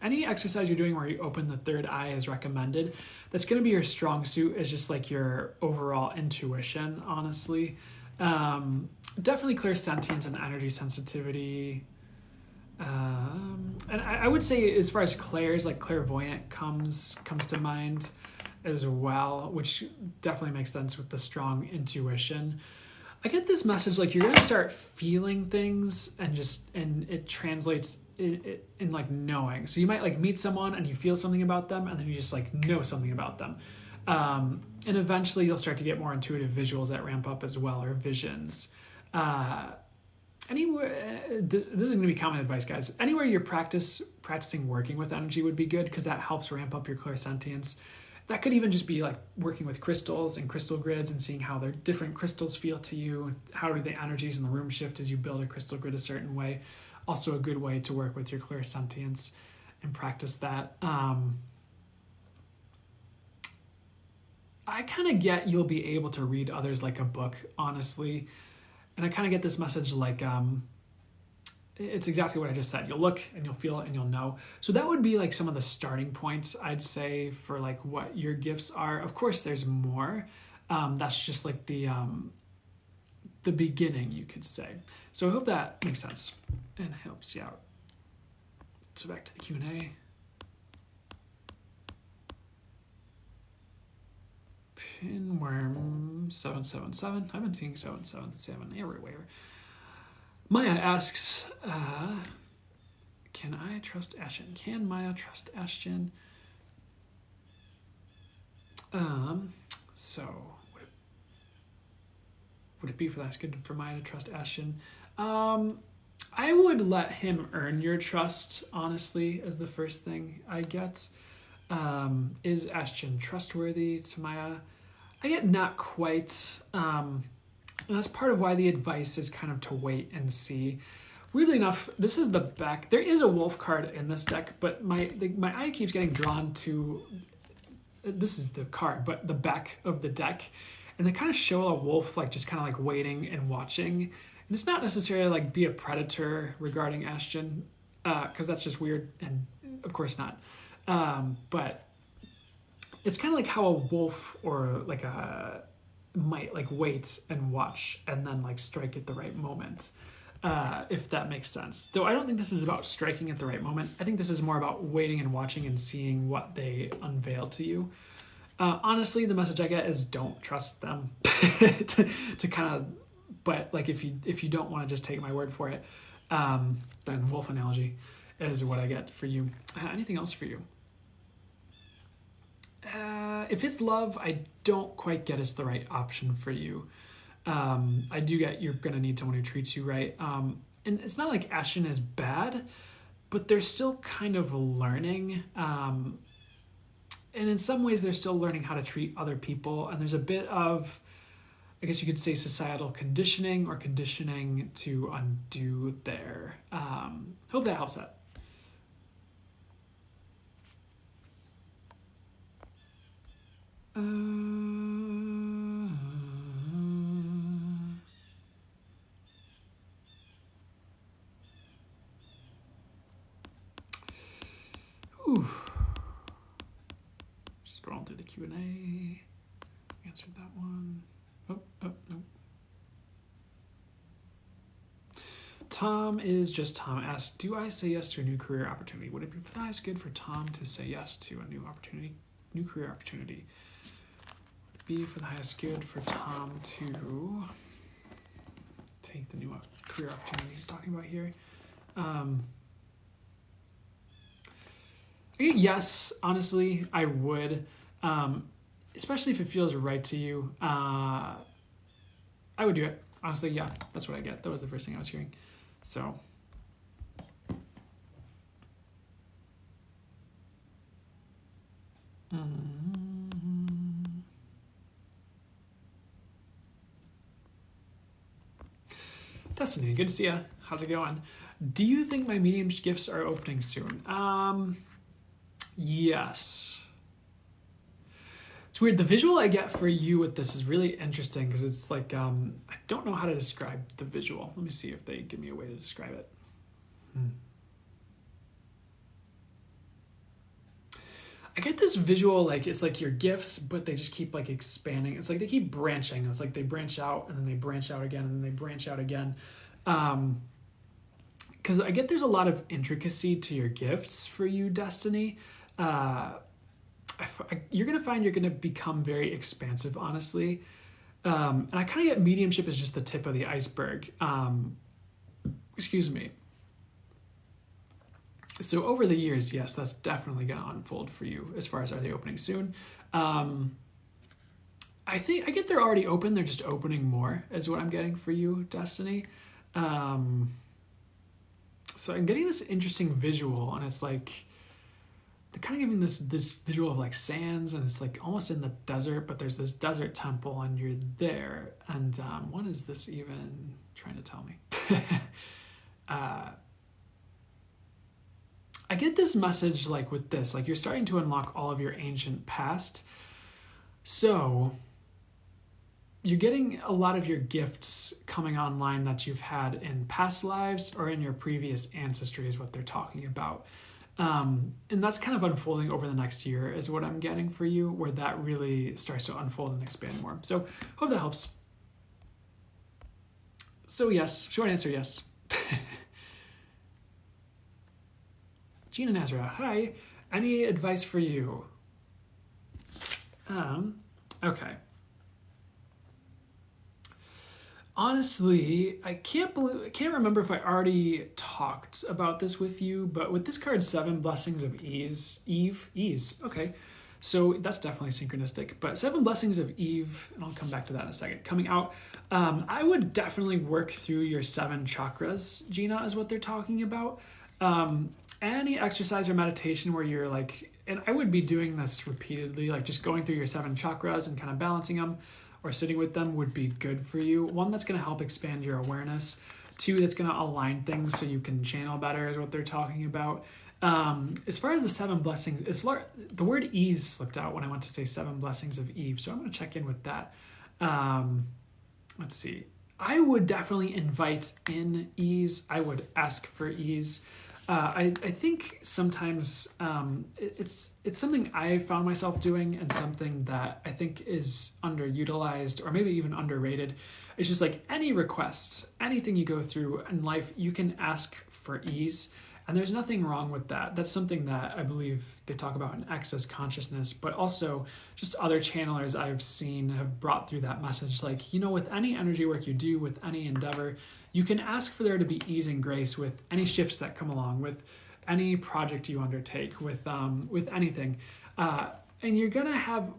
any exercise you're doing where you open the third eye is recommended. That's going to be your strong suit, is just like your overall intuition, honestly. Definitely clairsentience and energy sensitivity. And I would say, as far as clairs, like clairvoyant comes to mind as well, which definitely makes sense with the strong intuition. I get this message, like, you're going to start feeling things, and it translates in like knowing. So you might like meet someone and you feel something about them, and then you just like know something about them. And eventually you'll start to get more intuitive visuals that ramp up as well, or visions. Anywhere, this is going to be common advice, guys. Anywhere you're practicing working with energy would be good, because that helps ramp up your clairsentience. That could even just be like working with crystals and crystal grids and seeing how their different crystals feel to you. How do the energies in the room shift as you build a crystal grid a certain way? Also a good way to work with your clairsentience and practice that. I kind of get you'll be able to read others like a book, honestly. And I kind of get this message like, it's exactly what I just said. You'll look and you'll feel it and you'll know. So that would be like some of the starting points, I'd say, for like what your gifts are. Of course, there's more. That's just like the beginning, you could say. So I hope that makes sense and helps you out. So back to the Q&A. Pinworm 777. I've been seeing 777 everywhere. Maya asks, can I trust Ashton? Can Maya trust Ashton? So would it be for that good for Maya to trust Ashton? I would let him earn your trust, honestly, as the first thing I get. Is Ashton trustworthy to Maya? I get not quite. And that's part of why the advice is kind of to wait and see. Weirdly enough, this is the back. There is a wolf card in this deck, but my eye keeps getting drawn to, this is the card, but the back of the deck. And they kind of show a wolf like just kind of like waiting and watching. And it's not necessarily like be a predator regarding Ashton, because that's just weird, and of course not. But it's kind of like how a wolf or like a might like wait and watch and then like strike at the right moment, if that makes sense. Though I don't think this is about striking at the right moment. I think this is more about waiting and watching and seeing what they unveil to you. Honestly, the message I get is don't trust them to kind of, but like if you don't want to just take my word for it, then wolf analogy is what I get for you. Anything else for you? If it's love, I don't quite get it's the right option for you. I do get you're going to need someone who treats you right. And it's not like Ashton is bad, but they're still kind of learning. And in some ways, they're still learning how to treat other people. And there's a bit of, I guess you could say, societal conditioning or conditioning to undo there. Hope that helps out. Scrolling through the Q&A. Answered that one. Oh, no. Tom is just Tom asked, do I say yes to a new career opportunity? Would it be for the highest good for Tom to say yes to a new career opportunity? Would it be for the highest good for Tom to take the new career opportunity he's talking about here? Yes, honestly, I would. Especially if it feels right to you. I would do it. Honestly, yeah, that's what I get. That was the first thing I was hearing. So. Destiny, good to see ya. How's it going? Do you think my medium gifts are opening soon? Yes. It's weird. The visual I get for you with this is really interesting because it's like, I don't know how to describe the visual. Let me see if they give me a way to describe it. I get this visual, like it's like your gifts, but they just keep like expanding. It's like they keep branching. It's like they branch out and then they branch out again and then they branch out again. Because I get there's a lot of intricacy to your gifts for you, Destiny. You're going to find you're going to become very expansive, honestly. And I kind of get mediumship as just the tip of the iceberg. Excuse me. So over the years, yes, that's definitely going to unfold for you as far as are they opening soon. I get they're already open. They're just opening more is what I'm getting for you, Destiny. So I'm getting this interesting visual, and it's like they're kind of giving this visual of like sands, and it's like almost in the desert, but there's this desert temple and you're there. And what is this even trying to tell me? I get this message like with this, like you're starting to unlock all of your ancient past. So you're getting a lot of your gifts coming online that you've had in past lives or in your previous ancestry is what they're talking about. And that's kind of unfolding over the next year is what I'm getting for you, where that really starts to unfold and expand more. So hope that helps. So yes, short answer, yes. Gina Nazara, hi. Any advice for you? Okay. Honestly, I can't remember if I already talked about this with you, but with this card, 7 Blessings of Ease. Okay. So that's definitely synchronistic, but 7 Blessings of Eve, and I'll come back to that in a second, coming out. I would definitely work through your 7 chakras, Gina, is what they're talking about. Any exercise or meditation where you're like, and I would be doing this repeatedly, like just going through your 7 chakras and kind of balancing them or sitting with them would be good for you. One that's going to help expand your awareness. Two, that's going to align things so you can channel better is what they're talking about. As far as the 7 blessings, the word ease slipped out when I went to say 7 blessings of Eve. So I'm going to check in with that. Let's see. I would definitely invite in ease. I would ask for ease. I think sometimes it's something I found myself doing, and something that I think is underutilized or maybe even underrated. It's just like any request, anything you go through in life, you can ask for ease. And there's nothing wrong with that. That's something that I believe they talk about in Access Consciousness, but also just other channelers I've seen have brought through that message. Like, with any energy work you do, with any endeavor, you can ask for there to be ease and grace with any shifts that come along, with any project you undertake, with anything. And you're going to have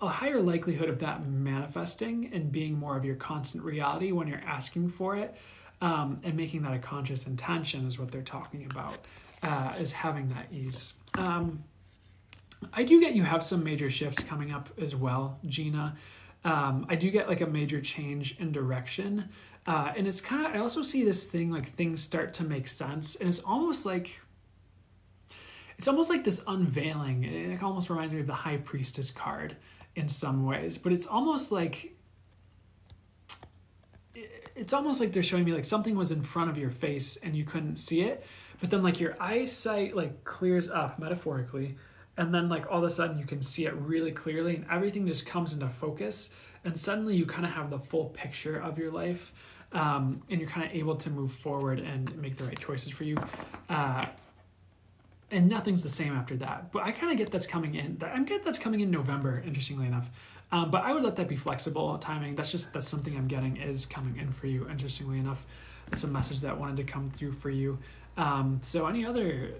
a higher likelihood of that manifesting and being more of your constant reality when you're asking for it. And making that a conscious intention is what they're talking about, is having that ease. I do get you have some major shifts coming up as well, Gina. I do get like a major change in direction. And it's kind of, I also see this thing, like things start to make sense. And it's almost like this unveiling. It almost reminds me of the High Priestess card in some ways, but it's almost like they're showing me like something was in front of your face and you couldn't see it, but then like your eyesight like clears up metaphorically, and then like all of a sudden you can see it really clearly and everything just comes into focus, and suddenly you kind of have the full picture of your life, and you're kind of able to move forward and make the right choices for you. And nothing's the same after that. But I kind of get that's coming in. I get that's coming in November, interestingly enough. But I would let that be flexible timing. That's something I'm getting is coming in for you, interestingly enough. It's a message that wanted to come through for you. So any other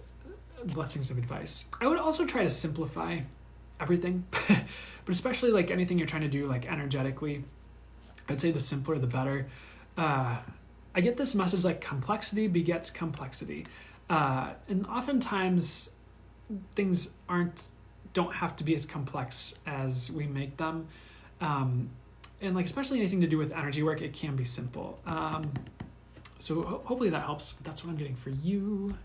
blessings of advice? I would also try to simplify everything, but especially like anything you're trying to do like energetically. I'd say the simpler, the better. I get this message like complexity begets complexity. And oftentimes things don't have to be as complex as we make them. And like, especially anything to do with energy work, it can be simple. So hopefully that helps. That's what I'm getting for you.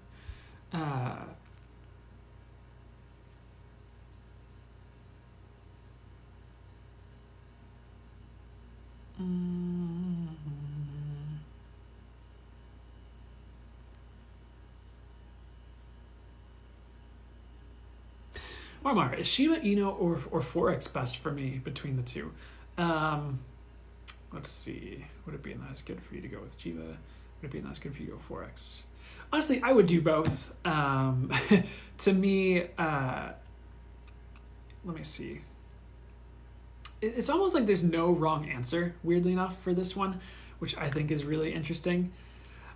Marmar, is Shiba Inu or Forex best for me between the two? Let's see. Would it be nice good for you to go with Shiba? Would it be nice good for you to go Forex? Honestly, I would do both. To me, let me see. It's almost like there's no wrong answer, weirdly enough, for this one, which I think is really interesting.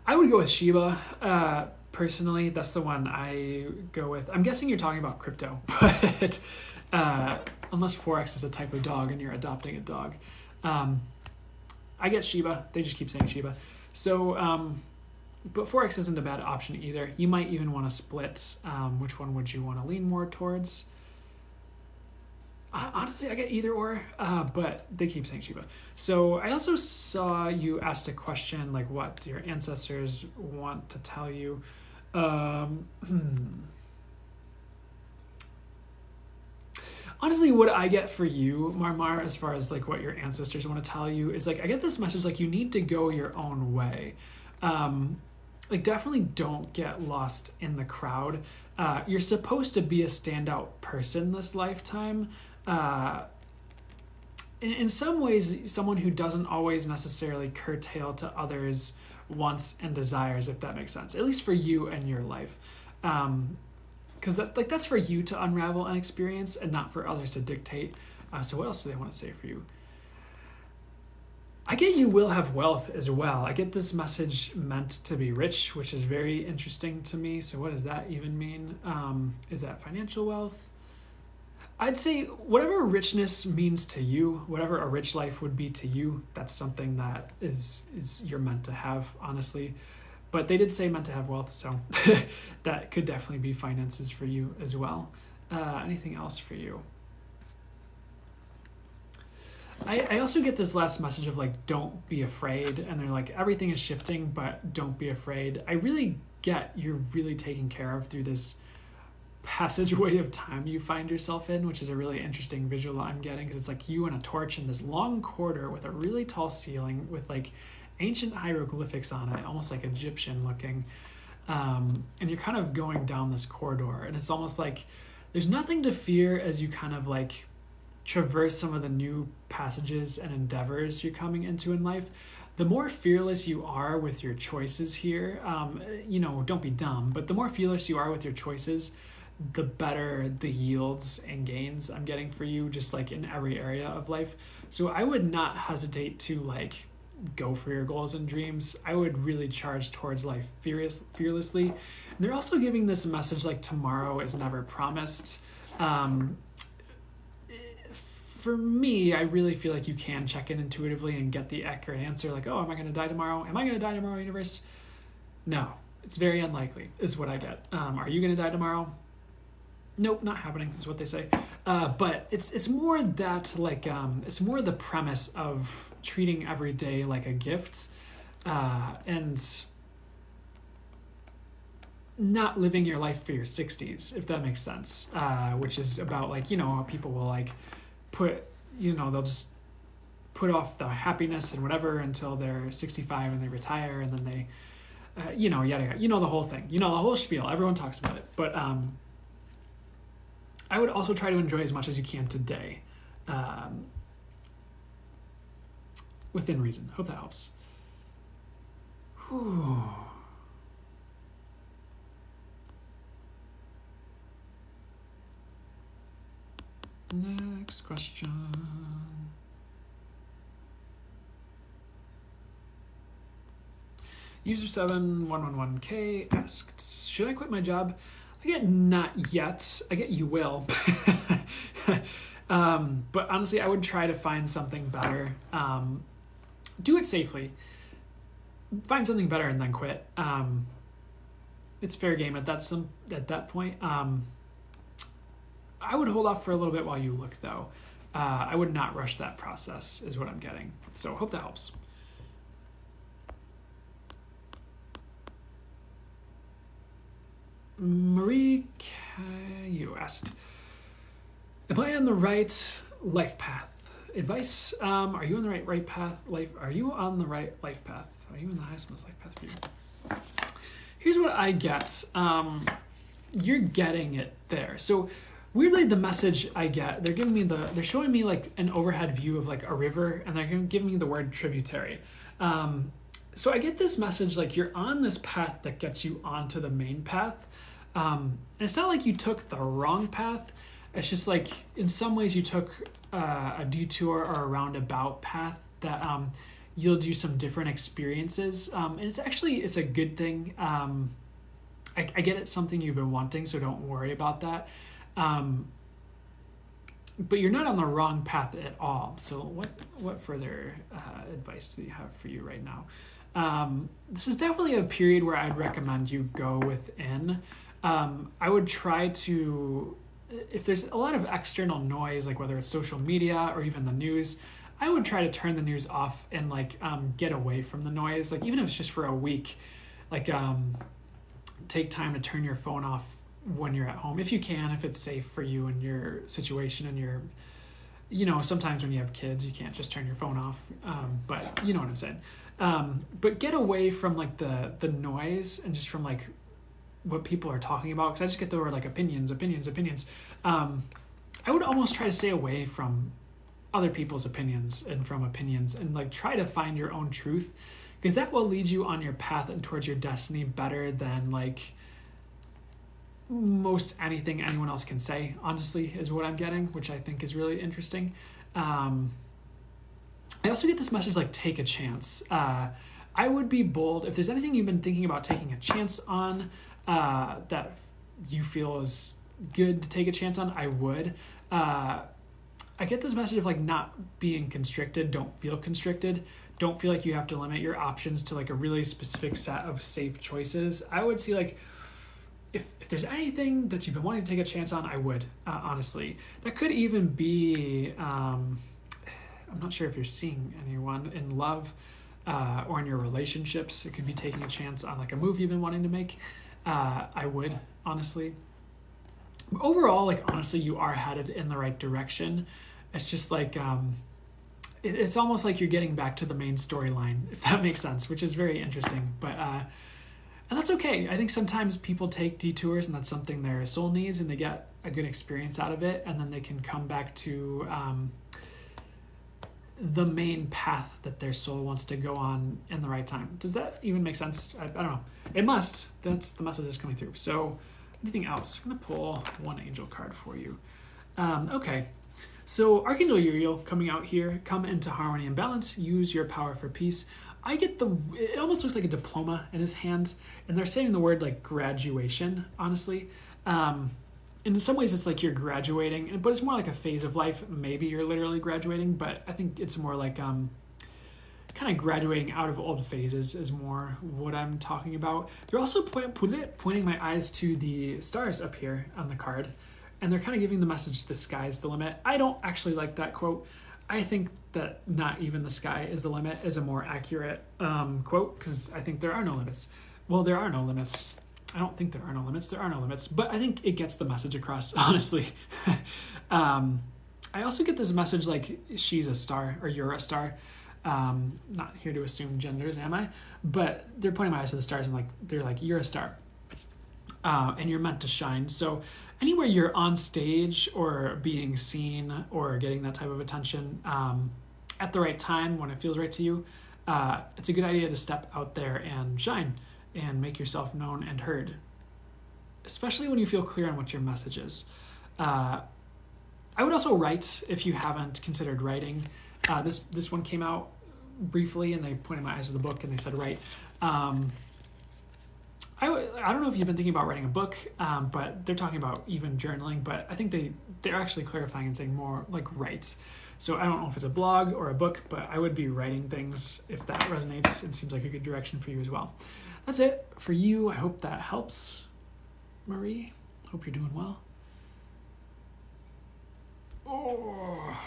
I would go with Shiba. Personally, that's the one I go with. I'm guessing you're talking about crypto, but unless Forex is a type of dog and you're adopting a dog. I get Shiba. They just keep saying Shiba. So, but Forex isn't a bad option either. You might even want to split. Which one would you want to lean more towards? Honestly, I get either or, but they keep saying Shiba. So I also saw you asked a question like, what do your ancestors want to tell you? Honestly, what I get for you, Marmar, as far as like what your ancestors want to tell you is like, I get this message like you need to go your own way. Like definitely don't get lost in the crowd. You're supposed to be a standout person this lifetime. In some ways, someone who doesn't always necessarily curtail to others' wants and desires, if that makes sense, at least for you and your life. Because that's for you to unravel and experience and not for others to dictate. So what else do they want to say for you? I get you will have wealth as well. I get this message meant to be rich, which is very interesting to me. So what does that even mean? Is that financial wealth? I'd say whatever richness means to you, whatever a rich life would be to you, that's something that is you're meant to have, honestly. But they did say meant to have wealth, so that could definitely be finances for you as well. Anything else for you? I also get this last message of like, don't be afraid. And they're like, everything is shifting, but don't be afraid. I really get you're really taken care of through this passageway of time you find yourself in, which is a really interesting visual I'm getting, because it's like you and a torch in this long corridor with a really tall ceiling with like ancient hieroglyphics on it, almost like Egyptian looking. And you're kind of going down this corridor, and it's almost like there's nothing to fear as you kind of like traverse some of the new passages and endeavors you're coming into in life. The more fearless you are with your choices here, don't be dumb, but the more fearless you are with your choices, the better the yields and gains I'm getting for you, just like in every area of life. So I would not hesitate to like go for your goals and dreams. I would really charge towards life fearlessly. And they're also giving this message like tomorrow is never promised. For me, I really feel like you can check in intuitively and get the accurate answer, like, oh, am I going to die tomorrow? Am I going to die tomorrow, universe? No, it's very unlikely, is what I get. Are you going to die tomorrow? Nope, not happening, is what they say. But it's more that, like, it's more the premise of treating every day like a gift, and not living your life for your 60s, if that makes sense, which is about, like, how people will, like, they'll just put off the happiness and whatever until they're 65 and they retire, and then they, yada yada, the whole thing, the whole spiel. Everyone talks about it. But I would also try to enjoy as much as you can today, within reason. Hope that helps. Whew. Next question. User 7111K asked, should I quit my job? I get not yet. I get you will. But honestly, I would try to find something better. Do it safely. Find something better and then quit. It's fair game at that point. I would hold off for a little bit while you look, though. I would not rush that process, is what I'm getting. So hope that helps. Marie, you asked, am I on the right life path? Advice, are you on the right path? Are you on the right life path? Are you in the highest most life path for you? Here's what I get. You're getting it there. So weirdly, the message I get, they're showing me like an overhead view of like a river, and they're giving me the word tributary. So I get this message like you're on this path that gets you onto the main path. And it's not like you took the wrong path. It's just like in some ways you took a detour or a roundabout path that yields you some different experiences. And it's a good thing. I get it's something you've been wanting, so don't worry about that. But you're not on the wrong path at all. So what further advice do you have for you right now? This is definitely a period where I'd recommend you go within. I would try to, if there's a lot of external noise, like whether it's social media or even the news, I would try to turn the news off and like get away from the noise. Like even if it's just for a week, like take time to turn your phone off when you're at home, if you can, if it's safe for you and your situation and your, sometimes when you have kids, you can't just turn your phone off, but you know what I'm saying. But get away from like the noise and just from like what people are talking about, because I just get the word like opinions. I would almost try to stay away from other people's opinions and like try to find your own truth, because that will lead you on your path and towards your destiny better than like most anything anyone else can say, honestly, is what I'm getting, which I think is really interesting. I also get this message like take a chance. I would be bold if there's anything you've been thinking about taking a chance on, that you feel is good to take a chance on, I would. I get this message of like not being constricted. Don't feel constricted. Don't feel like you have to limit your options to like a really specific set of safe choices. I would see like if there's anything that you've been wanting to take a chance on, I would, honestly. That could even be I'm not sure if you're seeing anyone in love or in your relationships. It could be taking a chance on like a move you've been wanting to make. I would, honestly. Overall, like honestly, you are headed in the right direction. It's just like it's almost like you're getting back to the main storyline, if that makes sense, which is very interesting. But and that's okay. I think sometimes people take detours, and that's something their soul needs, and they get a good experience out of it, and then they can come back to the main path that their soul wants to go on in the right time. Does that even make sense? I don't know. It must. That's the message that's coming through. So anything else? I'm going to pull one angel card for you. Okay. So Archangel Uriel coming out here, come into harmony and balance, use your power for peace. I get it almost looks like a diploma in his hands, and they're saying the word like graduation, honestly. In some ways it's like you're graduating, but it's more like a phase of life. Maybe you're literally graduating, but I think it's more like kind of graduating out of old phases is more what I'm talking about. They're also pointing my eyes to the stars up here on the card, and they're kind of giving the message, the sky's the limit. I don't actually like that quote. I think that not even the sky is the limit is a more accurate quote, because I think there are no limits. Well, there are no limits. I don't think there are no limits. There are no limits, but I think it gets the message across, honestly. I also get this message like she's a star or you're a star. Not here to assume genders, am I? But they're pointing my eyes to the stars and like they're like, you're a star. And you're meant to shine. So anywhere you're on stage or being seen or getting that type of attention at the right time when it feels right to you, it's a good idea to step out there and shine and make yourself known and heard, especially when you feel clear on what your message is. I would also write if you haven't considered writing. This one came out briefly and they pointed my eyes to the book and they said write. I don't know if you've been thinking about writing a book, but they're talking about even journaling, but I think they're actually clarifying and saying more like write. So I don't know if it's a blog or a book, but I would be writing things if that resonates. It seems like a good direction for you as well. That's it for you. I hope that helps, Marie. Hope you're doing well. Oh.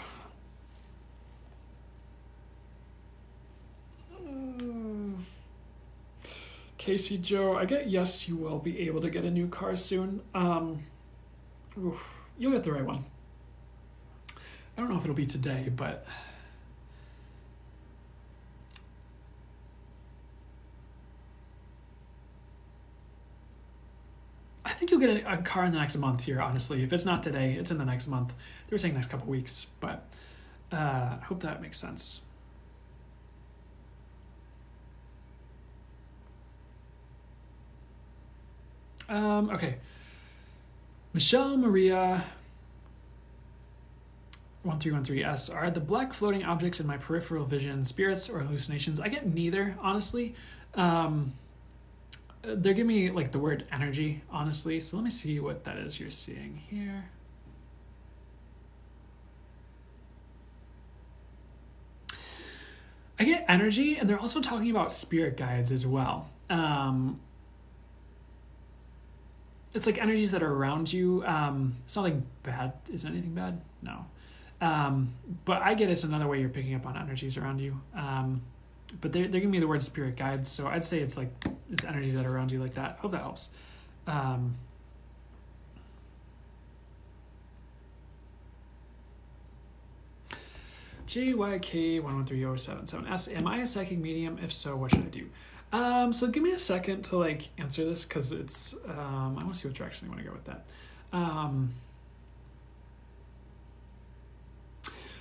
Casey Joe, I get yes, you will be able to get a new car soon. You'll get the right one. I don't know if it'll be today, but I think you'll get a car in the next month here, honestly. If it's not today, it's in the next month. They were saying next couple weeks, but I hope that makes sense. Okay. Michelle Maria 1313S, are the black floating objects in my peripheral vision spirits or hallucinations? I get neither, honestly. They're giving me like the word energy, honestly. So let me see what that is you're seeing here. I get energy, and they're also talking about spirit guides as well. It's like energies that are around you. It's not like bad. Is anything bad? No. But I get it's another way you're picking up on energies around you. But they're giving me the word spirit guides, so I'd say it's like it's energies that are around you like that. Hope that helps. JYK113077S, am I a psychic medium? If so, what should I do? So give me a second to like answer this, because it's I want to see what direction you want to go with that.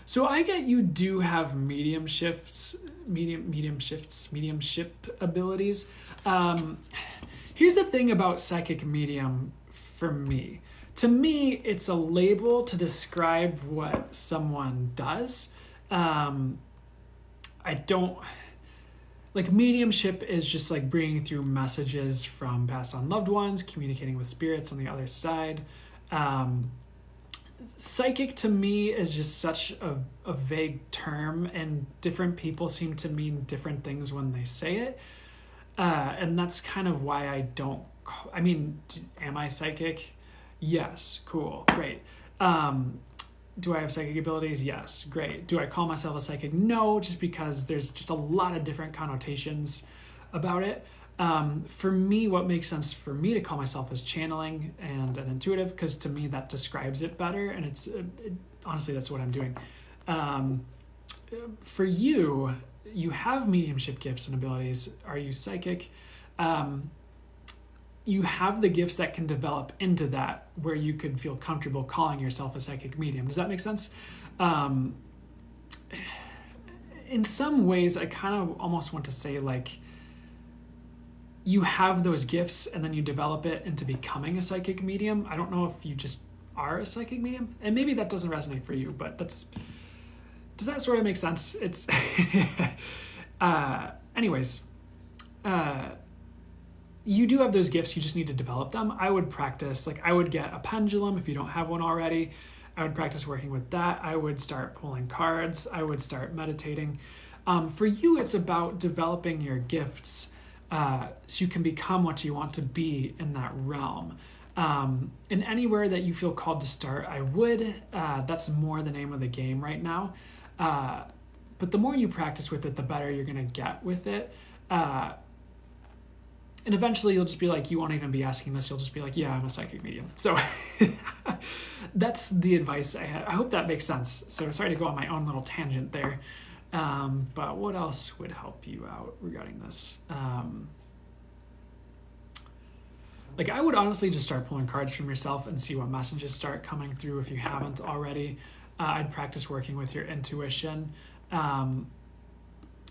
So I get you do have mediumship abilities. Here's the thing about psychic medium for me. To me, it's a label to describe what someone does. I don't... Like, mediumship is just like bringing through messages from passed on loved ones, communicating with spirits on the other side. Psychic to me is just such a vague term, and different people seem to mean different things when they say it. And that's kind of why I don't... I mean, am I psychic? Yes, cool, great. Do I have psychic abilities? Yes. Great. Do I call myself a psychic? No, just because there's just a lot of different connotations about it. For me, what makes sense for me to call myself is channeling and an intuitive, because to me that describes it better, and honestly, that's what I'm doing. For you, you have mediumship gifts and abilities. Are you psychic? You have the gifts that can develop into that, where you could feel comfortable calling yourself a psychic medium. Does that make sense? In some ways, I kind of almost want to say, like, you have those gifts and then you develop it into becoming a psychic medium. I don't know if you just are a psychic medium, and maybe that doesn't resonate for you, but does that sort of make sense? It's anyways, you do have those gifts, you just need to develop them. I would practice, like, I would get a pendulum if you don't have one already. I would practice working with that. I would start pulling cards. I would start meditating. For you, it's about developing your gifts so you can become what you want to be in that realm. And anywhere that you feel called to start, I would. That's more the name of the game right now. But the more you practice with it, the better you're going to get with it. And eventually you'll just be like, you won't even be asking this. You'll just be like, yeah, I'm a psychic medium. So that's the advice I had. I hope that makes sense. So sorry to go on my own little tangent there. But what else would help you out regarding this? Like, I would honestly just start pulling cards from yourself and see what messages start coming through if you haven't already. I'd practice working with your intuition.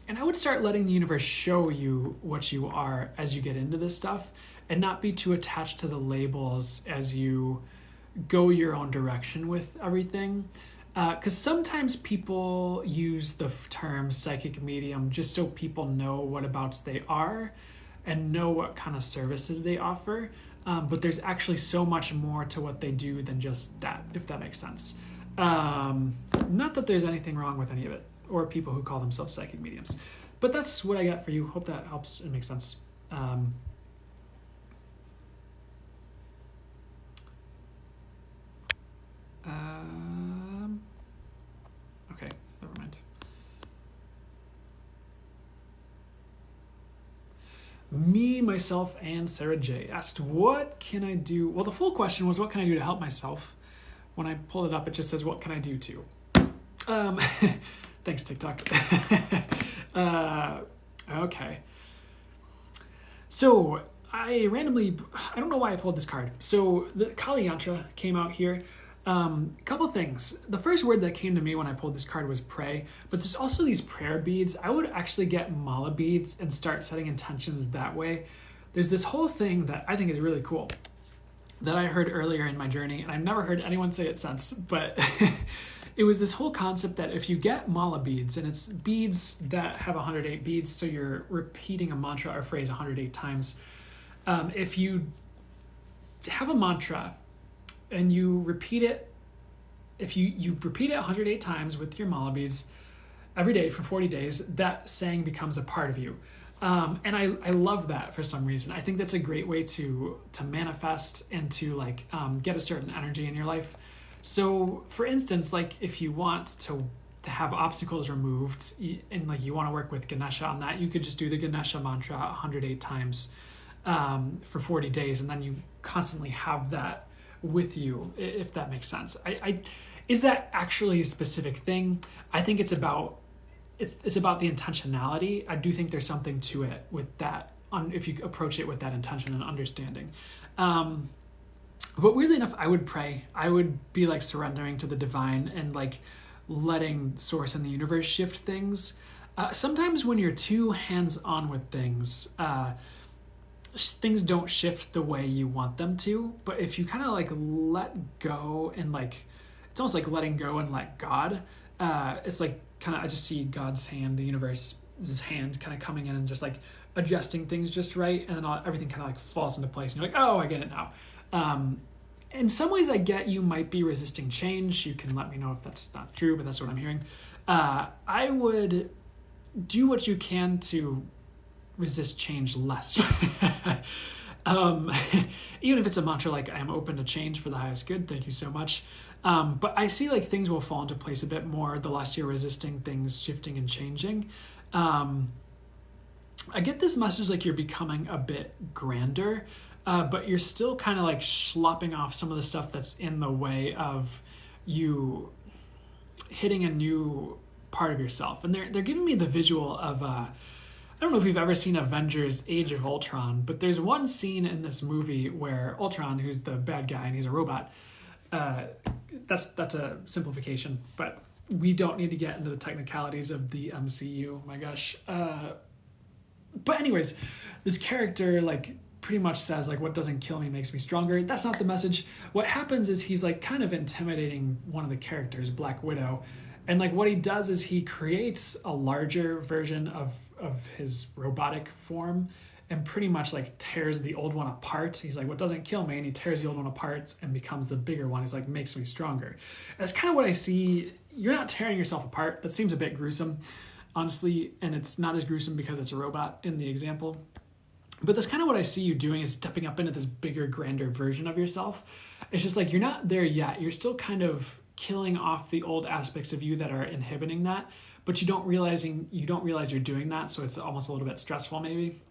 And I would start letting the universe show you what you are as you get into this stuff, and not be too attached to the labels as you go your own direction with everything. Because sometimes people use the term psychic medium just so people know what abouts they are and know what kind of services they offer. But there's actually so much more to what they do than just that, if that makes sense. Not that there's anything wrong with any of it, or people who call themselves psychic mediums. But that's what I got for you. Hope that helps and makes sense. Okay, never mind. Me, myself, and Sarah J asked, what can I do? Well, the full question was, what can I do to help myself? When I pulled it up, it just says, what can I do to? Thanks, TikTok. Okay. So I don't know why I pulled this card. So the Kali Yantra came out here. Couple things. The first word that came to me when I pulled this card was pray, but there's also these prayer beads. I would actually get mala beads and start setting intentions that way. There's this whole thing that I think is really cool that I heard earlier in my journey, and I've never heard anyone say it since, but it was this whole concept that if you get mala beads, and it's beads that have 108 beads, so you're repeating a mantra or phrase 108 times. If you have a mantra and you repeat it, if you repeat it 108 times with your mala beads every day for 40 days, that saying becomes a part of you. And I love that for some reason. I think that's a great way to manifest and to get a certain energy in your life. So for instance, like if you want to have obstacles removed and like you want to work with Ganesha on that, you could just do the Ganesha mantra 108 times for 40 days, and then you constantly have that with you, if that makes sense. Is that actually a specific thing? I think it's about the intentionality. I do think there's something to it with that, if you approach it with that intention and understanding. But weirdly enough, I would pray. I would be like surrendering to the divine and like letting source and the universe shift things. Sometimes when you're too hands-on with things, things don't shift the way you want them to. But if you kind of like let go and like, it's almost like letting go and let God. It's like kind of, I just see God's hand, the universe's hand kind of coming in and just like adjusting things just right. And then everything kind of like falls into place and you're like, oh, I get it now. In some ways I get you might be resisting change. You can let me know if that's not true, but that's what I'm hearing. I would do what you can to resist change less. Um, even if it's a mantra like I'm open to change for the highest good, thank you so much. But I see like things will fall into place a bit more the less you're resisting things shifting and changing. Um, I get this message like you're becoming a bit grander, but you're still kind of like slopping off some of the stuff that's in the way of you hitting a new part of yourself. And they're giving me the visual of I don't know if you've ever seen Avengers Age of Ultron, but there's one scene in this movie where Ultron, who's the bad guy and he's a robot, that's a simplification, but we don't need to get into the technicalities of the MCU. My gosh. But anyways, this character like pretty much says like what doesn't kill me makes me stronger. That's not the message. What happens is he's like kind of intimidating one of the characters, Black Widow. And like what he does is he creates a larger version of his robotic form and pretty much like tears the old one apart. He's like, what doesn't kill me? And he tears the old one apart and becomes the bigger one. He's like, makes me stronger. And that's kind of what I see. You're not tearing yourself apart. That seems a bit gruesome, honestly. And it's not as gruesome because it's a robot in the example. But that's kind of what I see you doing, is stepping up into this bigger, grander version of yourself. It's just like, you're not there yet. You're still kind of killing off the old aspects of you that are inhibiting that, but you don't realize you're doing that, so it's almost a little bit stressful maybe.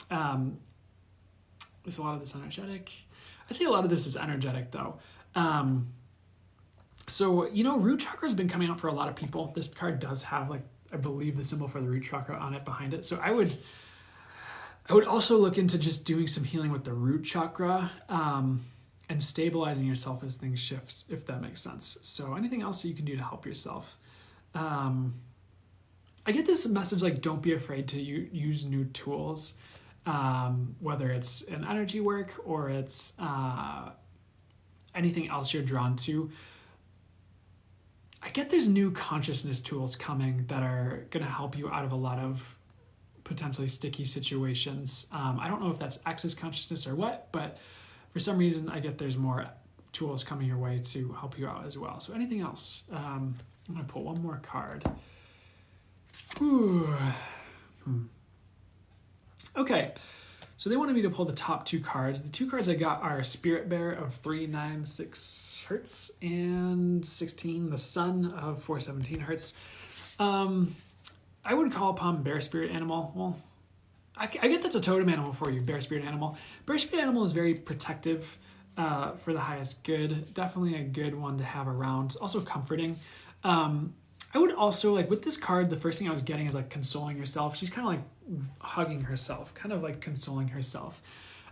Is a lot of this energetic? I'd say a lot of this is energetic though. So, root chakra has been coming out for a lot of people. This card does have like, I believe, the symbol for the root chakra on it behind it. So I would also look into just doing some healing with the root chakra, and stabilizing yourself as things shifts, if that makes sense. So anything else that you can do to help yourself? I get this message like, don't be afraid to use new tools, whether it's an energy work or it's anything else you're drawn to. I get there's new consciousness tools coming that are going to help you out of a lot of potentially sticky situations. I don't know if that's access consciousness or what, but for some reason, I get there's more tools coming your way to help you out as well. So anything else? I'm going to pull one more card. Okay, so they wanted me to pull the top two cards. The two cards I got are Spirit Bear of 396 hertz and 16, the Sun of 417 hertz. I would call upon Bear Spirit Animal. Well, I get that's a totem animal for you, Bear Spirit Animal. Bear Spirit Animal is very protective for the highest good. Definitely a good one to have around. Also comforting. I would also, like with this card, the first thing I was getting is like consoling yourself. She's kind of like hugging herself, kind of like consoling herself.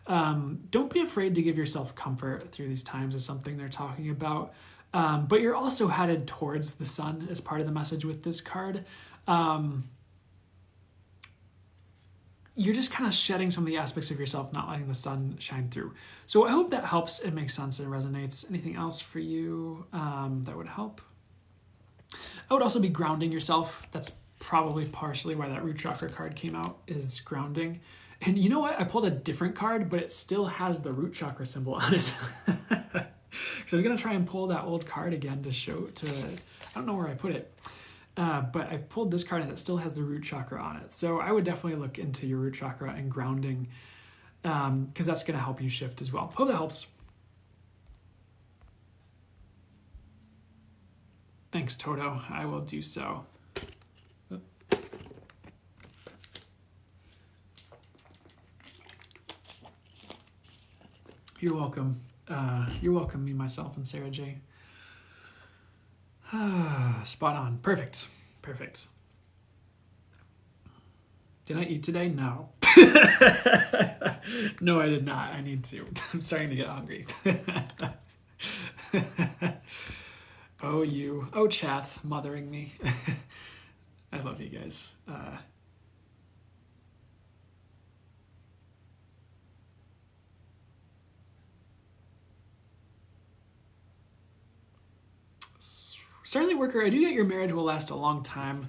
Don't be afraid to give yourself comfort through these times is something they're talking about. But you're also headed towards the sun as part of the message with this card. You're just kind of shedding some of the aspects of yourself, not letting the sun shine through. So I hope that helps. It makes sense and resonates. Anything else for you that would help? I would also be grounding yourself. That's probably partially why that root chakra card came out, is grounding. And you know what? I pulled a different card, but it still has the root chakra symbol on it. So I was going to try and pull that old card again I don't know where I put it. But I pulled this card and it still has the root chakra on it. So I would definitely look into your root chakra and grounding, because that's going to help you shift as well. Hope that helps. Thanks, Toto. I will do so. You're welcome. You're welcome, me, myself, and Sarah J. Spot on. Perfect. Did I eat today? No. No, I did not. I need to. I'm starting to get hungry. Oh, chat, mothering me. I love you guys. Starlight Worker, I do get your marriage will last a long time.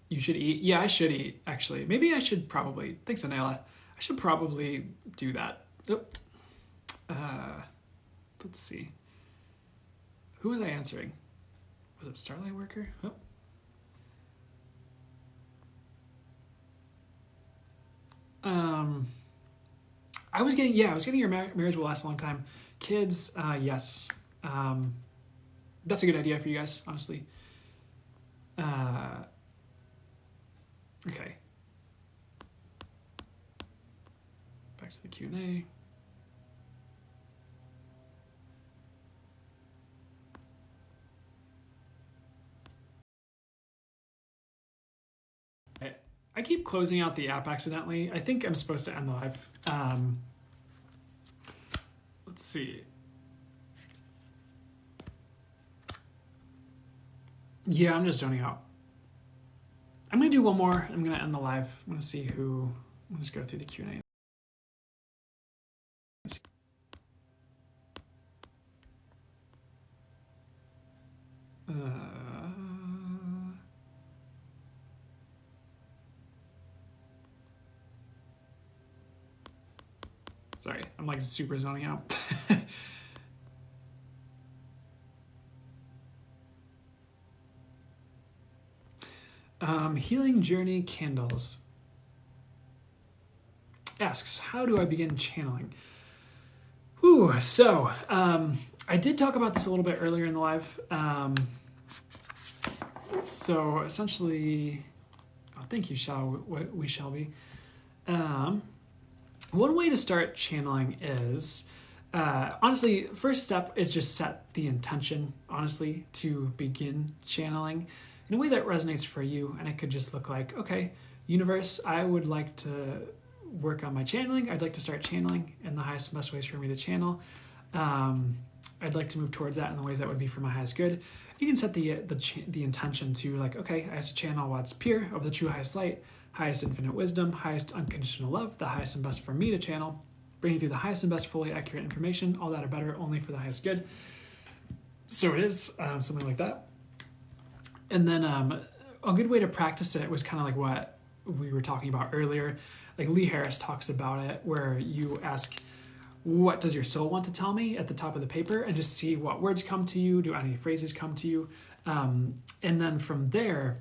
You should eat. Yeah, I should eat, actually. Maybe I should probably, thanks, Anela. I should probably do that. Let's see. Who was I answering? Was it Starlight Worker? I was getting your marriage will last a long time. Kids, yes. That's a good idea for you guys, honestly. Okay. Back to the Q&A. I keep closing out the app accidentally. I think I'm supposed to end the live. Let's see. Yeah, I'm just zoning out. I'm going to do one more. I'm going to end the live. I'm going to see who... I'll just go through the Q&A. Sorry, I'm like super zoning out. Healing Journey Candles asks, how do I begin channeling? Whew, so I did talk about this a little bit earlier in the live. So essentially, thank you, we shall be. One way to start channeling is, honestly, first step is just set the intention, honestly, to begin channeling in a way that resonates for you. And it could just look like, okay, universe, I would like to work on my channeling. I'd like to start channeling in the highest and best ways for me to channel. I'd like to move towards that in the ways that would be for my highest good. You can set the intention to like, okay, I have to channel what's pure, of the true highest light, highest infinite wisdom, highest unconditional love, the highest and best for me to channel, bringing through the highest and best fully accurate information, all that are better, only for the highest good. So it is something like that. And then a good way to practice it was kind of like what we were talking about earlier. Like Lee Harris talks about it, where you ask, what does your soul want to tell me at the top of the paper, and just see what words come to you, do any phrases come to you. And then from there,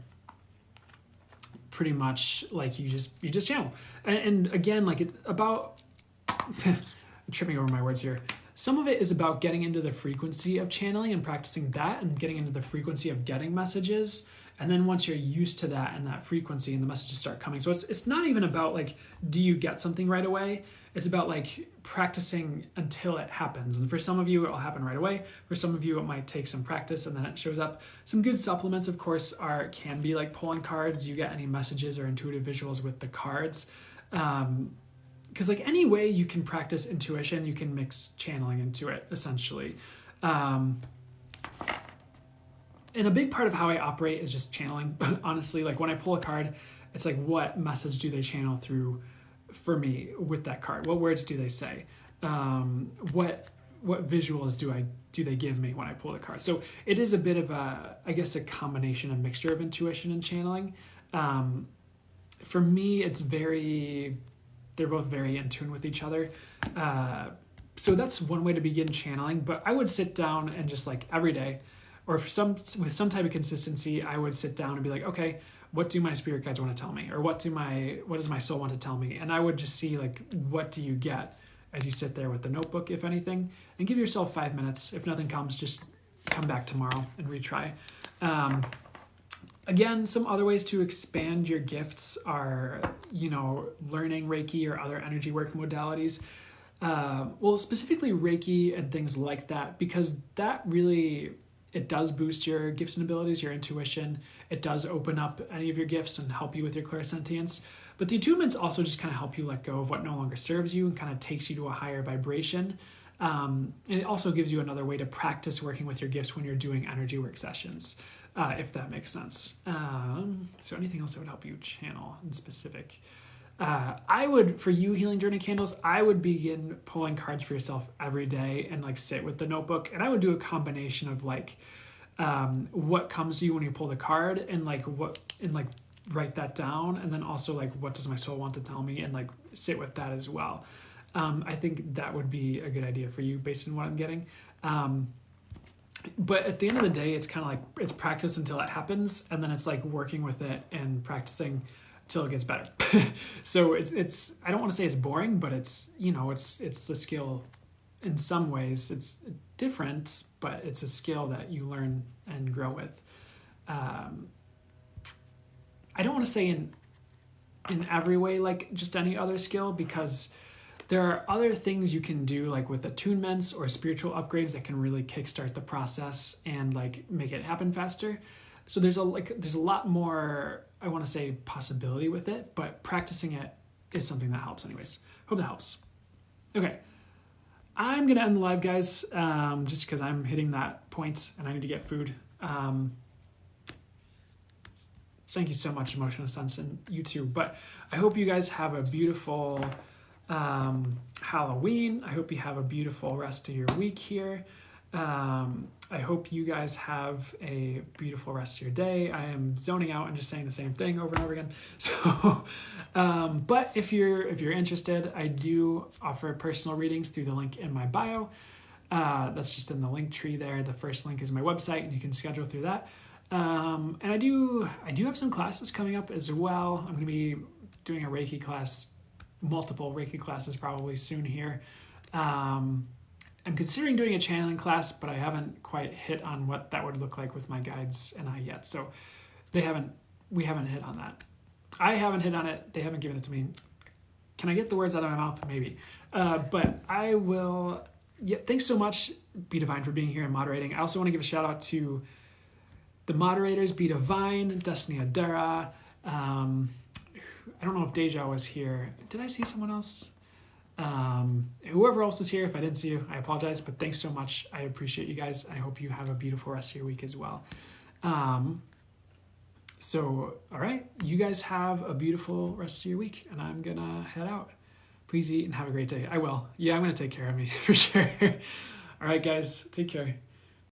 pretty much like you just channel. And again, like it's about, I'm tripping over my words here. Some of it is about getting into the frequency of channeling and practicing that and getting into the frequency of getting messages. And then once you're used to that and that frequency and the messages start coming. So it's not even about like, do you get something right away? It's about like practicing until it happens. And for some of you, it'll happen right away. For some of you, it might take some practice and then it shows up. Some good supplements, of course, can be like pulling cards. You get any messages or intuitive visuals with the cards. Because like any way you can practice intuition, you can mix channeling into it, essentially. And a big part of how I operate is just channeling. Honestly, like when I pull a card, it's like, what message do they channel through for me with that card? What words do they say? What visuals do they give me when I pull the card? So it is a bit of I guess a combination, a mixture of intuition and channeling. For me, they're both very in tune with each other. So that's one way to begin channeling, but I would sit down and just like every day, or with some type of consistency, I would sit down and be like, okay, what do my spirit guides want to tell me? Or what does my soul want to tell me? And I would just see like, what do you get as you sit there with the notebook, if anything, and give yourself 5 minutes. If nothing comes, just come back tomorrow and retry. Again, some other ways to expand your gifts are, learning Reiki or other energy work modalities. Well, specifically Reiki and things like that, because that really, it does boost your gifts and abilities, your intuition. It does open up any of your gifts and help you with your clairsentience. But the attunements also just kind of help you let go of what no longer serves you and kind of takes you to a higher vibration. And it also gives you another way to practice working with your gifts when you're doing energy work sessions, if that makes sense. So anything else that would help you channel in specific? For you, Healing Journey Candles, I would begin pulling cards for yourself every day and like sit with the notebook. And I would do a combination of like what comes to you when you pull the card and write that down. And then also like, what does my soul want to tell me, and like sit with that as well. I think that would be a good idea for you based on what I'm getting. But at the end of the day, it's kind of like, it's practice until it happens. And then it's like working with it and practicing till it gets better. So it's I don't want to say it's boring, but it's, you know, it's a skill. In some ways it's different, but it's a skill that you learn and grow with. I don't want to say in every way like just any other skill, because there are other things you can do like with attunements or spiritual upgrades that can really kickstart the process and like make it happen faster. So there's a lot more, I want to say, possibility with it, but practicing it is something that helps anyways. Hope that helps. Okay. I'm going to end the live, guys, just because I'm hitting that point and I need to get food. Thank you so much, Emotional Sense, and you too. But I hope you guys have a beautiful Halloween. I hope you have a beautiful rest of your week here. I hope you guys have a beautiful rest of your day. I am zoning out and just saying the same thing over and over again. So, but if you're interested, I do offer personal readings through the link in my bio. That's just in the link tree there. The first link is my website, and you can schedule through that. And I do have some classes coming up as well. I'm going to be doing a Reiki class, multiple Reiki classes probably soon here. I'm considering doing a channeling class, but I haven't quite hit on what that would look like with my guides and I yet. So we haven't hit on that. I haven't hit on it. They haven't given it to me. Can I get the words out of my mouth? Maybe. But I will. Yeah. Thanks so much, Be Divine, for being here and moderating. I also want to give a shout out to the moderators, Be Divine, Destiny Adara. I don't know if Deja was here. Did I see someone else? Whoever else is here, if I didn't see you, I apologize, but thanks so much. I appreciate you guys. I hope you have a beautiful rest of your week as well. So, all right, you guys have a beautiful rest of your week, and I'm gonna head out. Please eat and have a great day. I will. Yeah, I'm gonna take care of me for sure. All right, guys, take care.